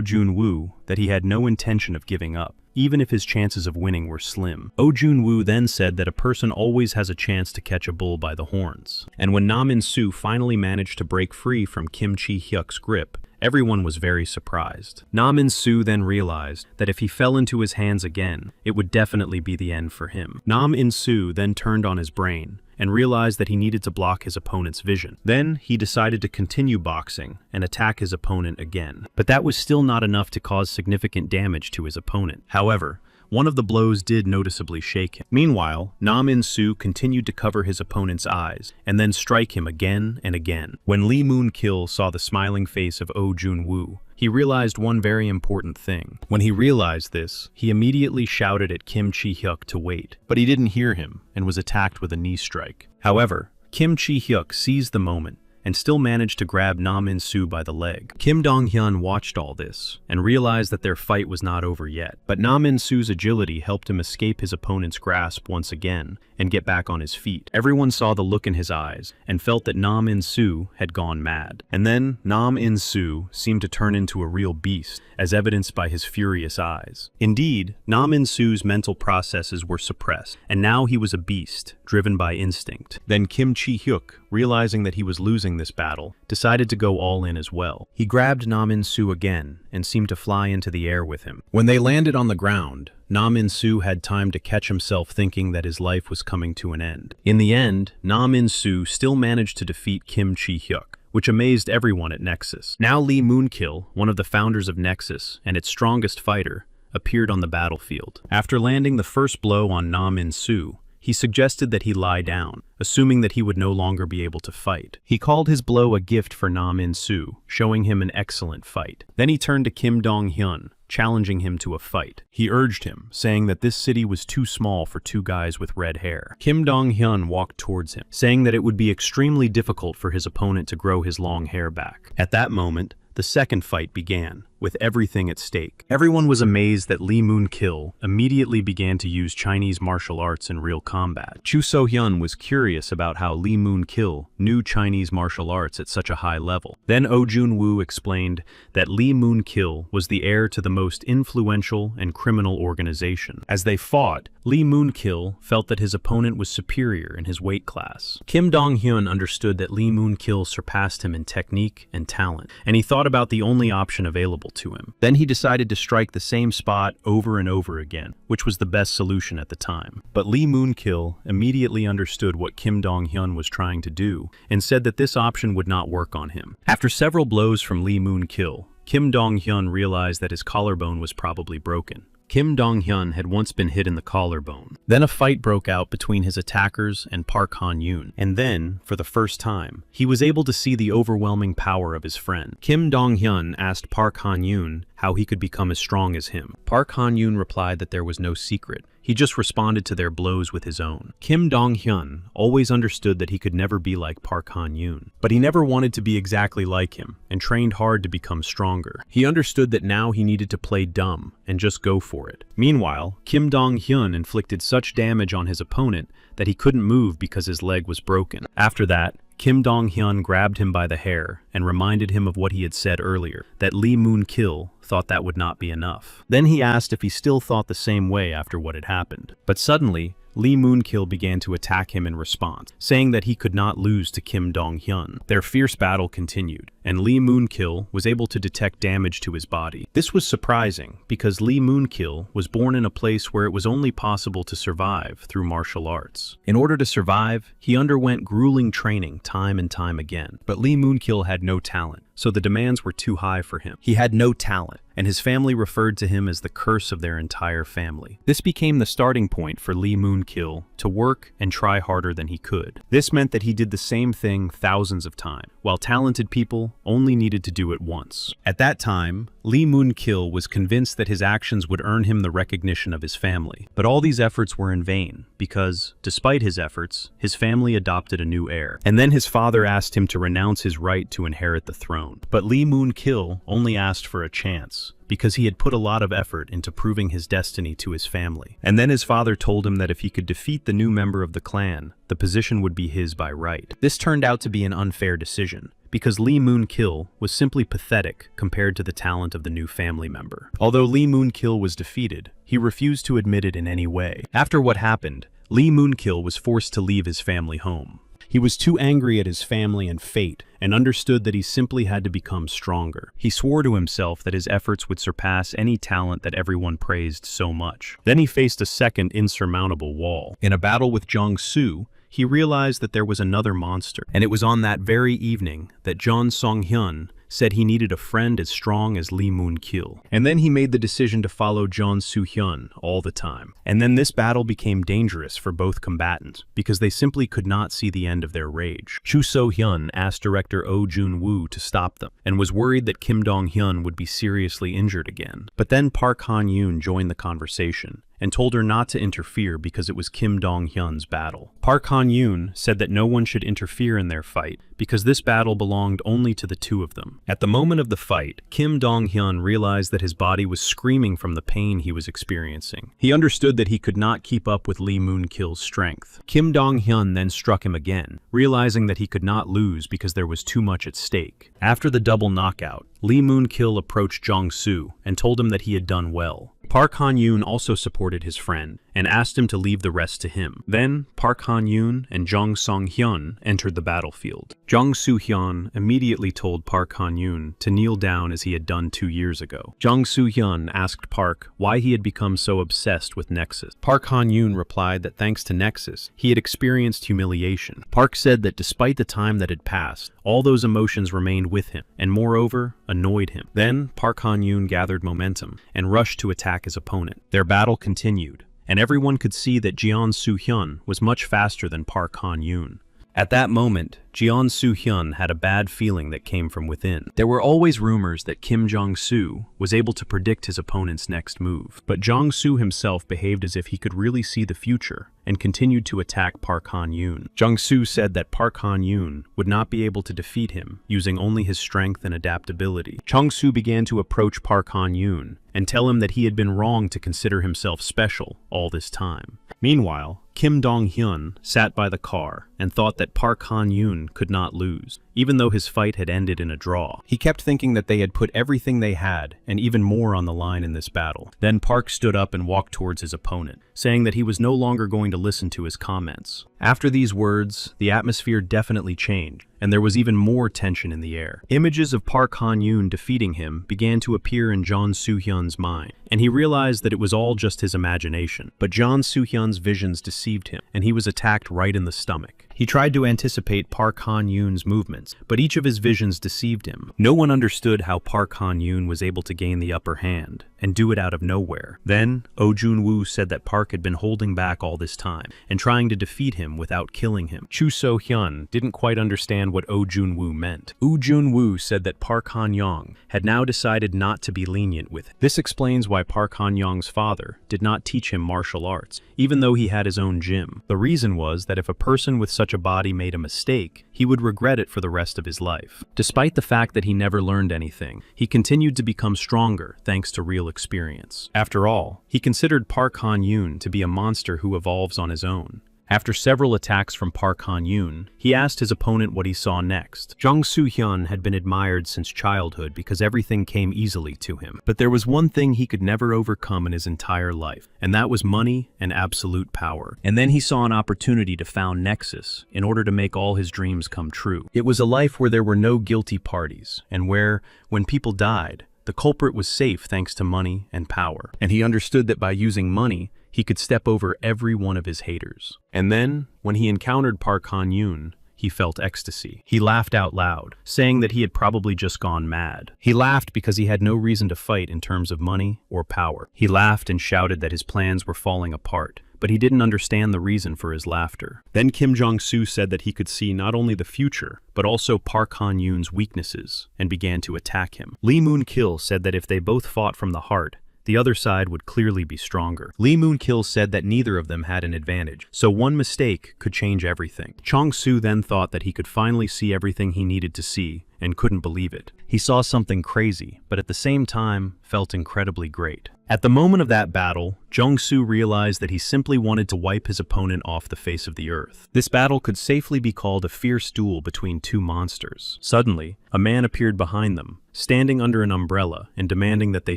Jun-woo that he had no intention of giving up, even if his chances of winning were slim. Oh Jun-woo then said that a person always has a chance to catch a bull by the horns. And when Nam In-soo finally managed to break free from Kim Chi-hyuk's grip, everyone was very surprised. Nam In-soo then realized that if he fell into his hands again, it would definitely be the end for him. Nam In-soo then turned on his brain and realized that he needed to block his opponent's vision. Then he decided to continue boxing and attack his opponent again. But that was still not enough to cause significant damage to his opponent. However, one of the blows did noticeably shake him. Meanwhile, Nam In-soo continued to cover his opponent's eyes and then strike him again and again. When Lee Moon-kil saw the smiling face of Oh Jun-woo, he realized one very important thing. When he realized this, he immediately shouted at Kim Chi-hyuk to wait, but he didn't hear him and was attacked with a knee strike. However, Kim Chi-hyuk seized the moment and still managed to grab Nam In-soo by the leg. Kim Dong-hyun watched all this and realized that their fight was not over yet, but Nam In-soo's agility helped him escape his opponent's grasp once again and get back on his feet. Everyone saw the look in his eyes and felt that Nam In-soo had gone mad. And then Nam In-soo seemed to turn into a real beast, as evidenced by his furious eyes. Indeed, Nam In-soo's mental processes were suppressed, and now he was a beast, driven by instinct. Then Kim Chi-hyuk, realizing that he was losing this battle, decided to go all in as well. He grabbed Nam In-soo again and seemed to fly into the air with him. When they landed on the ground, Nam In-soo had time to catch himself thinking that his life was coming to an end. In the end, Nam In-soo still managed to defeat Kim Chi-hyuk, which amazed everyone at Nexus. Now Lee Moon-kil, one of the founders of Nexus and its strongest fighter, appeared on the battlefield. After landing the first blow on Nam In-soo, he suggested that he lie down, assuming that he would no longer be able to fight. He called his blow a gift for Nam In-soo, showing him an excellent fight. Then he turned to Kim Dong-hyun, challenging him to a fight. He urged him, saying that this city was too small for two guys with red hair. Kim Dong-hyun walked towards him, saying that it would be extremely difficult for his opponent to grow his long hair back. At that moment, the second fight began, with everything at stake. Everyone was amazed that Lee Moon-kil immediately began to use Chinese martial arts in real combat. Chu So-hyun was curious about how Lee Moon-kil knew Chinese martial arts at such a high level. Then Oh Jun-woo explained that Lee Moon-kil was the heir to the most influential and criminal organization. As they fought, Lee Moon-kil felt that his opponent was superior in his weight class. Kim Dong-hyun understood that Lee Moon-kil surpassed him in technique and talent, and he thought about the only option available to him. Then he decided to strike the same spot over and over again, which was the best solution at the time. But Lee Moon-kil immediately understood what Kim Dong-hyun was trying to do and said that this option would not work on him. After several blows from Lee Moon-kil, Kim Dong-hyun realized that his collarbone was probably broken. Kim Dong-hyun had once been hit in the collarbone. Then a fight broke out between his attackers and Park Han-yoon, and then, for the first time, he was able to see the overwhelming power of his friend. Kim Dong-hyun asked Park Han-yoon how he could become as strong as him. Park Han-yoon replied that there was no secret. He just responded to their blows with his own. Kim Dong-hyun always understood that he could never be like Park Han-yoon, but he never wanted to be exactly like him and trained hard to become stronger. He understood that now he needed to play dumb and just go for it. Meanwhile, Kim Dong-hyun inflicted such damage on his opponent that he couldn't move because his leg was broken. After that, Kim Dong-hyun grabbed him by the hair and reminded him of what he had said earlier, that Lee Moon-kil thought that would not be enough. Then he asked if he still thought the same way after what had happened. But suddenly, Lee Moon-kil began to attack him in response, saying that he could not lose to Kim Dong-hyun. Their fierce battle continued, and Lee Moon-kil was able to detect damage to his body. This was surprising, because Lee Moon-kil was born in a place where it was only possible to survive through martial arts. In order to survive, he underwent grueling training time and time again. But Lee Moon-kil had no talent, so the demands were too high for him. He had no talent, and his family referred to him as the curse of their entire family. This became the starting point for Lee Moon-kil to work and try harder than he could. This meant that he did the same thing thousands of times, while talented people only needed to do it once. At that time, Lee Moon-kil was convinced that his actions would earn him the recognition of his family. But all these efforts were in vain, because, despite his efforts, his family adopted a new heir. And then his father asked him to renounce his right to inherit the throne. But Lee Moon-kil only asked for a chance, because he had put a lot of effort into proving his destiny to his family. And then his father told him that if he could defeat the new member of the clan, the position would be his by right. This turned out to be an unfair decision, because Lee Moon-kil was simply pathetic compared to the talent of the new family member. Although Lee Moon-kil was defeated, he refused to admit it in any way. After what happened, Lee Moon-kil was forced to leave his family home. He was too angry at his family and fate, and understood that he simply had to become stronger. He swore to himself that his efforts would surpass any talent that everyone praised so much. Then he faced a second insurmountable wall. In a battle with Jong-soo, he realized that there was another monster, and it was on that very evening that Jeon Song-hyun said he needed a friend as strong as Lee Moon-kil. And then he made the decision to follow Jeon Soo-hyun all the time. And then this battle became dangerous for both combatants, because they simply could not see the end of their rage. Chu So-hyun asked director Oh Jun-woo to stop them, and was worried that Kim Dong-hyun would be seriously injured again. But then Park Han-yoon joined the conversation, and told her not to interfere because it was Kim Dong-hyun's battle. Park Han-yoon said that no one should interfere in their fight because this battle belonged only to the two of them. At the moment of the fight, Kim Dong-hyun realized that his body was screaming from the pain he was experiencing. He understood that he could not keep up with Lee Moon-kil's strength. Kim Dong-hyun then struck him again, realizing that he could not lose because there was too much at stake. After the double knockout, Lee Moon-kil approached Jong-soo and told him that he had done well. Park Han-yoon also supported his friend and asked him to leave the rest to him. Then, Park Han-yoon and Jong Song-hyun entered the battlefield. Jong Soo-hyun immediately told Park Han-yoon to kneel down as he had done 2 years ago. Jong Soo-hyun asked Park why he had become so obsessed with Nexus. Park Han-yoon replied that thanks to Nexus, he had experienced humiliation. Park said that despite the time that had passed, all those emotions remained with him, and moreover, annoyed him. Then, Park Han-yoon gathered momentum and rushed to attack his opponent. Their battle continued, and everyone could see that Jeon Soo-hyun was much faster than Park Han-yoon. At that moment, Jeon Soo-hyun had a bad feeling that came from within. There were always rumors that Kim Jong-soo was able to predict his opponent's next move, but Jong-soo himself behaved as if he could really see the future and continued to attack Park Han-yoon. Jong-soo said that Park Han-yoon would not be able to defeat him using only his strength and adaptability. Jong-soo began to approach Park Han-yoon and tell him that he had been wrong to consider himself special all this time. Meanwhile, Kim Dong-hyun sat by the car and thought that Park Han-yoon could not lose, even though his fight had ended in a draw. He kept thinking that they had put everything they had, and even more on the line in this battle. Then Park stood up and walked towards his opponent, saying that he was no longer going to listen to his comments. After these words, the atmosphere definitely changed, and there was even more tension in the air. Images of Park Han-yoon defeating him began to appear in Jeon Soo-hyun's mind, and he realized that it was all just his imagination. But Jeon Soo-hyun's visions deceived him, and he was attacked right in the stomach. He tried to anticipate Park Han-yoon's movements, but each of his visions deceived him. No one understood how Park Han-yoon was able to gain the upper hand, and do it out of nowhere. Then, Oh Jun-woo said that Park had been holding back all this time, and trying to defeat him without killing him. Chu So-hyun didn't quite understand what Oh Jun-woo meant. Oh Jun-woo said that Park Han-young had now decided not to be lenient with him. This explains why Park Han-young's father did not teach him martial arts, even though he had his own gym. The reason was that if a person with such a body made a mistake, he would regret it for the rest of his life. Despite the fact that he never learned anything, he continued to become stronger thanks to real experience. After all, he considered Park Han-yoon to be a monster who evolves on his own. After several attacks from Park Han-yoon, he asked his opponent what he saw next. Jong Soo-hyun had been admired since childhood because everything came easily to him. But there was one thing he could never overcome in his entire life, and that was money and absolute power. And then he saw an opportunity to found Nexus in order to make all his dreams come true. It was a life where there were no guilty parties, and where, when people died, the culprit was safe thanks to money and power. And he understood that by using money, he could step over every one of his haters. And then, when he encountered Park Han-yoon, he felt ecstasy. He laughed out loud, saying that he had probably just gone mad. He laughed because he had no reason to fight in terms of money or power. He laughed and shouted that his plans were falling apart, but he didn't understand the reason for his laughter. Then Kim Jong-soo said that he could see not only the future, but also Park Han-yoon's weaknesses, and began to attack him. Lee Moon-kil said that if they both fought from the heart, the other side would clearly be stronger. Lee Moon-kil said that neither of them had an advantage, so one mistake could change everything. Chong-soo then thought that he could finally see everything he needed to see, and couldn't believe it. He saw something crazy, but at the same time, felt incredibly great. At the moment of that battle, Jong-soo realized that he simply wanted to wipe his opponent off the face of the earth. This battle could safely be called a fierce duel between two monsters. Suddenly, a man appeared behind them, standing under an umbrella and demanding that they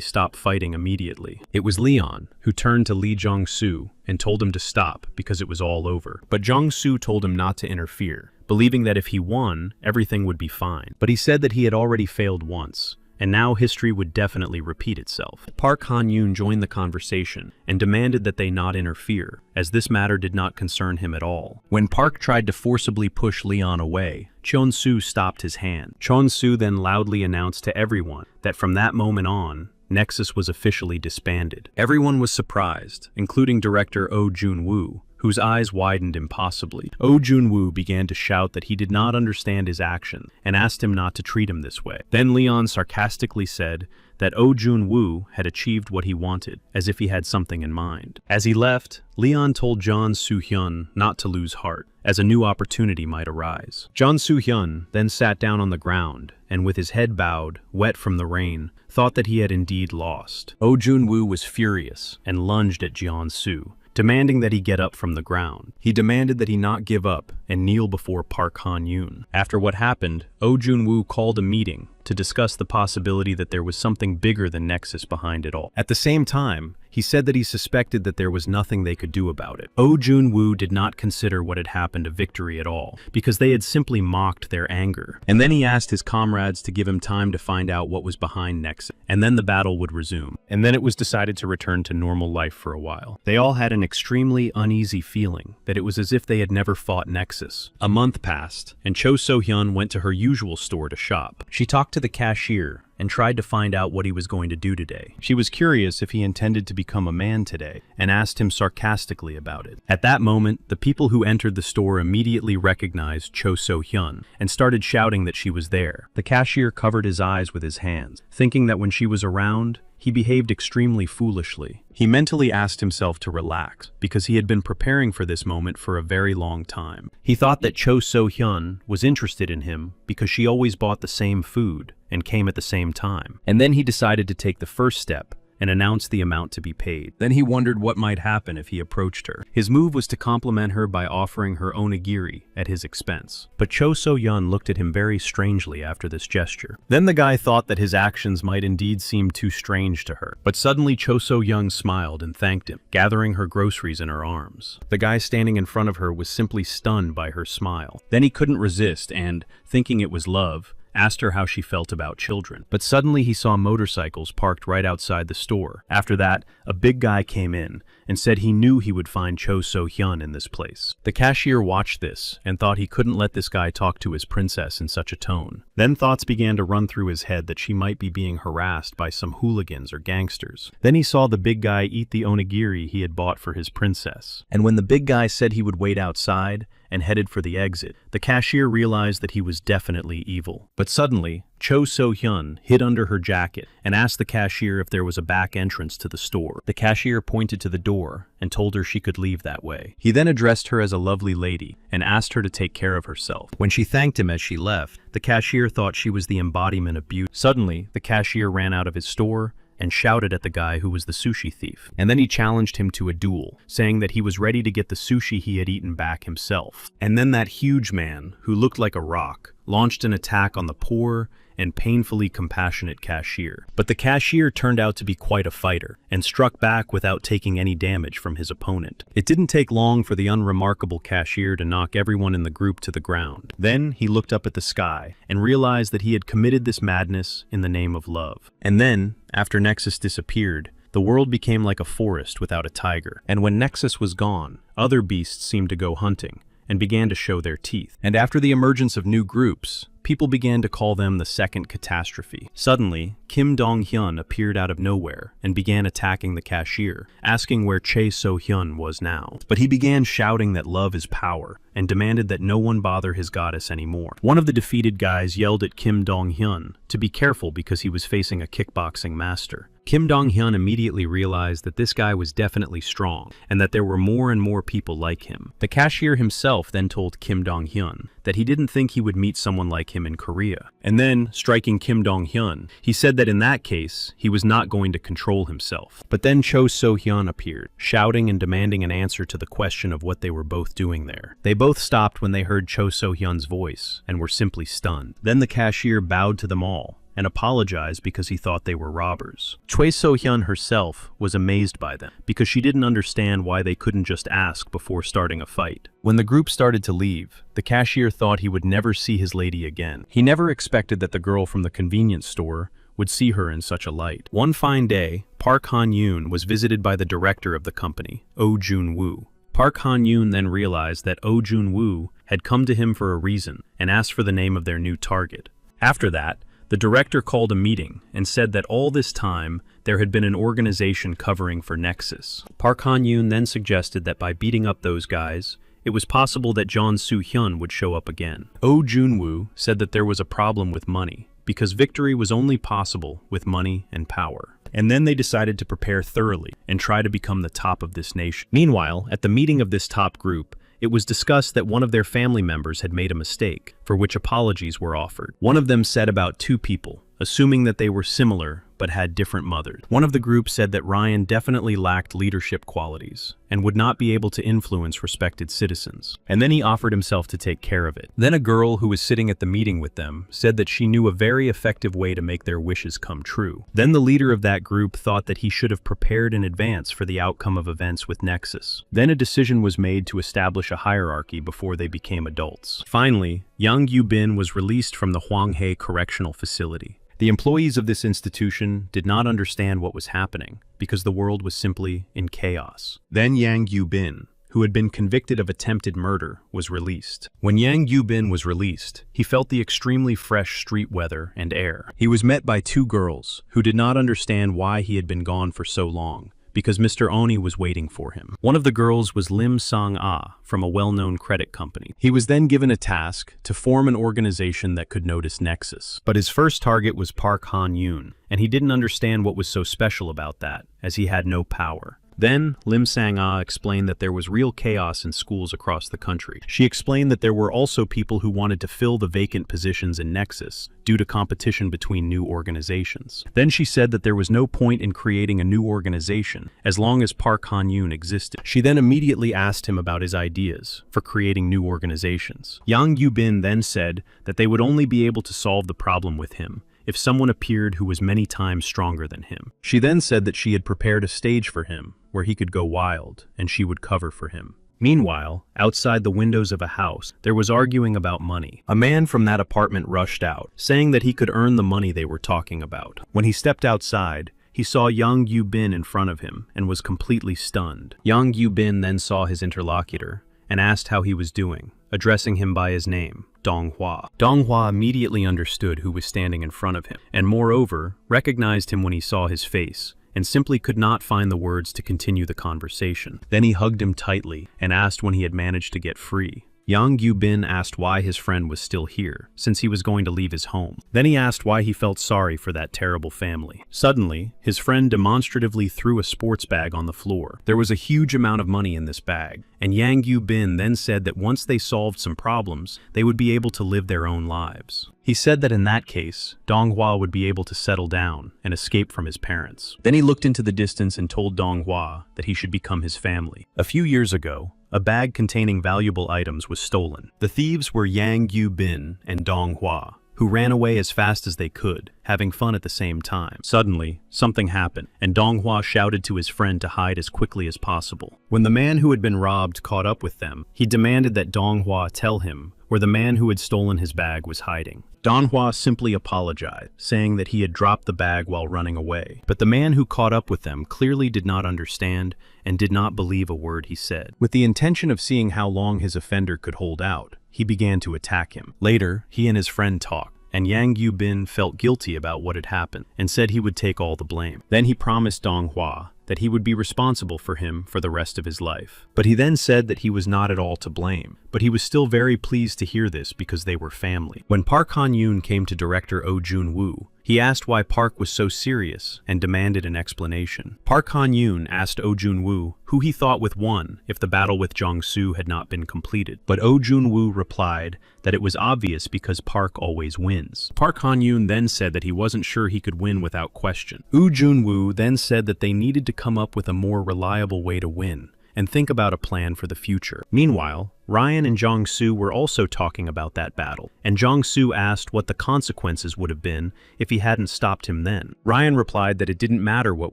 stop fighting immediately. It was Leon, who turned to Lee Jong-soo and told him to stop because it was all over. But Jong-soo told him not to interfere, believing that if he won, everything would be fine. But he said that he had already failed once, and now history would definitely repeat itself. Park Han-yoon joined the conversation and demanded that they not interfere, as this matter did not concern him at all. When Park tried to forcibly push Leon away, Chon-soo stopped his hand. Chon-soo then loudly announced to everyone that from that moment on, Nexus was officially disbanded. Everyone was surprised, including director Oh Jun-woo, whose eyes widened impossibly. Oh Jun-woo began to shout that he did not understand his action and asked him not to treat him this way. Then Leon sarcastically said that Oh Jun-woo had achieved what he wanted, as if he had something in mind. As he left, Leon told Jeon Soo-hyun not to lose heart, as a new opportunity might arise. Jeon Soo-hyun then sat down on the ground, and with his head bowed, wet from the rain, thought that he had indeed lost. Oh Jun-woo was furious and lunged at Jeon-soo, demanding that he get up from the ground. He demanded that he not give up and kneel before Park Han-yoon. After what happened, Oh Jun-woo called a meeting to discuss the possibility that there was something bigger than Nexus behind it all. At the same time, he said that he suspected that there was nothing they could do about it. Oh Jun-woo did not consider what had happened a victory at all, because they had simply mocked their anger. And then he asked his comrades to give him time to find out what was behind Nexus, and then the battle would resume. And then it was decided to return to normal life for a while. They all had an extremely uneasy feeling that it was as if they had never fought Nexus. A month passed, and Cho So-hyun went to her usual store to shop. She talked to the cashier and tried to find out what he was going to do today. She was curious if he intended to become a man today, and asked him sarcastically about it. At that moment, the people who entered the store immediately recognized Cho So-hyun and started shouting that she was there. The cashier covered his eyes with his hands, thinking that when she was around, he behaved extremely foolishly. He mentally asked himself to relax, because he had been preparing for this moment for a very long time. He thought that Cho So-hyun was interested in him because she always bought the same food and came at the same time. And then he decided to take the first step and announced the amount to be paid. Then he wondered what might happen if he approached her. His move was to compliment her by offering her onigiri at his expense. But Cho So-hyun looked at him very strangely after this gesture. Then the guy thought that his actions might indeed seem too strange to her. But suddenly Cho So-hyun smiled and thanked him, gathering her groceries in her arms. The guy standing in front of her was simply stunned by her smile. Then he couldn't resist and, thinking it was love, asked her how she felt about children. But suddenly he saw motorcycles parked right outside the store. After that, a big guy came in and said he knew he would find Cho So-hyun in this place. The cashier watched this and thought he couldn't let this guy talk to his princess in such a tone. Then thoughts began to run through his head that she might be being harassed by some hooligans or gangsters. Then he saw the big guy eat the onigiri he had bought for his princess. And when the big guy said he would wait outside and headed for the exit, the cashier realized that he was definitely evil. But suddenly, Cho So-hyun hid under her jacket and asked the cashier if there was a back entrance to the store. The cashier pointed to the door and told her she could leave that way. He then addressed her as a lovely lady and asked her to take care of herself. When she thanked him as she left, the cashier thought she was the embodiment of beauty. Suddenly, the cashier ran out of his store and shouted at the guy who was the sushi thief. And then he challenged him to a duel, saying that he was ready to get the sushi he had eaten back himself. And then that huge man, who looked like a rock, launched an attack on the poor and painfully compassionate cashier. But the cashier turned out to be quite a fighter, and struck back without taking any damage from his opponent. It didn't take long for the unremarkable cashier to knock everyone in the group to the ground. Then he looked up at the sky and realized that he had committed this madness in the name of love. And then, after Nexus disappeared, the world became like a forest without a tiger. And when Nexus was gone, other beasts seemed to go hunting and began to show their teeth. And after the emergence of new groups, people began to call them the second catastrophe. Suddenly, Kim Dong-hyun appeared out of nowhere and began attacking the cashier, asking where Chae So-hyun was now. But he began shouting that love is power and demanded that no one bother his goddess anymore. One of the defeated guys yelled at Kim Dong-hyun to be careful because he was facing a kickboxing master. Kim Dong-hyun immediately realized that this guy was definitely strong and that there were more and more people like him. The cashier himself then told Kim Dong-hyun that he didn't think he would meet someone like him in Korea. And then, striking Kim Dong-hyun, he said that in that case, he was not going to control himself. But then Cho So-hyun appeared, shouting and demanding an answer to the question of what they were both doing there. They both stopped when they heard Cho So-hyun's voice and were simply stunned. Then the cashier bowed to them all and apologized because he thought they were robbers. Choi So-hyun herself was amazed by them because she didn't understand why they couldn't just ask before starting a fight. When the group started to leave, the cashier thought he would never see his lady again. He never expected that the girl from the convenience store would see her in such a light. One fine day, Park Han-yoon was visited by the director of the company, Oh Jun-woo. Park Han-yoon then realized that Oh Jun-woo had come to him for a reason and asked for the name of their new target. After that, the director called a meeting and said that all this time there had been an organization covering for Nexus. Park Han-yoon then suggested that by beating up those guys, it was possible that Jeon Soo-hyun would show up again. Oh Jun-woo said that there was a problem with money, because victory was only possible with money and power. And then they decided to prepare thoroughly and try to become the top of this nation. Meanwhile, at the meeting of this top group, it was discussed that one of their family members had made a mistake, for which apologies were offered. One of them said about two people, assuming that they were similar but had different mothers. One of the group said that Ryan definitely lacked leadership qualities and would not be able to influence respected citizens. And then he offered himself to take care of it. Then a girl who was sitting at the meeting with them said that she knew a very effective way to make their wishes come true. Then the leader of that group thought that he should have prepared in advance for the outcome of events with Nexus. Then a decision was made to establish a hierarchy before they became adults. Finally, Yang Yu-bin was released from the Hwanghae Correctional Facility. The employees of this institution did not understand what was happening because the world was simply in chaos. Then Yang Yu-bin, who had been convicted of attempted murder, was released. When Yang Yu-bin was released, he felt the extremely fresh street weather and air. He was met by two girls who did not understand why he had been gone for so long, because Mr. Oni was waiting for him. One of the girls was Lim Sang-ah from a well-known credit company. He was then given a task to form an organization that could notice Nexus. But his first target was Park Han-yoon, and he didn't understand what was so special about that, as he had no power. Then, Lim Sang-ah explained that there was real chaos in schools across the country. She explained that there were also people who wanted to fill the vacant positions in Nexus due to competition between new organizations. Then she said that there was no point in creating a new organization as long as Park Han-yoon existed. She then immediately asked him about his ideas for creating new organizations. Yang Yu-bin then said that they would only be able to solve the problem with him if someone appeared who was many times stronger than him. She then said that she had prepared a stage for him where he could go wild and she would cover for him. Meanwhile, outside the windows of a house, there was arguing about money. A man from that apartment rushed out, saying that he could earn the money they were talking about. When he stepped outside, he saw Yang Yu-bin in front of him and was completely stunned. Yang Yu-bin then saw his interlocutor and asked how he was doing, addressing him by his name, Dong-hwa. Dong-hwa immediately understood who was standing in front of him, and moreover, recognized him when he saw his face, and simply could not find the words to continue the conversation. Then he hugged him tightly and asked when he had managed to get free. Yang Yu-bin asked why his friend was still here, since he was going to leave his home. Then he asked why he felt sorry for that terrible family. Suddenly, his friend demonstratively threw a sports bag on the floor. There was a huge amount of money in this bag, and Yang Yu-bin then said that once they solved some problems, they would be able to live their own lives. He said that in that case, Dong-hwa would be able to settle down and escape from his parents. Then he looked into the distance and told Dong-hwa that he should become his family. A few years ago, a bag containing valuable items was stolen. The thieves were Yang Yu-bin and Dong-hwa, who ran away as fast as they could, having fun at the same time. Suddenly, something happened, and Dong-hwa shouted to his friend to hide as quickly as possible. When the man who had been robbed caught up with them, he demanded that Dong-hwa tell him where the man who had stolen his bag was hiding. Dong-hwa simply apologized, saying that he had dropped the bag while running away. But the man who caught up with them clearly did not understand and did not believe a word he said. With the intention of seeing how long his offender could hold out, he began to attack him. Later, he and his friend talked, and Yang Yu-bin felt guilty about what had happened and said he would take all the blame. Then he promised Dong-hwa that he would be responsible for him for the rest of his life. But he then said that he was not at all to blame, but he was still very pleased to hear this because they were family. When Park Han-yoon came to director Oh Jun-woo, He asked why Park was so serious and demanded an explanation. Park Han-yoon asked Oh Jun-woo who he thought would won if the battle with Jong-soo had not been completed. But Oh Jun-woo replied that it was obvious because Park always wins. Park Han-yoon then said that he wasn't sure he could win without question. Oh Jun-woo then said that they needed to come up with a more reliable way to win and think about a plan for the future. Meanwhile, Ryan and Jong-soo were also talking about that battle, and Jong-soo asked what the consequences would have been if he hadn't stopped him then. Ryan replied that it didn't matter what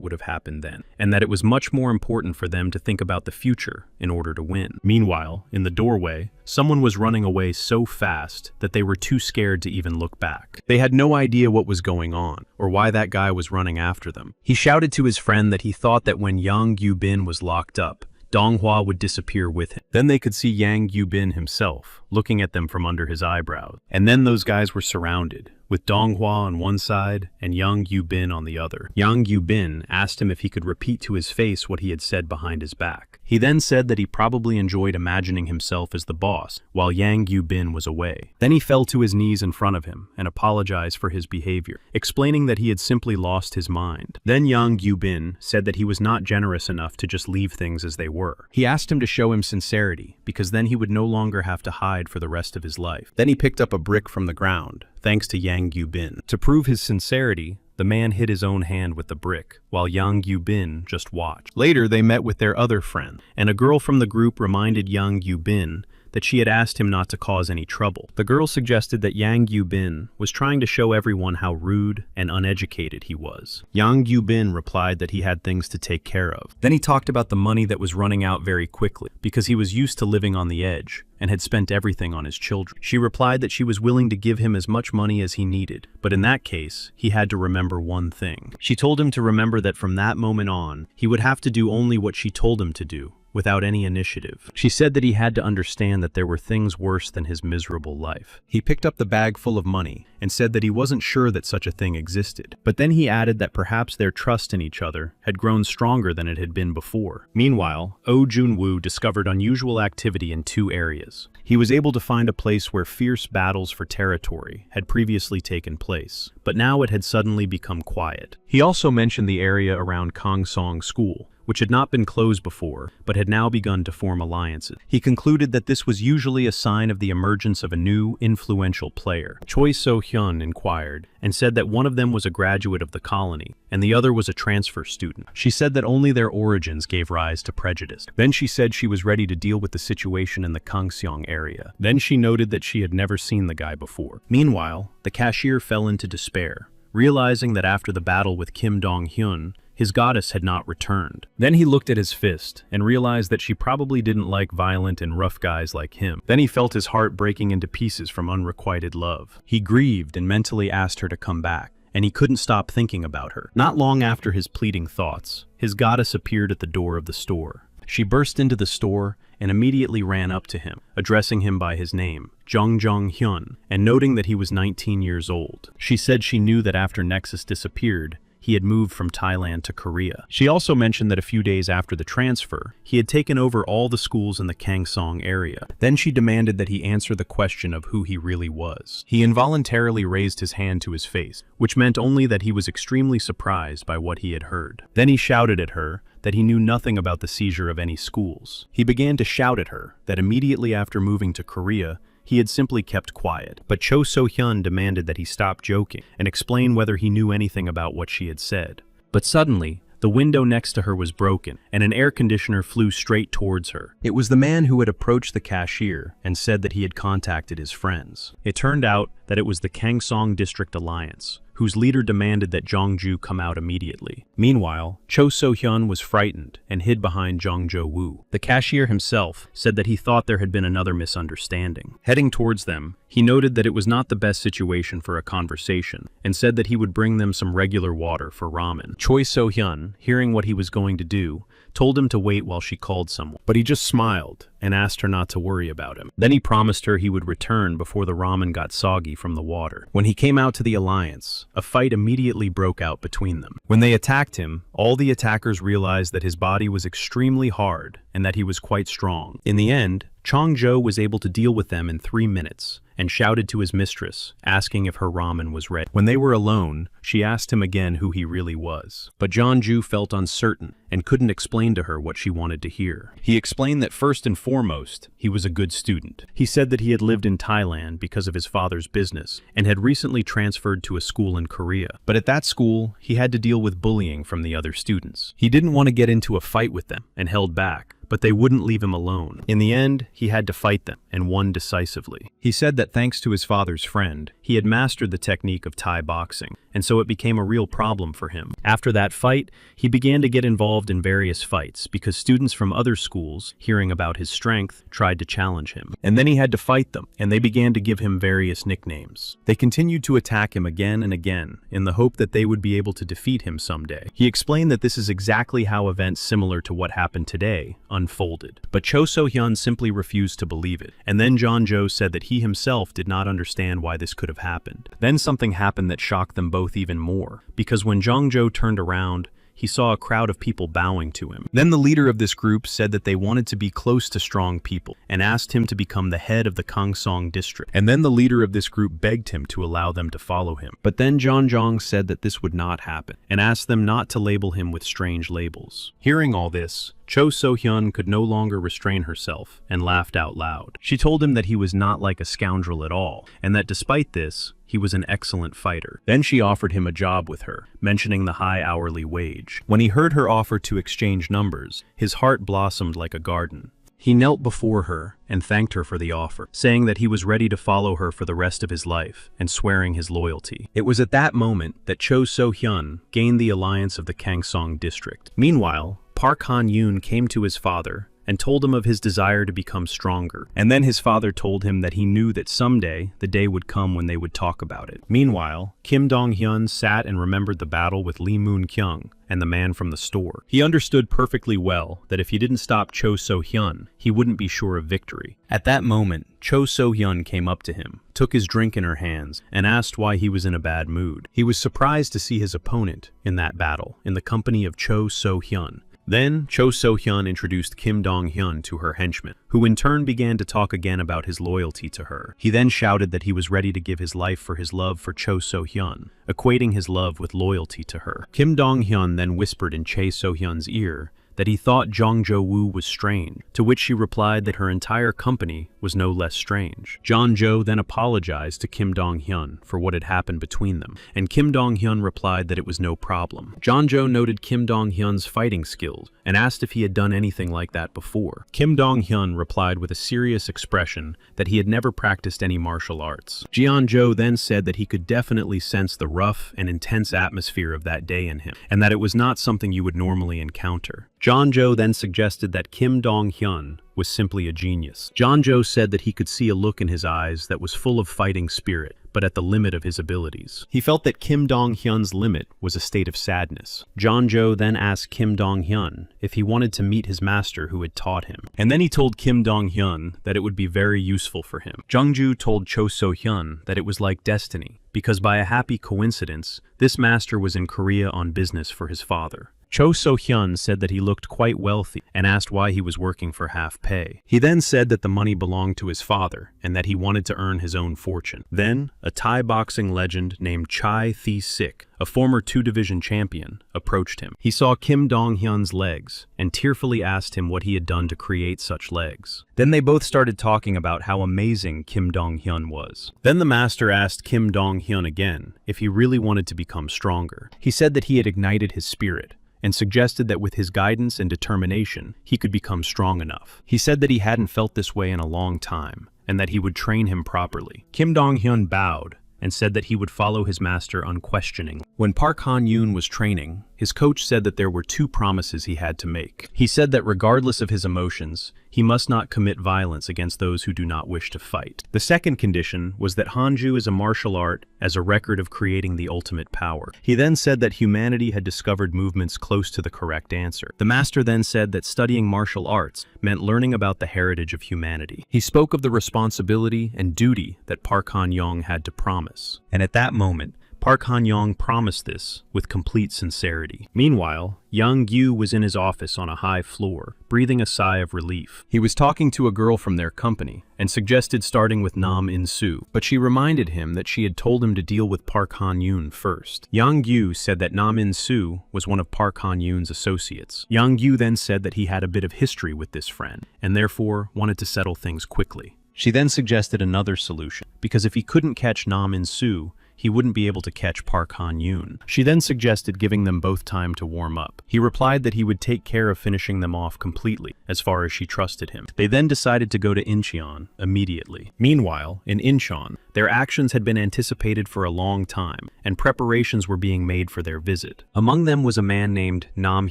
would have happened then, and that it was much more important for them to think about the future in order to win. Meanwhile, in the doorway, someone was running away so fast that they were too scared to even look back. They had no idea what was going on, or why that guy was running after them. He shouted to his friend that he thought that when Yang Yu-bin was locked up, Donghua would disappear with him. Then they could see Yang Yu-bin himself, looking at them from under his eyebrows. And then those guys were surrounded, with Donghua on one side and Yang Yu-bin on the other. Yang Yu-bin asked him if he could repeat to his face what he had said behind his back. He then said that he probably enjoyed imagining himself as the boss while Yang Yu-bin was away. Then he fell to his knees in front of him and apologized for his behavior, explaining that he had simply lost his mind. Then Yang Yu-bin said that he was not generous enough to just leave things as they were. He asked him to show him sincerity, because then he would no longer have to hide for the rest of his life. Then he picked up a brick from the ground, thanks to Yang Yu-bin. To prove his sincerity, the man hit his own hand with the brick, while Yang Yu-bin just watched. Later, they met with their other friend, and a girl from the group reminded Yang Yu-bin that she had asked him not to cause any trouble. The girl suggested that Yang Yu-bin was trying to show everyone how rude and uneducated he was. Yang Yu-bin replied that he had things to take care of. Then he talked about the money that was running out very quickly, because he was used to living on the edge and had spent everything on his children. She replied that she was willing to give him as much money as he needed, but in that case, he had to remember one thing. She told him to remember that from that moment on, he would have to do only what she told him to do, without any initiative. She said that he had to understand that there were things worse than his miserable life. He picked up the bag full of money and said that he wasn't sure that such a thing existed. But then he added that perhaps their trust in each other had grown stronger than it had been before. Meanwhile, Oh Jun-woo discovered unusual activity in two areas. He was able to find a place where fierce battles for territory had previously taken place, but now it had suddenly become quiet. He also mentioned the area around Kongsong School, which had not been closed before, but had now begun to form alliances. He concluded that this was usually a sign of the emergence of a new, influential player. Choi So-hyun inquired, and said that one of them was a graduate of the colony, and the other was a transfer student. She said that only their origins gave rise to prejudice. Then she said she was ready to deal with the situation in the Kangseong area. Then she noted that she had never seen the guy before. Meanwhile, the cashier fell into despair, realizing that after the battle with Kim Dong-hyun, his goddess had not returned. Then he looked at his fist and realized that she probably didn't like violent and rough guys like him. Then he felt his heart breaking into pieces from unrequited love. He grieved and mentally asked her to come back, and he couldn't stop thinking about her. Not long after his pleading thoughts, his goddess appeared at the door of the store. She burst into the store and immediately ran up to him, addressing him by his name, Jong-hyun, and noting that he was 19 years old. She said she knew that after Nexus disappeared, he had moved from Thailand to Korea. She also mentioned that a few days after the transfer, he had taken over all the schools in the Kangsong area. Then she demanded that he answer the question of who he really was. He involuntarily raised his hand to his face, which meant only that he was extremely surprised by what he had heard. Then he shouted at her that he knew nothing about the seizure of any schools. He began to shout at her that immediately after moving to Korea, he had simply kept quiet, but Cho So-hyun demanded that he stop joking and explain whether he knew anything about what she had said. But suddenly, the window next to her was broken, and an air conditioner flew straight towards her. It was the man who had approached the cashier and said that he had contacted his friends. It turned out that it was the Kangsong District Alliance, whose leader demanded that Jongju come out immediately. Meanwhile, Cho So-hyun was frightened and hid behind Jong Jo-woo. The cashier himself said that he thought there had been another misunderstanding. Heading towards them, he noted that it was not the best situation for a conversation, and said that he would bring them some regular water for ramen. Choi So-hyun, hearing what he was going to do, told him to wait while she called someone, but he just smiled and asked her not to worry about him. Then he promised her he would return before the ramen got soggy from the water. When he came out to the alliance, a fight immediately broke out between them. When they attacked him, all the attackers realized that his body was extremely hard and that he was quite strong. In the end, Chong-jo was able to deal with them in 3 minutes, and shouted to his mistress, asking if her ramen was ready. When they were alone, she asked him again who he really was. But Jeonju felt uncertain and couldn't explain to her what she wanted to hear. He explained that first and foremost, he was a good student. He said that he had lived in Thailand because of his father's business and had recently transferred to a school in Korea. But at that school, he had to deal with bullying from the other students. He didn't want to get into a fight with them and held back, but they wouldn't leave him alone. In the end, he had to fight them, and won decisively. He said that thanks to his father's friend, he had mastered the technique of Thai boxing, and so it became a real problem for him. After that fight, he began to get involved in various fights because students from other schools, hearing about his strength, tried to challenge him. And then he had to fight them, and they began to give him various nicknames. They continued to attack him again and again, in the hope that they would be able to defeat him someday. He explained that this is exactly how events similar to what happened today unfolded. But Cho So-hyun simply refused to believe it. And then Jeonju said that he himself did not understand why this could have happened. Then something happened that shocked them both even more, because when Jeonju turned around, he saw a crowd of people bowing to him. Then the leader of this group said that they wanted to be close to strong people and asked him to become the head of the Kangsong district. And then the leader of this group begged him to allow them to follow him. But then Jeonju said that this would not happen and asked them not to label him with strange labels. Hearing all this, Cho So-hyun could no longer restrain herself and laughed out loud. She told him that he was not like a scoundrel at all, and that despite this, he was an excellent fighter. Then she offered him a job with her, mentioning the high hourly wage. When he heard her offer to exchange numbers, his heart blossomed like a garden. He knelt before her and thanked her for the offer, saying that he was ready to follow her for the rest of his life and swearing his loyalty. It was at that moment that Cho So-hyun gained the alliance of the Kangsong district. Meanwhile, Park Han-yoon came to his father and told him of his desire to become stronger. And then his father told him that he knew that someday the day would come when they would talk about it. Meanwhile, Kim Dong-hyun sat and remembered the battle with Lee Moon-kyung and the man from the store. He understood perfectly well that if he didn't stop Cho So-hyun, he wouldn't be sure of victory. At that moment, Cho So-hyun came up to him, took his drink in her hands, and asked why he was in a bad mood. He was surprised to see his opponent in that battle in the company of Cho So-hyun. Then, Cho So-hyun introduced Kim Dong-hyun to her henchman, who in turn began to talk again about his loyalty to her. He then shouted that he was ready to give his life for his love for Cho So-hyun, equating his love with loyalty to her. Kim Dong-hyun then whispered in Chae So-hyun's ear that he thought Jong Jo-woo was strange, to which she replied that her entire company was no less strange. Jeonju then apologized to Kim Dong-hyun for what had happened between them, and Kim Dong-hyun replied that it was no problem. Jeonju noted Kim Dong-hyun's fighting skills and asked if he had done anything like that before. Kim Dong-hyun replied with a serious expression that he had never practiced any martial arts. Jeonju then said that he could definitely sense the rough and intense atmosphere of that day in him, and that it was not something you would normally encounter. Jeonju then suggested that Kim Dong-hyun was simply a genius. Jeonju said that he could see a look in his eyes that was full of fighting spirit, but at the limit of his abilities. He felt that Kim Dong-hyun's limit was a state of sadness. Jeonju then asked Kim Dong-hyun if he wanted to meet his master who had taught him. And then he told Kim Dong-hyun that it would be very useful for him. Jeonju told Cho So-hyun that it was like destiny, because by a happy coincidence, this master was in Korea on business for his father. Cho So-hyun said that he looked quite wealthy and asked why he was working for half pay. He then said that the money belonged to his father and that he wanted to earn his own fortune. Then, a Thai boxing legend named Chai Thee-sik, a former 2-division champion, approached him. He saw Kim Dong-hyun's legs and tearfully asked him what he had done to create such legs. Then they both started talking about how amazing Kim Dong-hyun was. Then the master asked Kim Dong-hyun again if he really wanted to become stronger. He said that he had ignited his spirit and suggested that with his guidance and determination, he could become strong enough. He said that he hadn't felt this way in a long time, and that he would train him properly. Kim Dong-hyun bowed and said that he would follow his master unquestioningly. When Park Han-yoon was training, his coach said that there were 2 promises he had to make. He said that regardless of his emotions, he must not commit violence against those who do not wish to fight. The second condition was that Hanju is a martial art as a record of creating the ultimate power. He then said that humanity had discovered movements close to the correct answer. The master then said that studying martial arts meant learning about the heritage of humanity. He spoke of the responsibility and duty that Park Han-young had to promise. And at that moment, Park Han-young promised this with complete sincerity. Meanwhile, Yang Yu was in his office on a high floor, breathing a sigh of relief. He was talking to a girl from their company and suggested starting with Nam In-soo, but she reminded him that she had told him to deal with Park Han-yoon first. Yang Yu said that Nam In-soo was one of Park Han-yoon's associates. Yang Yu then said that he had a bit of history with this friend and therefore wanted to settle things quickly. She then suggested another solution, because if he couldn't catch Nam In-soo, he wouldn't be able to catch Park Han-yoon. She then suggested giving them both time to warm up. He replied that he would take care of finishing them off completely, as far as she trusted him. They then decided to go to Incheon immediately. Meanwhile, in Incheon, their actions had been anticipated for a long time, and preparations were being made for their visit. Among them was a man named Nam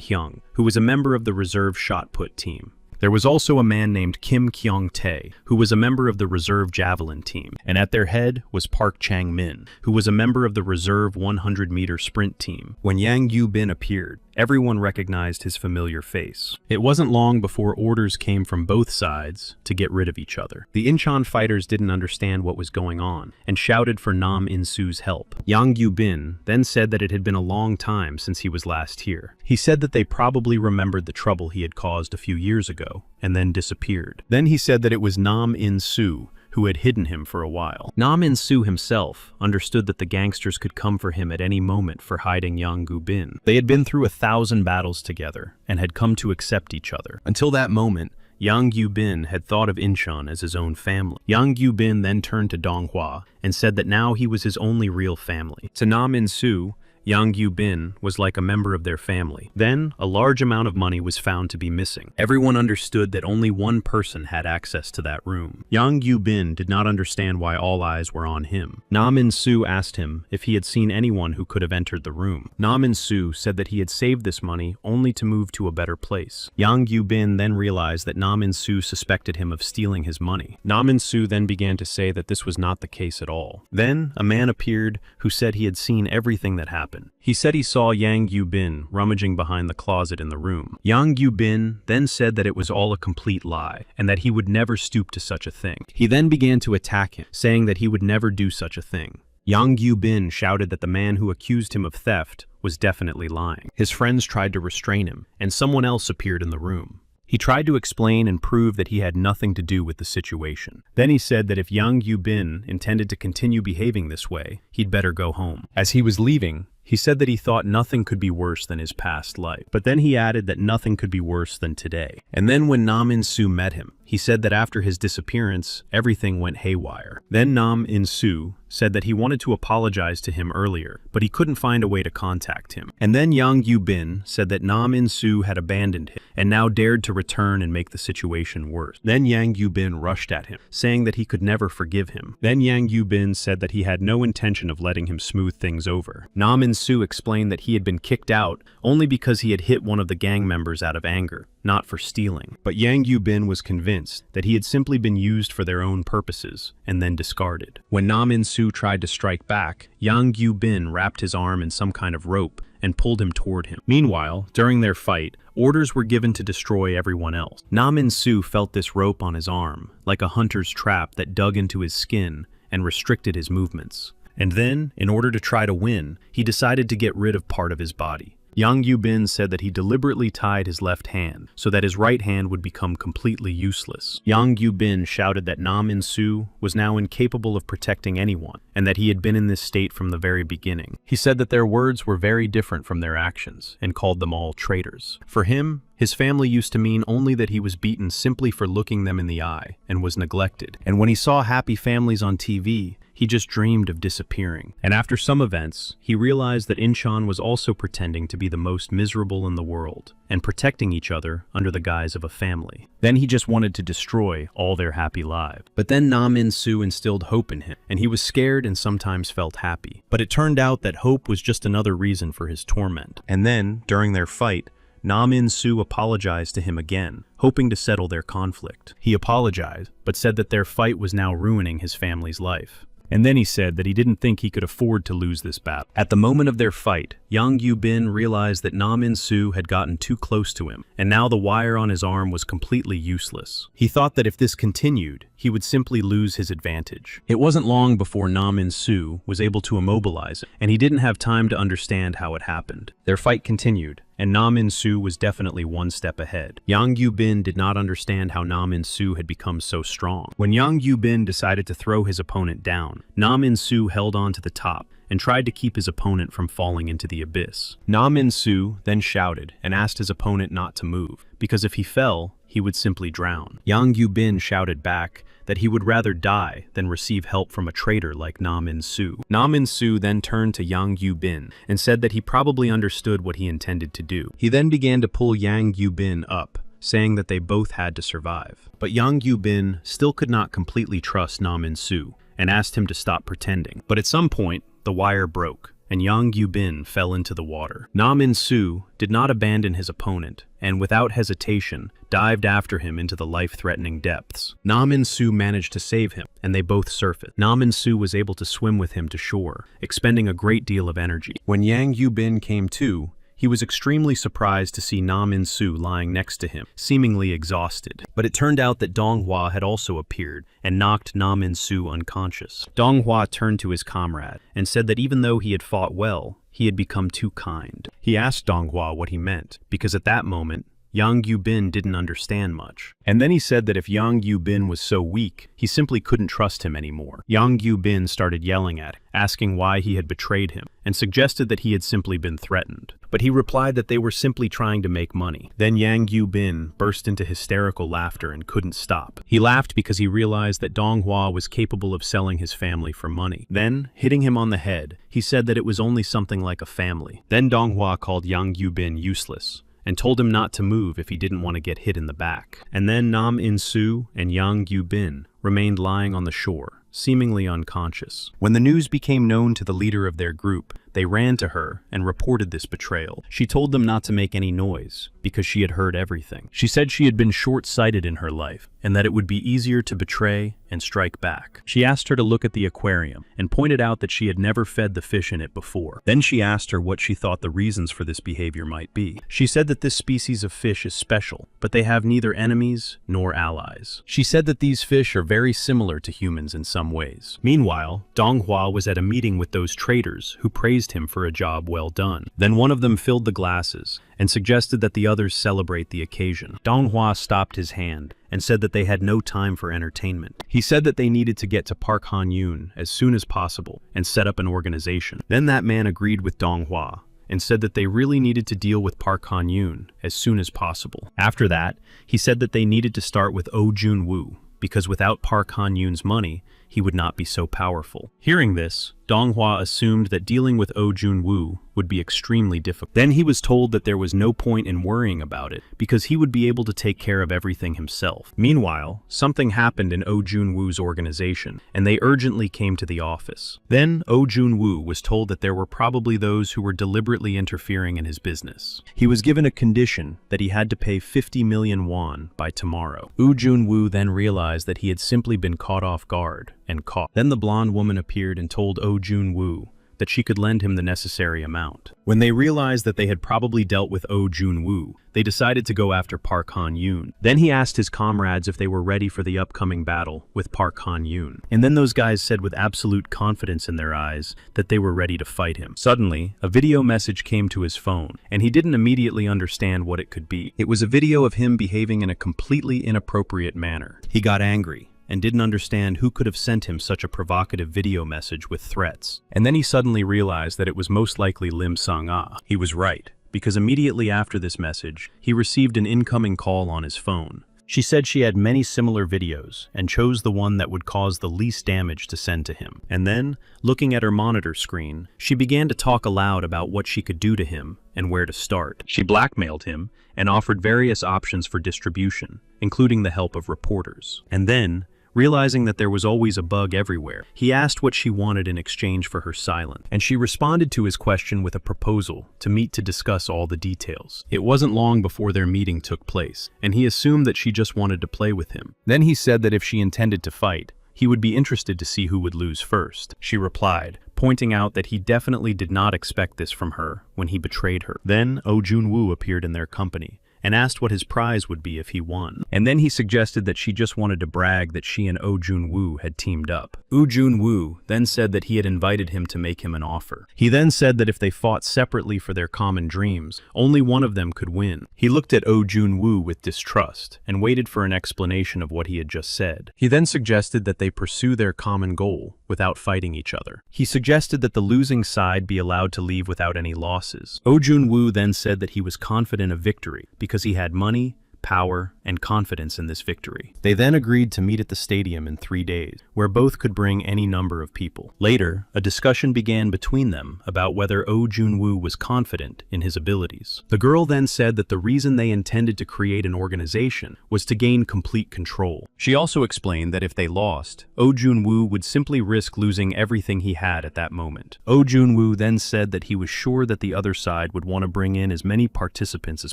Hyung, who was a member of the reserve shot put team. There was also a man named Kim Kyung-tae, who was a member of the reserve javelin team, and at their head was Park Chang-min, who was a member of the reserve 100-meter sprint team. When Yang Yu-bin appeared, everyone recognized his familiar face. It wasn't long before orders came from both sides to get rid of each other. The Incheon fighters didn't understand what was going on and shouted for Nam In-soo's help. Yang Yu-bin then said that it had been a long time since he was last here. He said that they probably remembered the trouble he had caused a few years ago and then disappeared. Then he said that it was Nam In-soo who had hidden him for a while. Nam In-soo himself understood that the gangsters could come for him at any moment for hiding Yang Gu-bin. They had been through 1,000 battles together and had come to accept each other. Until that moment, Yang Yu-bin had thought of Incheon as his own family. Yang Yu-bin then turned to Donghua and said that now he was his only real family. To Nam In-soo, Yang Yu-bin was like a member of their family. Then, a large amount of money was found to be missing. Everyone understood that only one person had access to that room. Yang Yu-bin did not understand why all eyes were on him. Nam In-soo asked him if he had seen anyone who could have entered the room. Nam In-soo said that he had saved this money only to move to a better place. Yang Yu-bin then realized that Nam In-soo suspected him of stealing his money. Nam In-soo then began to say that this was not the case at all. Then, a man appeared who said he had seen everything that happened. He said he saw Yang Yu-bin rummaging behind the closet in the room. Yang Yu-bin then said that it was all a complete lie, and that he would never stoop to such a thing. He then began to attack him, saying that he would never do such a thing. Yang Yu-bin shouted that the man who accused him of theft was definitely lying. His friends tried to restrain him, and someone else appeared in the room. He tried to explain and prove that he had nothing to do with the situation. Then he said that if Yang Yu-bin intended to continue behaving this way, he'd better go home. As he was leaving, he said that he thought nothing could be worse than his past life. But then he added that nothing could be worse than today. And then when Nam In-soo met him, he said that after his disappearance, everything went haywire. Then Nam In-soo said that he wanted to apologize to him earlier, but he couldn't find a way to contact him. And then Yang Yu-bin said that Nam In-soo had abandoned him and now dared to return and make the situation worse. Then Yang Yu-bin rushed at him, saying that he could never forgive him. Then Yang Yu-bin said that he had no intention of letting him smooth things over. Nam In-soo explained that he had been kicked out only because he had hit one of the gang members out of anger, not for stealing. But Yang Yu-bin was convinced that he had simply been used for their own purposes and then discarded. When Nam In-soo tried to strike back, Yang Yu-bin wrapped his arm in some kind of rope and pulled him toward him. Meanwhile, during their fight, orders were given to destroy everyone else. Nam In-soo felt this rope on his arm, like a hunter's trap that dug into his skin and restricted his movements. And then, in order to try to win, he decided to get rid of part of his body. Yang Yu-bin said that he deliberately tied his left hand so that his right hand would become completely useless. Yang Yu-bin shouted that Nam In-soo was now incapable of protecting anyone and that he had been in this state from the very beginning. He said that their words were very different from their actions and called them all traitors. For him, his family used to mean only that he was beaten simply for looking them in the eye and was neglected. And when he saw happy families on TV, he just dreamed of disappearing. And after some events, he realized that Incheon was also pretending to be the most miserable in the world and protecting each other under the guise of a family. Then he just wanted to destroy all their happy lives. But then Nam In-soo instilled hope in him, and he was scared and sometimes felt happy. But it turned out that hope was just another reason for his torment. And then, during their fight, Nam In-soo apologized to him again, hoping to settle their conflict. He apologized, but said that their fight was now ruining his family's life. And then he said that he didn't think he could afford to lose this battle. At the moment of their fight, Yang Yubin realized that Na Min-soo had gotten too close to him, and now the wire on his arm was completely useless. He thought that if this continued, he would simply lose his advantage. It wasn't long before Na Min-soo was able to immobilize him, and he didn't have time to understand how it happened. Their fight continued, and Na Min-soo was definitely one step ahead. Yang Yubin did not understand how Na Min-soo had become so strong. When Yang Yubin decided to throw his opponent down, Na Min-soo held on to the top and tried to keep his opponent from falling into the abyss. Na Min-soo then shouted and asked his opponent not to move, because if he fell, he would simply drown. Yang Yubin shouted back that he would rather die than receive help from a traitor like Na Min-soo. Na Min-soo then turned to Yang Yubin and said that he probably understood what he intended to do. He then began to pull Yang Yubin up, saying that they both had to survive. But Yang Yubin still could not completely trust Na Min-soo and asked him to stop pretending. But at some point, the wire broke, and Yang Yubin fell into the water. Na Min-soo did not abandon his opponent, and without hesitation, dived after him into the life-threatening depths. Na Min-soo managed to save him, and they both surfaced. Na Min-soo was able to swim with him to shore, expending a great deal of energy. When Yang Yubin came to, he was extremely surprised to see Na Min-soo lying next to him, seemingly exhausted. But it turned out that Donghua had also appeared and knocked Na Min-soo unconscious. Donghua turned to his comrade and said that even though he had fought well, he had become too kind. He asked Donghua what he meant, because at that moment, Yang Yubin didn't understand much. And then he said that if Yang Yubin was so weak, he simply couldn't trust him anymore. Yang Yubin started yelling at him, asking why he had betrayed him, and suggested that he had simply been threatened. But he replied that they were simply trying to make money. Then Yang Yubin burst into hysterical laughter and couldn't stop. He laughed because he realized that Donghua was capable of selling his family for money. Then, hitting him on the head, he said that it was only something like a family. Then Donghua called Yang Yubin useless, and told him not to move if he didn't want to get hit in the back. And then Na Min-soo and Yang Yubin remained lying on the shore, seemingly unconscious. When the news became known to the leader of their group, they ran to her and reported this betrayal. She told them not to make any noise, because she had heard everything. She said she had been short-sighted in her life, and that it would be easier to betray and strike back. She asked her to look at the aquarium, and pointed out that she had never fed the fish in it before. Then she asked her what she thought the reasons for this behavior might be. She said that this species of fish is special, but they have neither enemies nor allies. She said that these fish are very similar to humans in some ways. Meanwhile, Donghua was at a meeting with those traders who praised him for a job well done. Then one of them filled the glasses and suggested that the others celebrate the occasion. Donghua stopped his hand and said that they had no time for entertainment. He said that they needed to get to Park Han-yoon as soon as possible and set up an organization. Then that man agreed with Donghua and said that they really needed to deal with Park Han-yoon as soon as possible. After that, he said that they needed to start with Oh Jun-woo, because without Park Han-yoon's money, he would not be so powerful. Hearing this, Donghua assumed that dealing with Oh Jun-woo would be extremely difficult. Then he was told that there was no point in worrying about it, because he would be able to take care of everything himself. Meanwhile, something happened in Oh Jun-woo's organization, and they urgently came to the office. Then Oh Jun-woo was told that there were probably those who were deliberately interfering in his business. He was given a condition that he had to pay 50 million won by tomorrow. Oh Jun-woo then realized that he had simply been caught off guard and caught. Then the blonde woman appeared and told Oh Jun-woo that she could lend him the necessary amount. When they realized that they had probably dealt with Oh Jun-woo, they decided to go after Park Han-yoon. Then he asked his comrades if they were ready for the upcoming battle with Park Han-yoon. And then those guys said with absolute confidence in their eyes that they were ready to fight him. Suddenly, a video message came to his phone, and he didn't immediately understand what it could be. It was a video of him behaving in a completely inappropriate manner. He got angry and didn't understand who could have sent him such a provocative video message with threats. And then he suddenly realized that it was most likely Lim Sung-ah. He was right, because immediately after this message, he received an incoming call on his phone. She said she had many similar videos and chose the one that would cause the least damage to send to him. And then, looking at her monitor screen, she began to talk aloud about what she could do to him and where to start. She blackmailed him and offered various options for distribution, including the help of reporters. And then, realizing that there was always a bug everywhere, he asked what she wanted in exchange for her silence, and she responded to his question with a proposal to meet to discuss all the details. It wasn't long before their meeting took place, and he assumed that she just wanted to play with him. Then he said that if she intended to fight, He would be interested to see who would lose first, she replied, pointing out that he definitely did not expect this from her when he betrayed her. Then Oh Jun-woo appeared in their company and asked what his prize would be if he won. And then he suggested that she just wanted to brag that she and Oh Jun-woo had teamed up. Oh Jun-woo then said that he had invited him to make him an offer. He then said that if they fought separately for their common dreams, only one of them could win. He looked at Oh Jun-woo with distrust and waited for an explanation of what he had just said. He then suggested that they pursue their common goal without fighting each other. He suggested that the losing side be allowed to leave without any losses. Oh Jun-woo then said that he was confident of victory because he had money, power, and confidence in this victory. They then agreed to meet at the stadium in 3 days, where both could bring any number of people. Later, a discussion began between them about whether Oh Jun-woo was confident in his abilities. The girl then said that the reason they intended to create an organization was to gain complete control. She also explained that if they lost, Oh Jun-woo would simply risk losing everything he had at that moment. Oh Jun-woo then said that he was sure that the other side would want to bring in as many participants as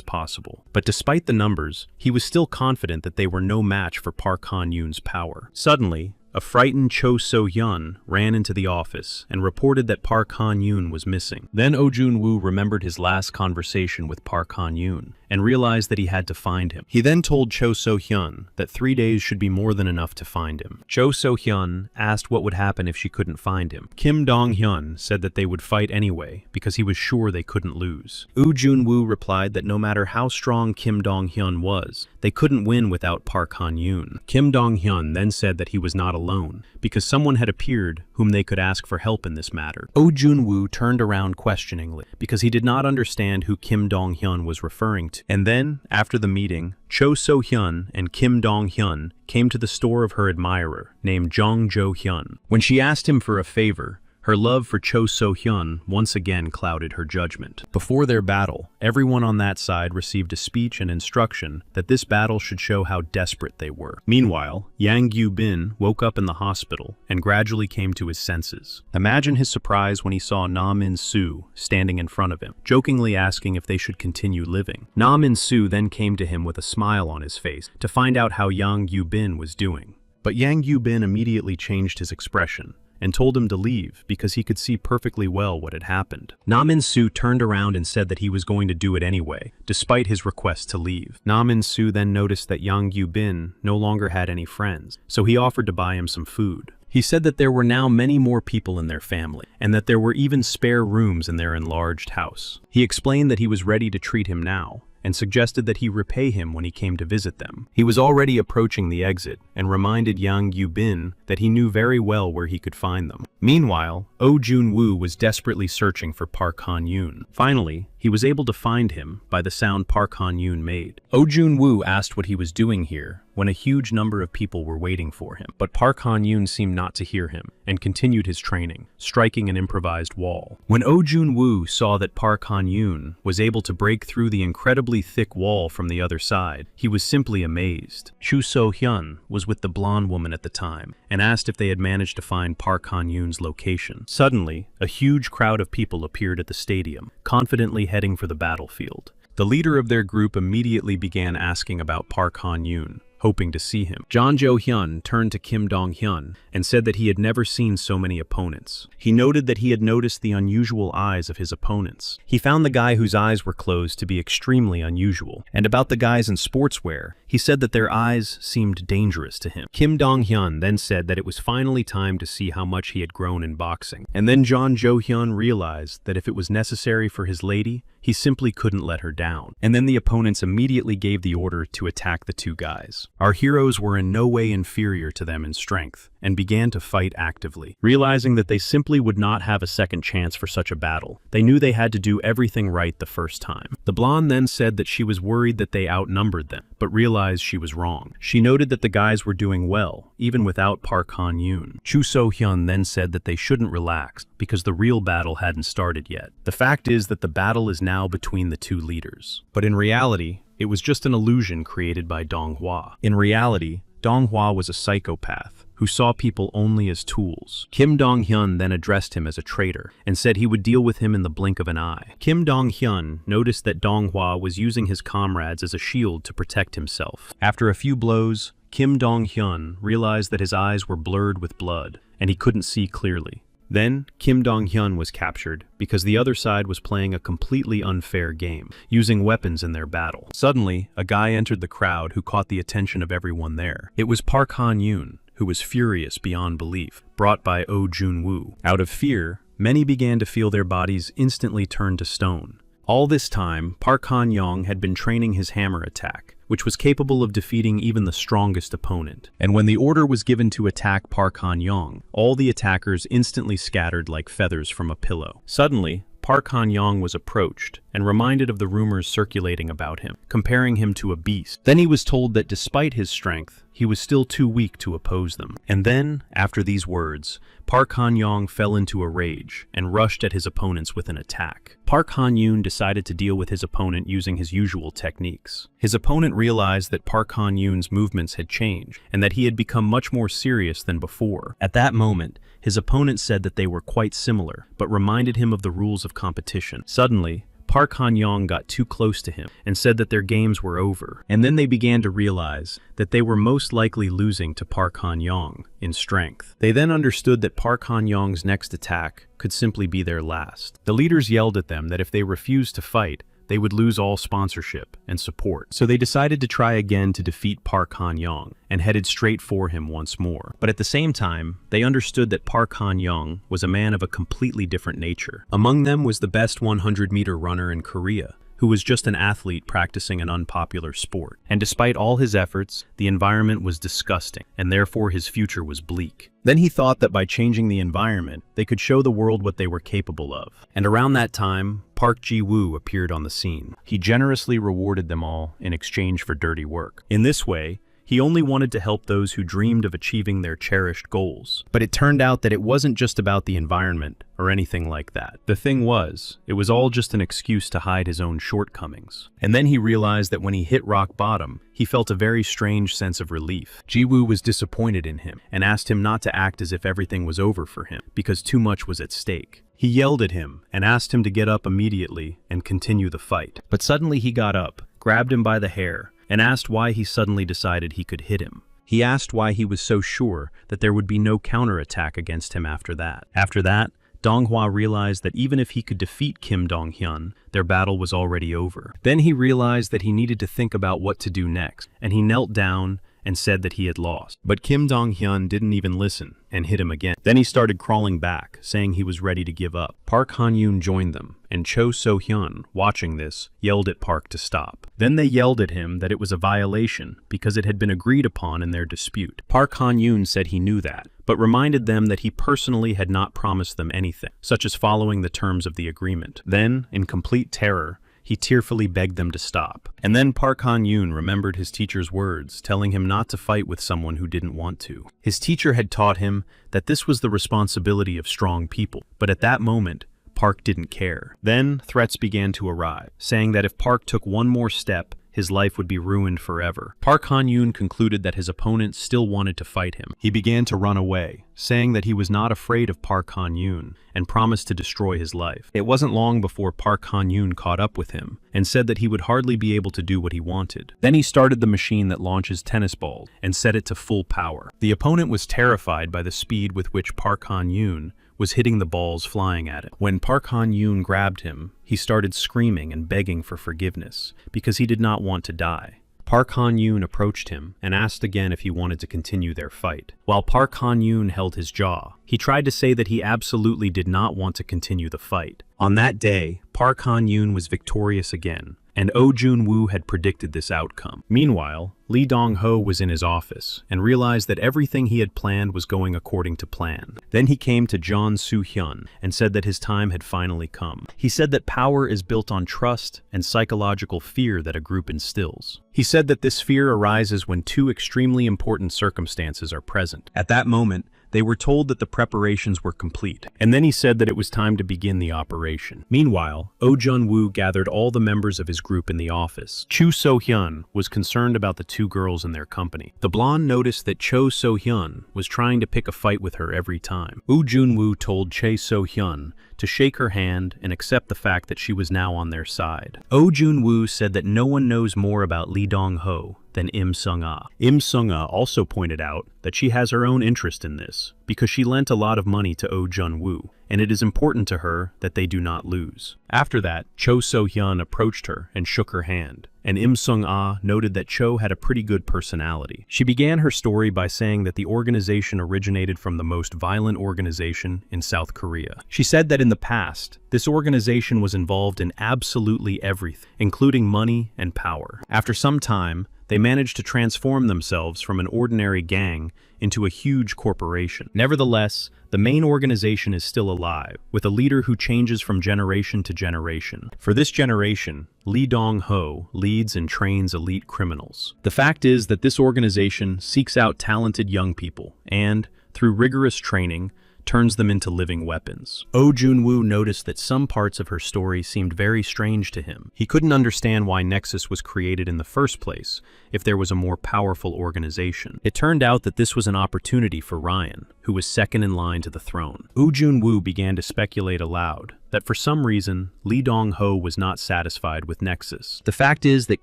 possible. But despite the numbers, he was still confident that they were no match for Park Han-yoon's power. Suddenly, a frightened Cho So-hyun ran into the office and reported that Park Han-yoon was missing. Then Oh Jun-woo remembered his last conversation with Park Han-yoon and realized that he had to find him. He then told Cho So-hyun that 3 days should be more than enough to find him. Cho So-hyun asked what would happen if she couldn't find him. Kim Dong-hyun said that they would fight anyway because he was sure they couldn't lose. Oh Jun-woo replied that no matter how strong Kim Dong-hyun was, they couldn't win without Park Han-yoon. Kim Dong-hyun then said that he was not alone because someone had appeared whom they could ask for help in this matter. Oh Jun-woo turned around questioningly because he did not understand who Kim Dong-hyun was referring to. And then, after the meeting, Cho So-hyun and Kim Dong-hyun came to the store of her admirer named Jong Jo-hyun. When she asked him for a favor, her love for Cho So-hyun once again clouded her judgment. Before their battle, everyone on that side received a speech and instruction that this battle should show how desperate they were. Meanwhile, Yang Yu-bin woke up in the hospital and gradually came to his senses. Imagine his surprise when he saw Na Min-soo standing in front of him, jokingly asking if they should continue living. Na Min-soo then came to him with a smile on his face to find out how Yang Yu-bin was doing. But Yang Yu-bin immediately changed his expression and told him to leave because he could see perfectly well what had happened. Na Min-soo turned around and said that he was going to do it anyway, despite his request to leave. Na Min-soo then noticed that Yang Yu-bin no longer had any friends, so he offered to buy him some food. He said that there were now many more people in their family, and that there were even spare rooms in their enlarged house. He explained that he was ready to treat him now, and suggested that he repay him when he came to visit them. He was already approaching the exit and reminded Yang Yu-bin that he knew very well where he could find them. Meanwhile, Oh Jun-woo was desperately searching for Park Han-yoon. Finally, he was able to find him by the sound Park Han-yoon made. Oh Jun-woo asked what he was doing here when a huge number of people were waiting for him, but Park Han-yoon seemed not to hear him and continued his training, striking an improvised wall. When Oh Jun-woo saw that Park Han-yoon was able to break through the incredibly thick wall from the other side, he was simply amazed. Cho So-hyun was with the blonde woman at the time and asked if they had managed to find Park Han-yoon's location. Suddenly, a huge crowd of people appeared at the stadium, confidently heading for the battlefield. The leader of their group immediately began asking about Park Han-yoon, hoping to see him. Jong Jo-hyun turned to Kim Dong-hyun and said that he had never seen so many opponents. He noted that he had noticed the unusual eyes of his opponents. He found the guy whose eyes were closed to be extremely unusual, and about the guys in sportswear, he said that their eyes seemed dangerous to him. Kim Dong-hyun then said that it was finally time to see how much he had grown in boxing. And then Jong Jo-hyun realized that if it was necessary for his lady, he simply couldn't let her down. And then the opponents immediately gave the order to attack the two guys. Our heroes were in no way inferior to them in strength, and began to fight actively. Realizing that they simply would not have a second chance for such a battle, they knew they had to do everything right the first time. The blonde then said that she was worried that they outnumbered them, but realized she was wrong. She noted that the guys were doing well, even without Park Han-yoon. Cho So-hyun then said that they shouldn't relax, because the real battle hadn't started yet. The fact is that the battle is now between the two leaders. But in reality, it was just an illusion created by Dong-hwa. In reality, Dong-hwa was a psychopath who saw people only as tools. Kim Dong-hyun then addressed him as a traitor and said he would deal with him in the blink of an eye. Kim Dong-hyun noticed that Dong-hwa was using his comrades as a shield to protect himself. After a few blows, Kim Dong-hyun realized that his eyes were blurred with blood, and he couldn't see clearly. Then, Kim Dong-hyun was captured because the other side was playing a completely unfair game, using weapons in their battle. Suddenly, a guy entered the crowd who caught the attention of everyone there. It was Park Han-yoon, who was furious beyond belief, brought by Oh Jun-woo. Out of fear, many began to feel their bodies instantly turn to stone. All this time, Park Han-young had been training his hammer attack, which was capable of defeating even the strongest opponent. And when the order was given to attack Park Han-young, all the attackers instantly scattered like feathers from a pillow. Suddenly, Park Han-young was approached and reminded of the rumors circulating about him, comparing him to a beast. Then he was told that despite his strength, he was still too weak to oppose them. And then, after these words, Park Han-young fell into a rage and rushed at his opponents with an attack. Park Han-yoon decided to deal with his opponent using his usual techniques. His opponent realized that Park Han-yoon's movements had changed and that he had become much more serious than before. At that moment, his opponent said that they were quite similar, but reminded him of the rules of competition. Suddenly, Park Han-young got too close to him and said that their games were over. And then they began to realize that they were most likely losing to Park Han-young in strength. They then understood that Park Han-young's next attack could simply be their last. The leaders yelled at them that if they refused to fight, they would lose all sponsorship and support. So they decided to try again to defeat Park Han-young and headed straight for him once more. But at the same time, they understood that Park Han-young was a man of a completely different nature. Among them was the best 100-meter runner in Korea, who was just an athlete practicing an unpopular sport. And despite all his efforts, the environment was disgusting, and therefore his future was bleak. Then he thought that by changing the environment, they could show the world what they were capable of. And around that time, Park Ji-woo appeared on the scene. He generously rewarded them all in exchange for dirty work. In this way, he only wanted to help those who dreamed of achieving their cherished goals. But it turned out that it wasn't just about the environment or anything like that. The thing was, it was all just an excuse to hide his own shortcomings. And then he realized that when he hit rock bottom, he felt a very strange sense of relief. Ji-woo was disappointed in him and asked him not to act as if everything was over for him, because too much was at stake. He yelled at him and asked him to get up immediately and continue the fight. But suddenly he got up, grabbed him by the hair, and asked why he suddenly decided he could hit him. He asked why he was so sure that there would be no counterattack against him after that. After that, Donghua realized that even if he could defeat Kim Dong-hyun, their battle was already over. Then he realized that he needed to think about what to do next, and he knelt down and said that he had lost. But Kim Dong-hyun didn't even listen and hit him again. Then he started crawling back, saying he was ready to give up. Park Han-yoon joined them, and Cho So-hyun, watching this, yelled at Park to stop. Then they yelled at him that it was a violation because it had been agreed upon in their dispute. Park Han-yoon said he knew that, but reminded them that he personally had not promised them anything, such as following the terms of the agreement. Then, in complete terror, he tearfully begged them to stop. And then Park Han-yoon remembered his teacher's words, telling him not to fight with someone who didn't want to. His teacher had taught him that this was the responsibility of strong people, but at that moment, Park didn't care. Then threats began to arrive, saying that if Park took one more step, his life would be ruined forever. Park Han-yoon concluded that his opponent still wanted to fight him. He began to run away, saying that he was not afraid of Park Han-yoon and promised to destroy his life. It wasn't long before Park Han-yoon caught up with him and said that he would hardly be able to do what he wanted. Then he started the machine that launches tennis balls and set it to full power. The opponent was terrified by the speed with which Park Han-yoon was hitting the balls flying at it. When Park Han-yoon grabbed him, he started screaming and begging for forgiveness because he did not want to die. Park Han-yoon approached him and asked again if he wanted to continue their fight. While Park Han-yoon held his jaw, he tried to say that he absolutely did not want to continue the fight. On that day, Park Han-yoon was victorious again, and Oh Jun-woo had predicted this outcome. Meanwhile, Lee Dong-ho was in his office and realized that everything he had planned was going according to plan. Then he came to John Soo-hyun and said that his time had finally come. He said that power is built on trust and psychological fear that a group instills. He said that this fear arises when two extremely important circumstances are present. At that moment, they were told that the preparations were complete, and then he said that it was time to begin the operation. Meanwhile, Oh Jun-woo gathered all the members of his group in the office. Chu So-hyun was concerned about the two girls in their company. The blonde noticed that Cho So-hyun was trying to pick a fight with her every time. Woo Jun-woo told Chae So-hyun to shake her hand and accept the fact that she was now on their side. Oh Jun-woo said that no one knows more about Lee Dong-ho than Im Sung-ah. Im Sung-ah also pointed out that she has her own interest in this because she lent a lot of money to Oh Jun-woo, and it is important to her that they do not lose. After that, Cho So-hyun approached her and shook her hand, and Im Sung-ah noted that Cho had a pretty good personality. She began her story by saying that the organization originated from the most violent organization in South Korea. She said that in the past, this organization was involved in absolutely everything, including money and power. After some time, they managed to transform themselves from an ordinary gang into a huge corporation. Nevertheless, the main organization is still alive, with a leader who changes from generation to generation. For this generation, Lee Dong-ho leads and trains elite criminals. The fact is that this organization seeks out talented young people and, through rigorous training, turns them into living weapons. Oh Jun-woo noticed that some parts of her story seemed very strange to him. He couldn't understand why Nexus was created in the first place if there was a more powerful organization. It turned out that this was an opportunity for Ryan, who was second in line to the throne. Oh Jun-woo began to speculate aloud that for some reason, Lee Dong-ho was not satisfied with Nexus. The fact is that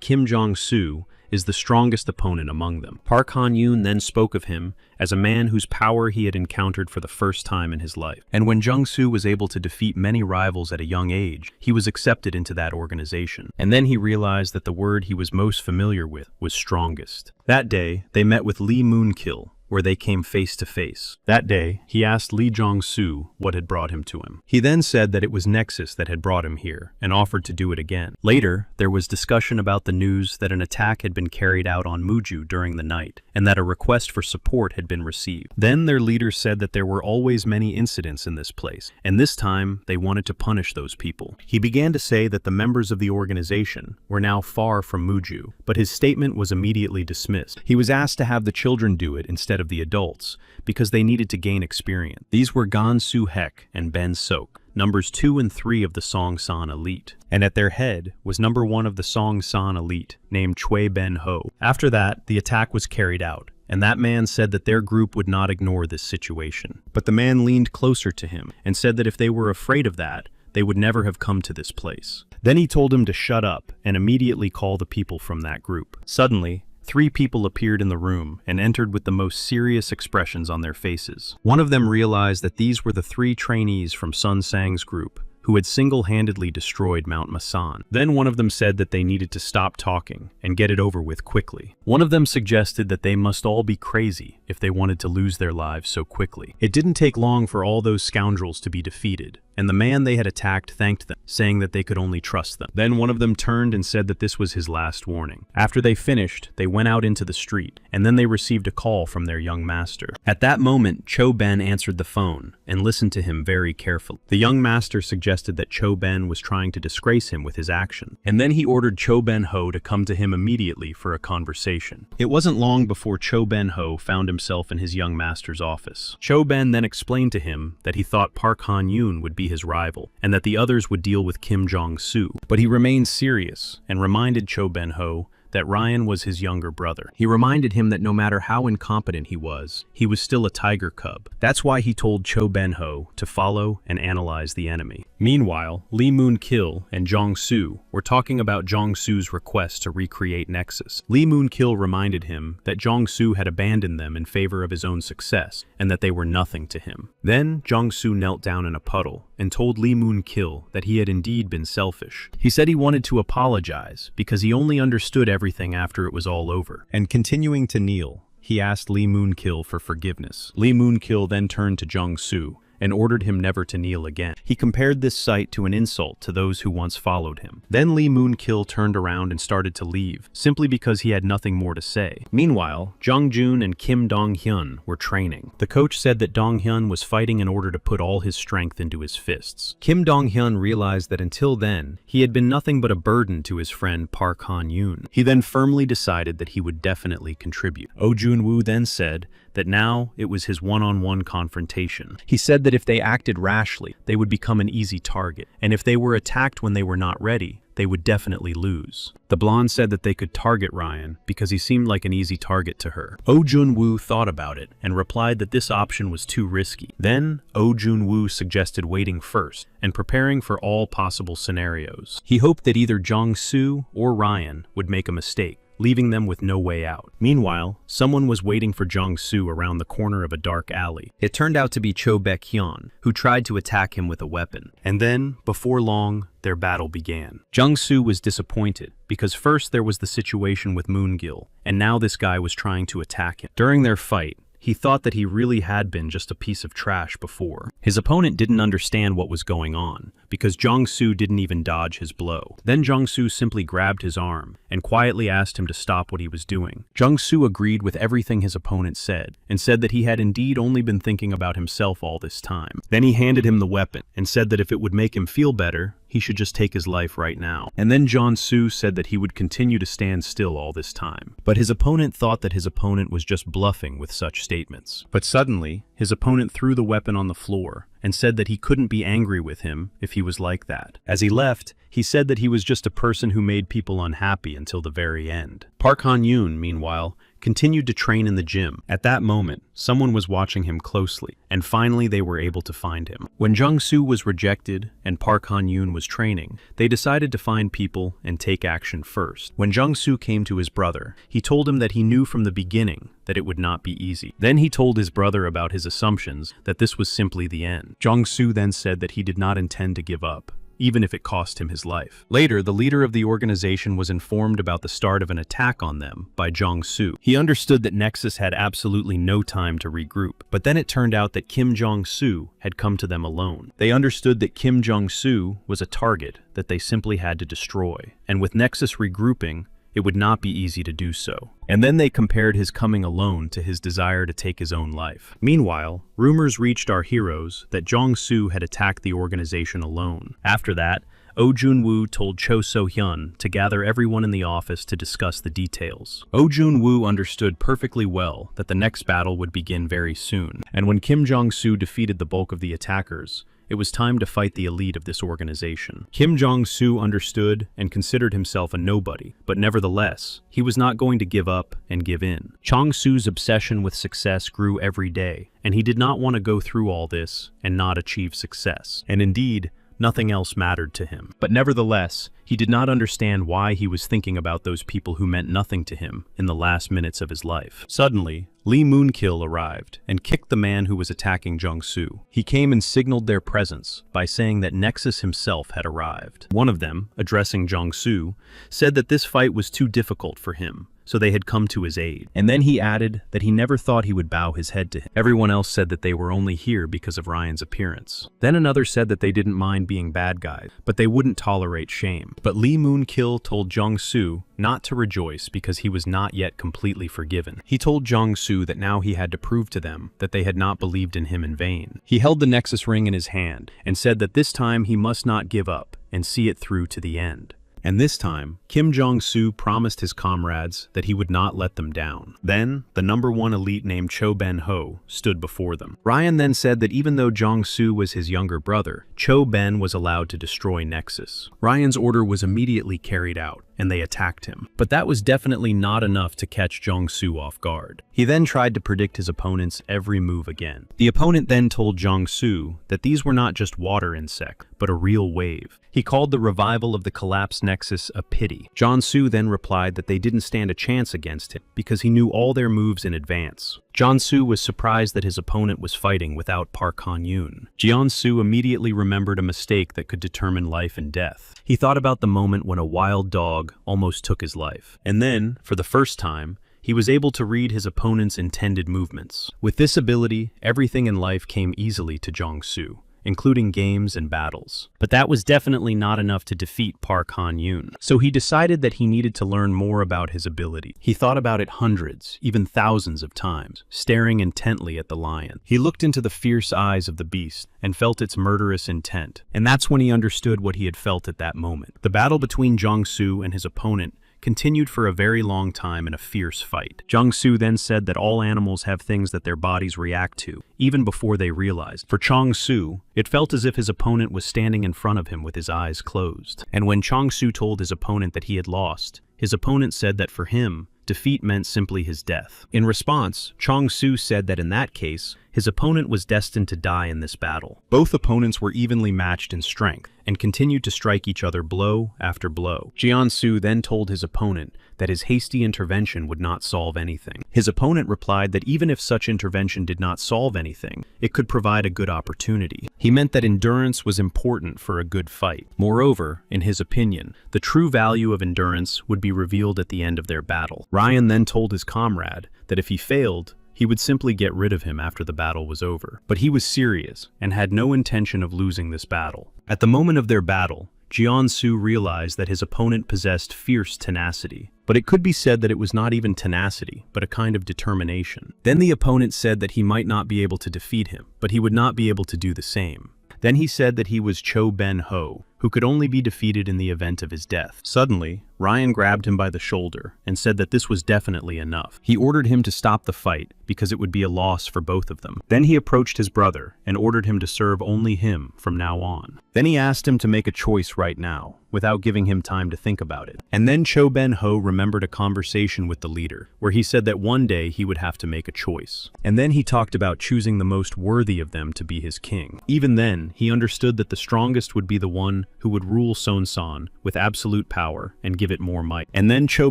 Kim Jong-soo is the strongest opponent among them. Park Han-yoon then spoke of him as a man whose power he had encountered for the first time in his life. And when Jung-soo was able to defeat many rivals at a young age, he was accepted into that organization. And then he realized that the word he was most familiar with was strongest. That day, they met with Lee Moon-kil, where they came face to face. That day, he asked Lee Jong-soo what had brought him to him. He then said that it was Nexus that had brought him here, and offered to do it again. Later, there was discussion about the news that an attack had been carried out on Muju during the night, and that a request for support had been received. Then their leader said that there were always many incidents in this place, and this time they wanted to punish those people. He began to say that the members of the organization were now far from Muju, but his statement was immediately dismissed. He was asked to have the children do it instead of the adults, because they needed to gain experience. These were Gan Soo-hek and Ben Sok, numbers 2 and 3 of the Songsan Elite, and at their head was number 1 of the Songsan Elite, named Choi Ben-ho. After that, the attack was carried out, and that man said that their group would not ignore this situation. But the man leaned closer to him and said that if they were afraid of that, they would never have come to this place. Then he told him to shut up and immediately call the people from that group. Suddenly, 3 people appeared in the room and entered with the most serious expressions on their faces. One of them realized that these were the 3 trainees from Sun Sang's group who had single-handedly destroyed Mount Masan. Then one of them said that they needed to stop talking and get it over with quickly. One of them suggested that they must all be crazy if they wanted to lose their lives so quickly. It didn't take long for all those scoundrels to be defeated, and the man they had attacked thanked them, saying that they could only trust them. Then one of them turned and said that this was his last warning. After they finished, they went out into the street, and then they received a call from their young master. At that moment, Cho Ben answered the phone and listened to him very carefully. The young master suggested that Cho Ben was trying to disgrace him with his action, and then he ordered Cho Ben-ho to come to him immediately for a conversation. It wasn't long before Cho Ben-ho found himself in his young master's office. Cho Ben then explained to him that he thought Park Han-yoon would be his rival, and that the others would deal with Kim Jong-soo. But he remained serious and reminded Cho Ben-ho that Ryan was his younger brother. He reminded him that no matter how incompetent he was still a tiger cub. That's why he told Cho Ben-ho to follow and analyze the enemy. Meanwhile, Lee Moon-kil and Jong-soo were talking about Jong-soo's request to recreate Nexus. Lee Moon-kil reminded him that Jong-soo had abandoned them in favor of his own success, and that they were nothing to him. Then Jong-soo knelt down in a puddle and told Lee Moon-kil that he had indeed been selfish. He said he wanted to apologize because he only understood everything after it was all over. And continuing to kneel, he asked Lee Moon-kil for forgiveness. Lee Moon-kil then turned to Jong-soo and ordered him never to kneel again. He compared this sight to an insult to those who once followed him. Then Lee Moon-kil turned around and started to leave, simply because he had nothing more to say. Meanwhile, Jung-joon and Kim Dong-hyun were training. The coach said that Dong-hyun was fighting in order to put all his strength into his fists. Kim Dong-hyun realized that until then, he had been nothing but a burden to his friend Park Han-yoon. He then firmly decided that he would definitely contribute. Oh Jun-woo then said that now it was his one-on-one confrontation. He said that if they acted rashly, they would become an easy target, and if they were attacked when they were not ready, they would definitely lose. The blonde said that they could target Ryan because he seemed like an easy target to her. Oh Jun-woo thought about it and replied that this option was too risky. Then, Oh Jun-woo suggested waiting first and preparing for all possible scenarios. He hoped that either Jong-soo or Ryan would make a mistake, leaving them with no way out. Meanwhile, someone was waiting for Jong-soo around the corner of a dark alley. It turned out to be Cho Baek-hyun, who tried to attack him with a weapon. And then, before long, their battle began. Jong-soo was disappointed, because first there was the situation with Moon-gil, and now this guy was trying to attack him. During their fight, he thought that he really had been just a piece of trash before. His opponent didn't understand what was going on, because Jong-soo didn't even dodge his blow. Then Jong-soo simply grabbed his arm and quietly asked him to stop what he was doing. Jong-soo agreed with everything his opponent said, and said that he had indeed only been thinking about himself all this time. Then he handed him the weapon, and said that if it would make him feel better, he should just take his life right now. And then Jong-soo said that he would continue to stand still all this time. But his opponent thought that his opponent was just bluffing with such statements. But suddenly, his opponent threw the weapon on the floor and said that he couldn't be angry with him if he was like that. As he left, he said that he was just a person who made people unhappy until the very end. Park Han-yoon, meanwhile, continued to train in the gym. At that moment, someone was watching him closely, and finally they were able to find him. When Jong-soo was rejected and Park Han-yoon was training, they decided to find people and take action first. When Jong-soo came to his brother, he told him that he knew from the beginning that it would not be easy. Then he told his brother about his assumptions, that this was simply the end. Jong-soo then said that he did not intend to give up, even if it cost him his life. Later, the leader of the organization was informed about the start of an attack on them by Jong-soo. He understood that Nexus had absolutely no time to regroup, but then it turned out that Kim Jong-soo had come to them alone. They understood that Kim Jong-soo was a target that they simply had to destroy, and with Nexus regrouping, it would not be easy to do so. And then they compared his coming alone to his desire to take his own life. Meanwhile, rumors reached our heroes that Jong-soo had attacked the organization alone. After that, Oh Jun-woo told Cho So-hyun to gather everyone in the office to discuss the details. Oh Jun-woo understood perfectly well that the next battle would begin very soon, and when Kim Jong-soo defeated the bulk of the attackers, it was time to fight the elite of this organization. Kim Jong-soo understood and considered himself a nobody, but nevertheless, he was not going to give up and give in. Jong-soo's obsession with success grew every day, and he did not want to go through all this and not achieve success. And indeed, nothing else mattered to him. But nevertheless, he did not understand why he was thinking about those people who meant nothing to him in the last minutes of his life. Suddenly, Lee Moon-kil arrived and kicked the man who was attacking Jong-soo. He came and signaled their presence by saying that Nexus himself had arrived. One of them, addressing Jong-soo, said that this fight was too difficult for him, so they had come to his aid. And then he added that he never thought he would bow his head to him. Everyone else said that they were only here because of Ryan's appearance. Then another said that they didn't mind being bad guys, but they wouldn't tolerate shame. But Lee Moon-kil told Jong-soo not to rejoice because he was not yet completely forgiven. He told Jong-soo that now he had to prove to them that they had not believed in him in vain. He held the Nexus ring in his hand and said that this time he must not give up and see it through to the end. And this time, Kim Jong-soo promised his comrades that he would not let them down. Then, the #1 elite named Cho Ben-ho stood before them. Ryan then said that even though Jong-soo was his younger brother, Cho Ben was allowed to destroy Nexus. Ryan's order was immediately carried out, and they attacked him. But that was definitely not enough to catch Jong-soo off guard. He then tried to predict his opponent's every move again. The opponent then told Jong-soo that these were not just water insects, but a real wave. He called the revival of the collapsed Nexus a pity. Jong-soo then replied that they didn't stand a chance against him because he knew all their moves in advance. Jong-soo was surprised that his opponent was fighting without Park Han-yoon. Jeon-soo immediately remembered a mistake that could determine life and death. He thought about the moment when a wild dog almost took his life. And then, for the first time, he was able to read his opponent's intended movements. With this ability, everything in life came easily to Jong-soo, including games and battles. But that was definitely not enough to defeat Park Han-yoon. So he decided that he needed to learn more about his ability. He thought about it hundreds, even thousands of times, staring intently at the lion. He looked into the fierce eyes of the beast and felt its murderous intent. And that's when he understood what he had felt at that moment. The battle between Jong-soo and his opponent continued for a very long time in a fierce fight. Jung-soo then said that all animals have things that their bodies react to, even before they realize. For Chong-soo, it felt as if his opponent was standing in front of him with his eyes closed. And when Chong-soo told his opponent that he had lost, his opponent said that for him, defeat meant simply his death. In response, Chong-soo said that in that case, his opponent was destined to die in this battle. Both opponents were evenly matched in strength and continued to strike each other blow after blow. Jian-soo then told his opponent that his hasty intervention would not solve anything. His opponent replied that even if such intervention did not solve anything, it could provide a good opportunity. He meant that endurance was important for a good fight. Moreover, in his opinion, the true value of endurance would be revealed at the end of their battle. Ryan then told his comrade that if he failed, he would simply get rid of him after the battle was over. But he was serious and had no intention of losing this battle. At the moment of their battle, Jian-soo realized that his opponent possessed fierce tenacity. But it could be said that it was not even tenacity, but a kind of determination. Then the opponent said that he might not be able to defeat him, but he would not be able to do the same. Then he said that he was Cho Ben-ho, who could only be defeated in the event of his death. Suddenly, Ryan grabbed him by the shoulder and said that this was definitely enough. He ordered him to stop the fight because it would be a loss for both of them. Then he approached his brother and ordered him to serve only him from now on. Then he asked him to make a choice right now, without giving him time to think about it. And then Cho Ben-ho remembered a conversation with the leader, where he said that one day he would have to make a choice. And then he talked about choosing the most worthy of them to be his king. Even then, he understood that the strongest would be the one who would rule Sonsan with absolute power and give it more might. And then Cho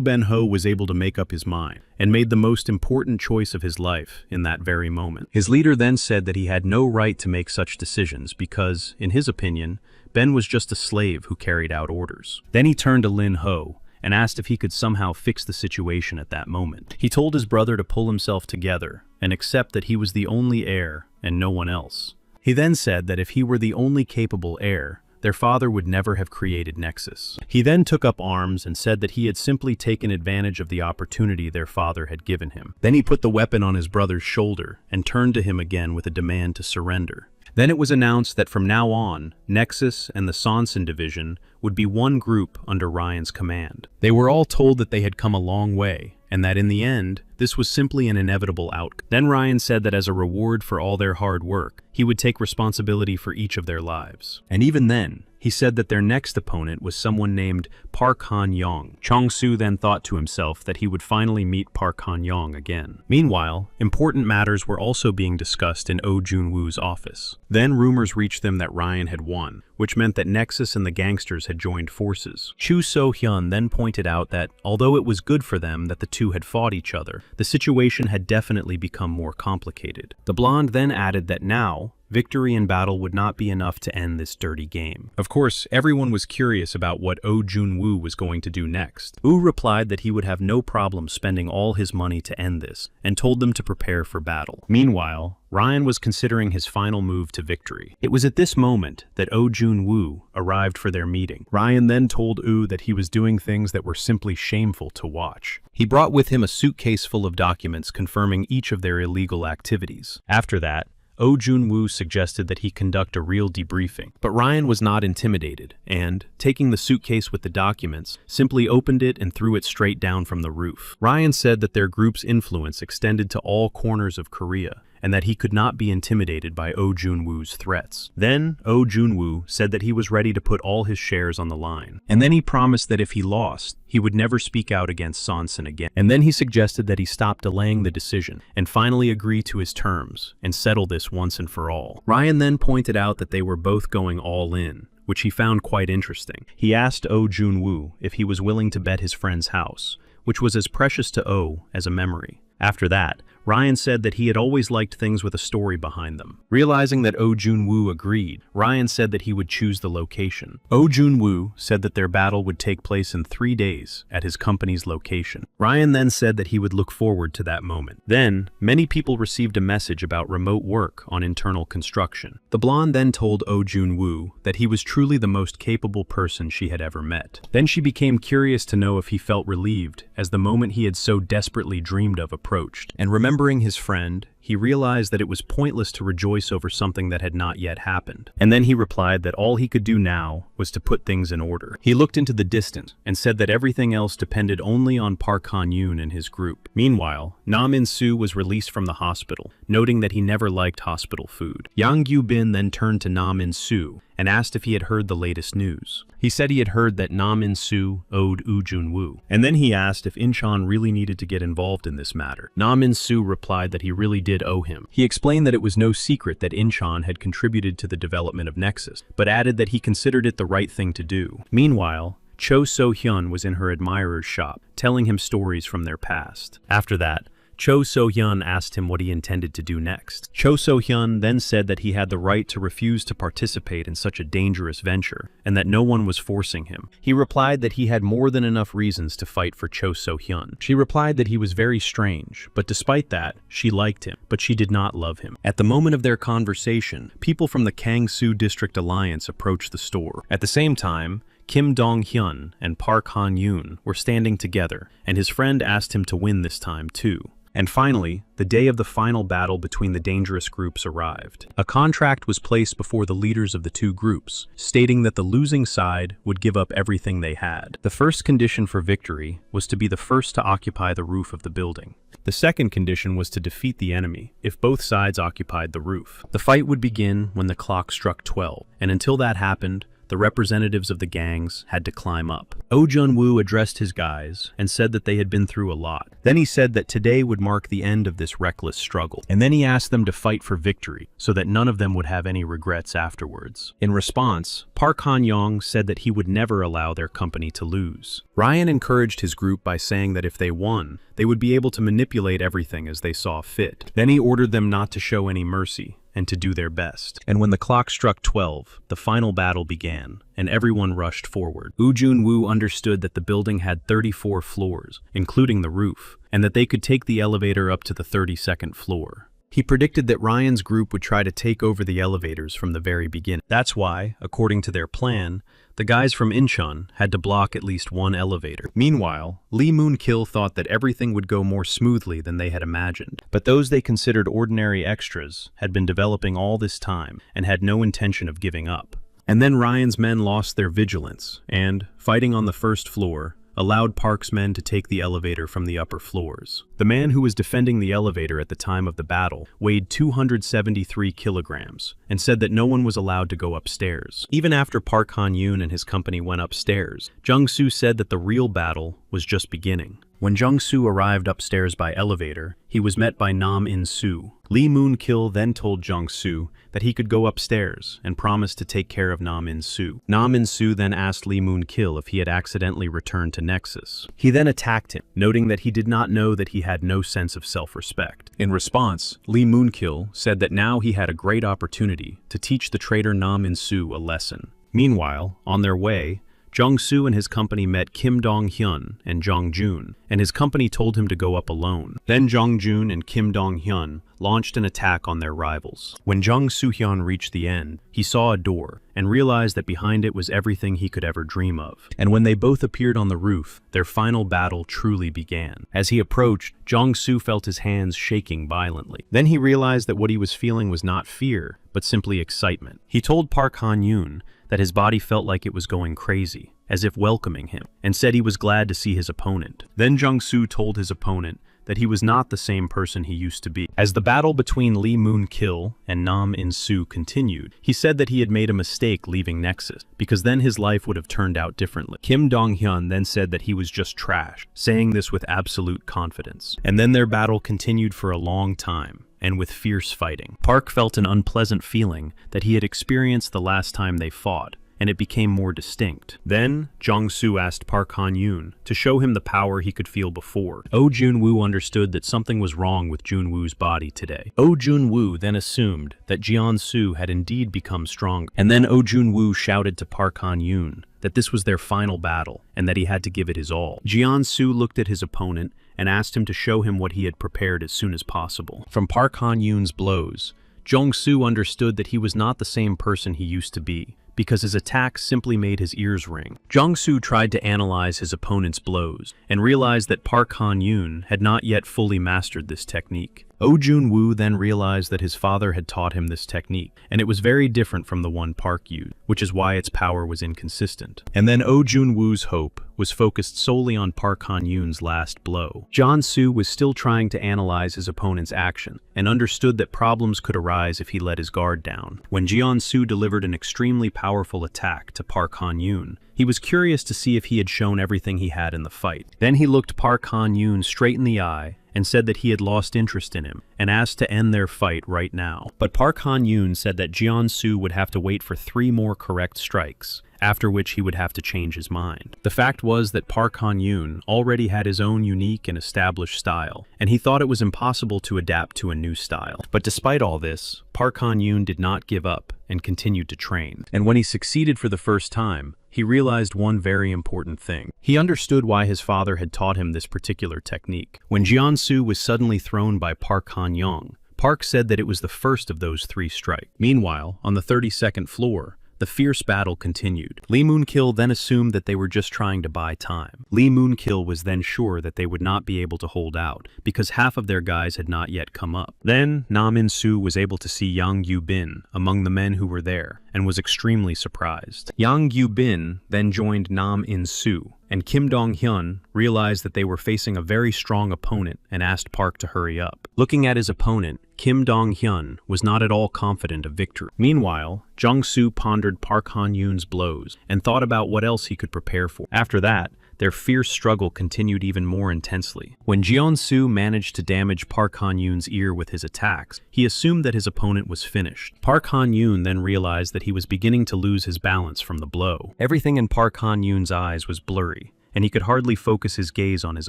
Ben-ho was able to make up his mind and made the most important choice of his life in that very moment. His leader then said that he had no right to make such decisions because, in his opinion, Ben was just a slave who carried out orders. Then he turned to Lin Ho and asked if he could somehow fix the situation at that moment. He told his brother to pull himself together and accept that he was the only heir and no one else. He then said that if he were the only capable heir, their father would never have created Nexus. He then took up arms and said that he had simply taken advantage of the opportunity their father had given him. Then he put the weapon on his brother's shoulder and turned to him again with a demand to surrender. Then it was announced that from now on, Nexus and the Sonsan division would be one group under Ryan's command. They were all told that they had come a long way, and that in the end, this was simply an inevitable outcome. Then Ryan said that as a reward for all their hard work, he would take responsibility for each of their lives. And even then, he said that their next opponent was someone named Park Han-yong. Chong-soo then thought to himself that he would finally meet Park Han-yong again. Meanwhile, important matters were also being discussed in Oh Jun-woo's office. Then rumors reached them that Ryan had won, which meant that Nexus and the gangsters had joined forces. Chu So-hyun then pointed out that, although it was good for them that the two had fought each other, the situation had definitely become more complicated. The blonde then added that now, victory in battle would not be enough to end this dirty game. Of course, everyone was curious about what Oh Jun-woo was going to do next. Oh replied that he would have no problem spending all his money to end this, and told them to prepare for battle. Meanwhile, Ryan was considering his final move to victory. It was at this moment that Oh Jun-woo arrived for their meeting. Ryan then told Oh that he was doing things that were simply shameful to watch. He brought with him a suitcase full of documents confirming each of their illegal activities. After that, Oh Jun-woo suggested that he conduct a real debriefing, but Ryan was not intimidated and, taking the suitcase with the documents, simply opened it and threw it straight down from the roof. Ryan said that their group's influence extended to all corners of Korea, and that he could not be intimidated by Oh Jun-woo's threats. Then, Oh Jun-woo said that he was ready to put all his shares on the line. And then he promised that if he lost, he would never speak out against Sonsan again. And then he suggested that he stop delaying the decision and finally agree to his terms and settle this once and for all. Ryan then pointed out that they were both going all in, which he found quite interesting. He asked Oh Jun-woo if he was willing to bet his friend's house, which was as precious to Oh as a memory. After that, Ryan said that he had always liked things with a story behind them. Realizing that Oh Jun-woo agreed, Ryan said that he would choose the location. Oh Jun-woo said that their battle would take place in 3 days at his company's location. Ryan then said that he would look forward to that moment. Then, many people received a message about remote work on internal construction. The blonde then told Oh Jun-woo that he was truly the most capable person she had ever met. Then she became curious to know if he felt relieved as the moment he had so desperately dreamed of approached, and remembered Remembering his friend, he realized that it was pointless to rejoice over something that had not yet happened. And then he replied that all he could do now was to put things in order. He looked into the distance and said that everything else depended only on Park Han-yoon and his group. Meanwhile, Nam In-soo was released from the hospital, noting that he never liked hospital food. Yang Gyu-bin then turned to Nam In-soo and asked if he had heard the latest news. He said he had heard that Nam In-soo owed Woo Jun-woo, and then he asked if Incheon really needed to get involved in this matter. Nam In-soo replied that he really did owe him. He explained that it was no secret that Incheon had contributed to the development of Nexus, but added that he considered it the right thing to do. Meanwhile, Cho So-hyun was in her admirer's shop, telling him stories from their past. After that, Cho So-hyun asked him what he intended to do next. Cho So-hyun then said that he had the right to refuse to participate in such a dangerous venture, and that no one was forcing him. He replied that he had more than enough reasons to fight for Cho So-hyun. She replied that he was very strange, but despite that, she liked him, but she did not love him. At the moment of their conversation, people from the Kangsu District Alliance approached the store. At the same time, Kim Dong-hyun and Park Han-yoon were standing together, and his friend asked him to win this time too. And finally, the day of the final battle between the dangerous groups arrived. A contract was placed before the leaders of the two groups, stating that the losing side would give up everything they had. The first condition for victory was to be the first to occupy the roof of the building. The second condition was to defeat the enemy, if both sides occupied the roof. The fight would begin when the clock struck 12, and until that happened, the representatives of the gangs had to climb up. Oh Jun-woo addressed his guys and said that they had been through a lot. Then he said that today would mark the end of this reckless struggle. And then he asked them to fight for victory so that none of them would have any regrets afterwards. In response, Park Han-young said that he would never allow their company to lose. Ryan encouraged his group by saying that if they won, they would be able to manipulate everything as they saw fit. Then he ordered them not to show any mercy and to do their best. And when the clock struck 12, the final battle began, and everyone rushed forward. Woo Jun-woo understood that the building had 34 floors, including the roof, and that they could take the elevator up to the 32nd floor. He predicted that Ryan's group would try to take over the elevators from the very beginning. That's why, according to their plan, the guys from Incheon had to block at least one elevator. Meanwhile, Lee Moon-kil thought that everything would go more smoothly than they had imagined. But those they considered ordinary extras had been developing all this time and had no intention of giving up. And then Ryan's men lost their vigilance and, fighting on the first floor, allowed Park's men to take the elevator from the upper floors. The man who was defending the elevator at the time of the battle weighed 273 kilograms and said that no one was allowed to go upstairs. Even after Park Han-yoon and his company went upstairs, Jung-soo said that the real battle was just beginning. When Jung-soo arrived upstairs by elevator, he was met by Nam In-soo. Lee Moon-kil then told Jung-soo that he could go upstairs and promised to take care of Nam In-soo. Nam In-soo then asked Lee Moon-kil if he had accidentally returned to Nexus. He then attacked him, noting that he did not know that he had no sense of self-respect. In response, Lee Moon-kil said that now he had a great opportunity to teach the traitor Nam In-soo a lesson. Meanwhile, on their way, Jung-soo and his company met Kim Dong-hyun and Jong-joon, and his company told him to go up alone. Then Jong-joon and Kim Dong-hyun launched an attack on their rivals. When Jung-soo-hyun reached the end, he saw a door and realized that behind it was everything he could ever dream of. And when they both appeared on the roof, their final battle truly began. As he approached, Jong-soo felt his hands shaking violently. Then he realized that what he was feeling was not fear, but simply excitement. He told Park Han-yoon that his body felt like it was going crazy, as if welcoming him, and said he was glad to see his opponent. Then Jung-soo told his opponent that he was not the same person he used to be. As the battle between Lee Moon-kil and Nam In-soo continued, he said that he had made a mistake leaving Nexus, because then his life would have turned out differently. Kim Dong-hyun then said that he was just trash, saying this with absolute confidence. And then their battle continued for a long time, and with fierce fighting. Park felt an unpleasant feeling that he had experienced the last time they fought, and it became more distinct. Then, Jung-soo asked Park Han-yoon to show him the power he could feel before. Oh Jun-woo understood that something was wrong with Jun-woo's body today. Oh Jun-woo then assumed that Jeon-soo had indeed become strong. And then Oh Jun-woo shouted to Park Han-yoon that this was their final battle, and that he had to give it his all. Jeon-soo looked at his opponent and asked him to show him what he had prepared as soon as possible. From Park Han-yoon's blows, Jung-soo understood that he was not the same person he used to be, because his attacks simply made his ears ring. Jong-soo tried to analyze his opponent's blows and realized that Park Han-yoon had not yet fully mastered this technique. Oh Jun-woo then realized that his father had taught him this technique, and it was very different from the one Park used, which is why its power was inconsistent. And then Oh Jun-woo's hope was focused solely on Park Han-yoon's last blow. Jong-soo was still trying to analyze his opponent's action, and understood that problems could arise if he let his guard down. When Jeon-soo delivered an extremely powerful attack to Park Han-yoon, he was curious to see if he had shown everything he had in the fight. Then he looked Park Han-yoon straight in the eye and said that he had lost interest in him, and asked to end their fight right now. But Park Han-yoon said that Jeon-soo would have to wait for 3 more correct strikes, after which he would have to change his mind. The fact was that Park Han-yoon already had his own unique and established style, and he thought it was impossible to adapt to a new style. But despite all this, Park Han-yoon did not give up and continued to train. And when he succeeded for the first time, he realized one very important thing. He understood why his father had taught him this particular technique. When Jeon-soo was suddenly thrown by Park Han-young, Park said that it was the first of those 3 strikes. Meanwhile, on the 32nd floor, the fierce battle continued. Lee Moon-kil then assumed that they were just trying to buy time. Lee Moon-kil was then sure that they would not be able to hold out, because half of their guys had not yet come up. Then, Nam In-soo was able to see Yang Yu-bin among the men who were there, and was extremely surprised. Yang Yu-bin then joined Nam In-soo, and Kim Dong-hyun realized that they were facing a very strong opponent and asked Park to hurry up. Looking at his opponent, Kim Dong-hyun was not at all confident of victory. Meanwhile, Jong-soo pondered Park Han-yoon's blows and thought about what else he could prepare for. After that, their fierce struggle continued even more intensely. When Jeon-soo managed to damage Park Han-yoon's ear with his attacks, he assumed that his opponent was finished. Park Han-yoon then realized that he was beginning to lose his balance from the blow. Everything in Park Han-yoon's eyes was blurry, and he could hardly focus his gaze on his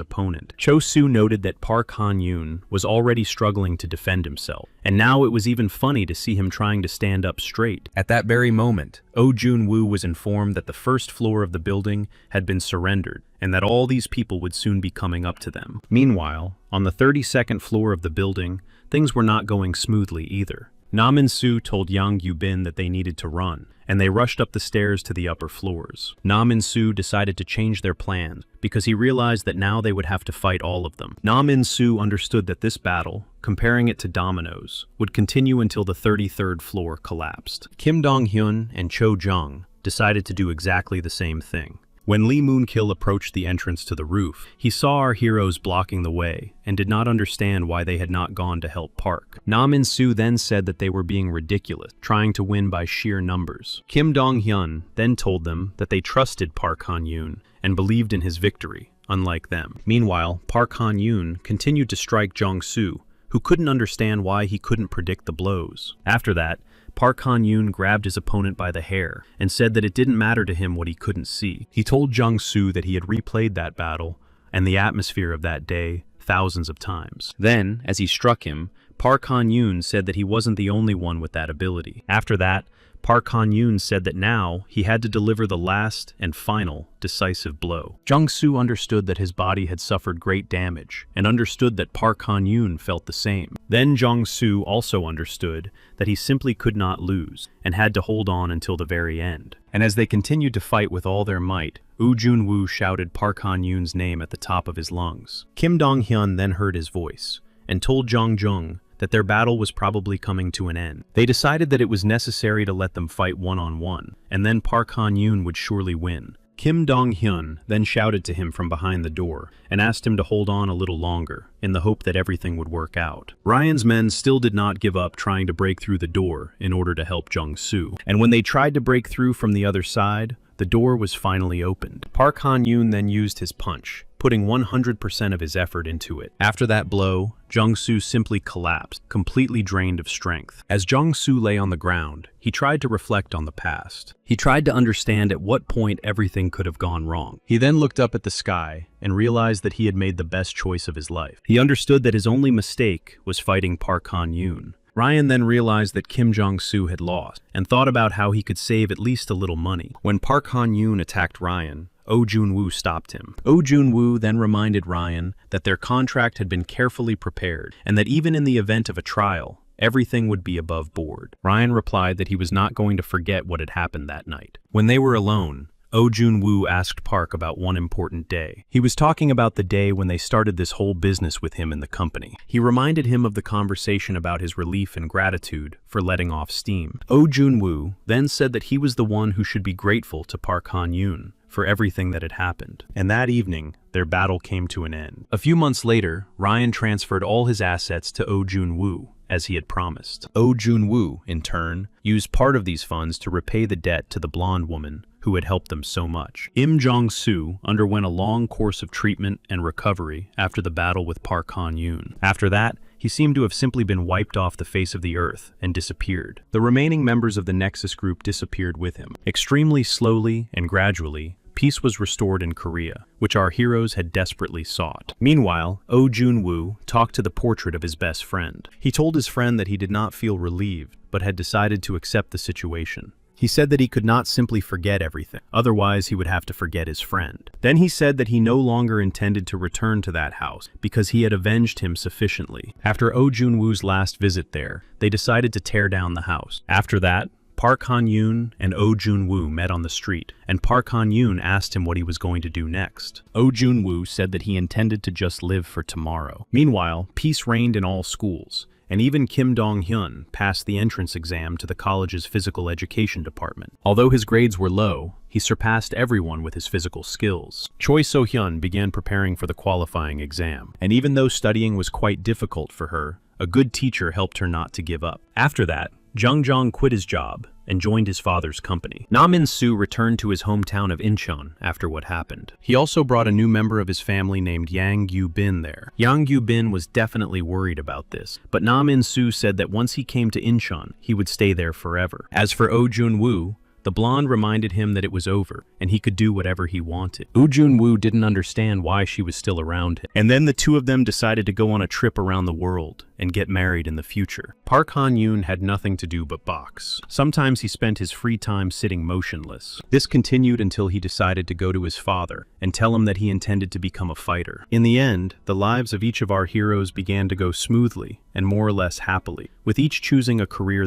opponent. Cho-soo noted that Park Han-yoon was already struggling to defend himself, and now it was even funny to see him trying to stand up straight. At that very moment, Oh Jun-woo was informed that the first floor of the building had been surrendered, and that all these people would soon be coming up to them. Meanwhile, on the 32nd floor of the building, things were not going smoothly either. Nam In-soo told Yang Yu-bin that they needed to run, and they rushed up the stairs to the upper floors. Nam In-soo decided to change their plans because he realized that now they would have to fight all of them. Nam In-soo understood that this battle, comparing it to dominoes, would continue until the 33rd floor collapsed. Kim Dong-hyun and Cho Jung decided to do exactly the same thing. When Lee Moon-kil approached the entrance to the roof, he saw our heroes blocking the way and did not understand why they had not gone to help Park. Nam In-soo then said that they were being ridiculous, trying to win by sheer numbers. Kim Dong-hyun then told them that they trusted Park Han-yoon and believed in his victory, unlike them. Meanwhile, Park Han-yoon continued to strike Jong-soo, who couldn't understand why he couldn't predict the blows. After that, Park Han-yoon grabbed his opponent by the hair and said that it didn't matter to him what he couldn't see. He told Jong-soo that he had replayed that battle and the atmosphere of that day thousands of times. Then, as he struck him, Park Han-yoon said that he wasn't the only one with that ability. After that, Park Han-yoon said that now he had to deliver the last and final decisive blow. Jong-soo understood that his body had suffered great damage and understood that Park Han-yoon felt the same. Then Jong-soo also understood that he simply could not lose and had to hold on until the very end. And as they continued to fight with all their might, Oh Jun-woo shouted Park Han-yoon's name at the top of his lungs. Kim Dong-hyun then heard his voice and told Jong-jung that their battle was probably coming to an end. They decided that it was necessary to let them fight one-on-one, and then Park Han-yoon would surely win. Kim Dong-hyun then shouted to him from behind the door and asked him to hold on a little longer in the hope that everything would work out. Ryan's men still did not give up trying to break through the door in order to help Jong-soo, and when they tried to break through from the other side, the door was finally opened. Park Han-yoon then used his punch, putting 100% of his effort into it. After that blow, Jong-soo simply collapsed, completely drained of strength. As Jong-soo lay on the ground, he tried to reflect on the past. He tried to understand at what point everything could have gone wrong. He then looked up at the sky and realized that he had made the best choice of his life. He understood that his only mistake was fighting Park Han-yoon. Ryan then realized that Kim Jong-soo had lost and thought about how he could save at least a little money. When Park Han-yoon attacked Ryan, Oh Jun-woo stopped him. Oh Jun-woo then reminded Ryan that their contract had been carefully prepared and that even in the event of a trial, everything would be above board. Ryan replied that he was not going to forget what had happened that night. When they were alone, Oh Jun-woo asked Park about one important day. He was talking about the day when they started this whole business with him in the company. He reminded him of the conversation about his relief and gratitude for letting off steam. Oh Jun-woo then said that he was the one who should be grateful to Park Han-yoon for everything that had happened. And that evening, their battle came to an end. A few months later, Ryan transferred all his assets to Oh Jun-woo, as he had promised. Oh Jun-woo, in turn, used part of these funds to repay the debt to the blonde woman who had helped them so much. Im Jong-soo underwent a long course of treatment and recovery after the battle with Park Han-yoon. After that, he seemed to have simply been wiped off the face of the earth and disappeared. The remaining members of the Nexus group disappeared with him. Extremely slowly and gradually, peace was restored in Korea, which our heroes had desperately sought. Meanwhile, Oh Jun-woo talked to the portrait of his best friend. He told his friend that he did not feel relieved, but had decided to accept the situation. He said that he could not simply forget everything, otherwise he would have to forget his friend. Then he said that he no longer intended to return to that house because he had avenged him sufficiently. After Oh Jun-woo's last visit there, they decided to tear down the house. After that, Park Han-yoon and Oh Jun-woo met on the street, and Park Han-yoon asked him what he was going to do next. Oh Jun-woo said that he intended to just live for tomorrow. Meanwhile, peace reigned in all schools, and even Kim Dong-hyun passed the entrance exam to the college's physical education department. Although his grades were low, he surpassed everyone with his physical skills. Choi So-hyun began preparing for the qualifying exam, and even though studying was quite difficult for her, a good teacher helped her not to give up. After that, Jung Jong quit his job and joined his father's company. Na Min-soo returned to his hometown of Incheon after what happened. He also brought a new member of his family named Yang Yu-bin there. Yang Yu-bin was definitely worried about this, but Na Min-soo said that once he came to Incheon, he would stay there forever. As for Oh Jun-woo, the blonde reminded him that it was over, and he could do whatever he wanted. Oh Jun-woo didn't understand why she was still around him. And then the two of them decided to go on a trip around the world and get married in the future. Park Han-yoon had nothing to do but box. Sometimes he spent his free time sitting motionless. This continued until he decided to go to his father and tell him that he intended to become a fighter. In the end, the lives of each of our heroes began to go smoothly and more or less happily, with each choosing a career that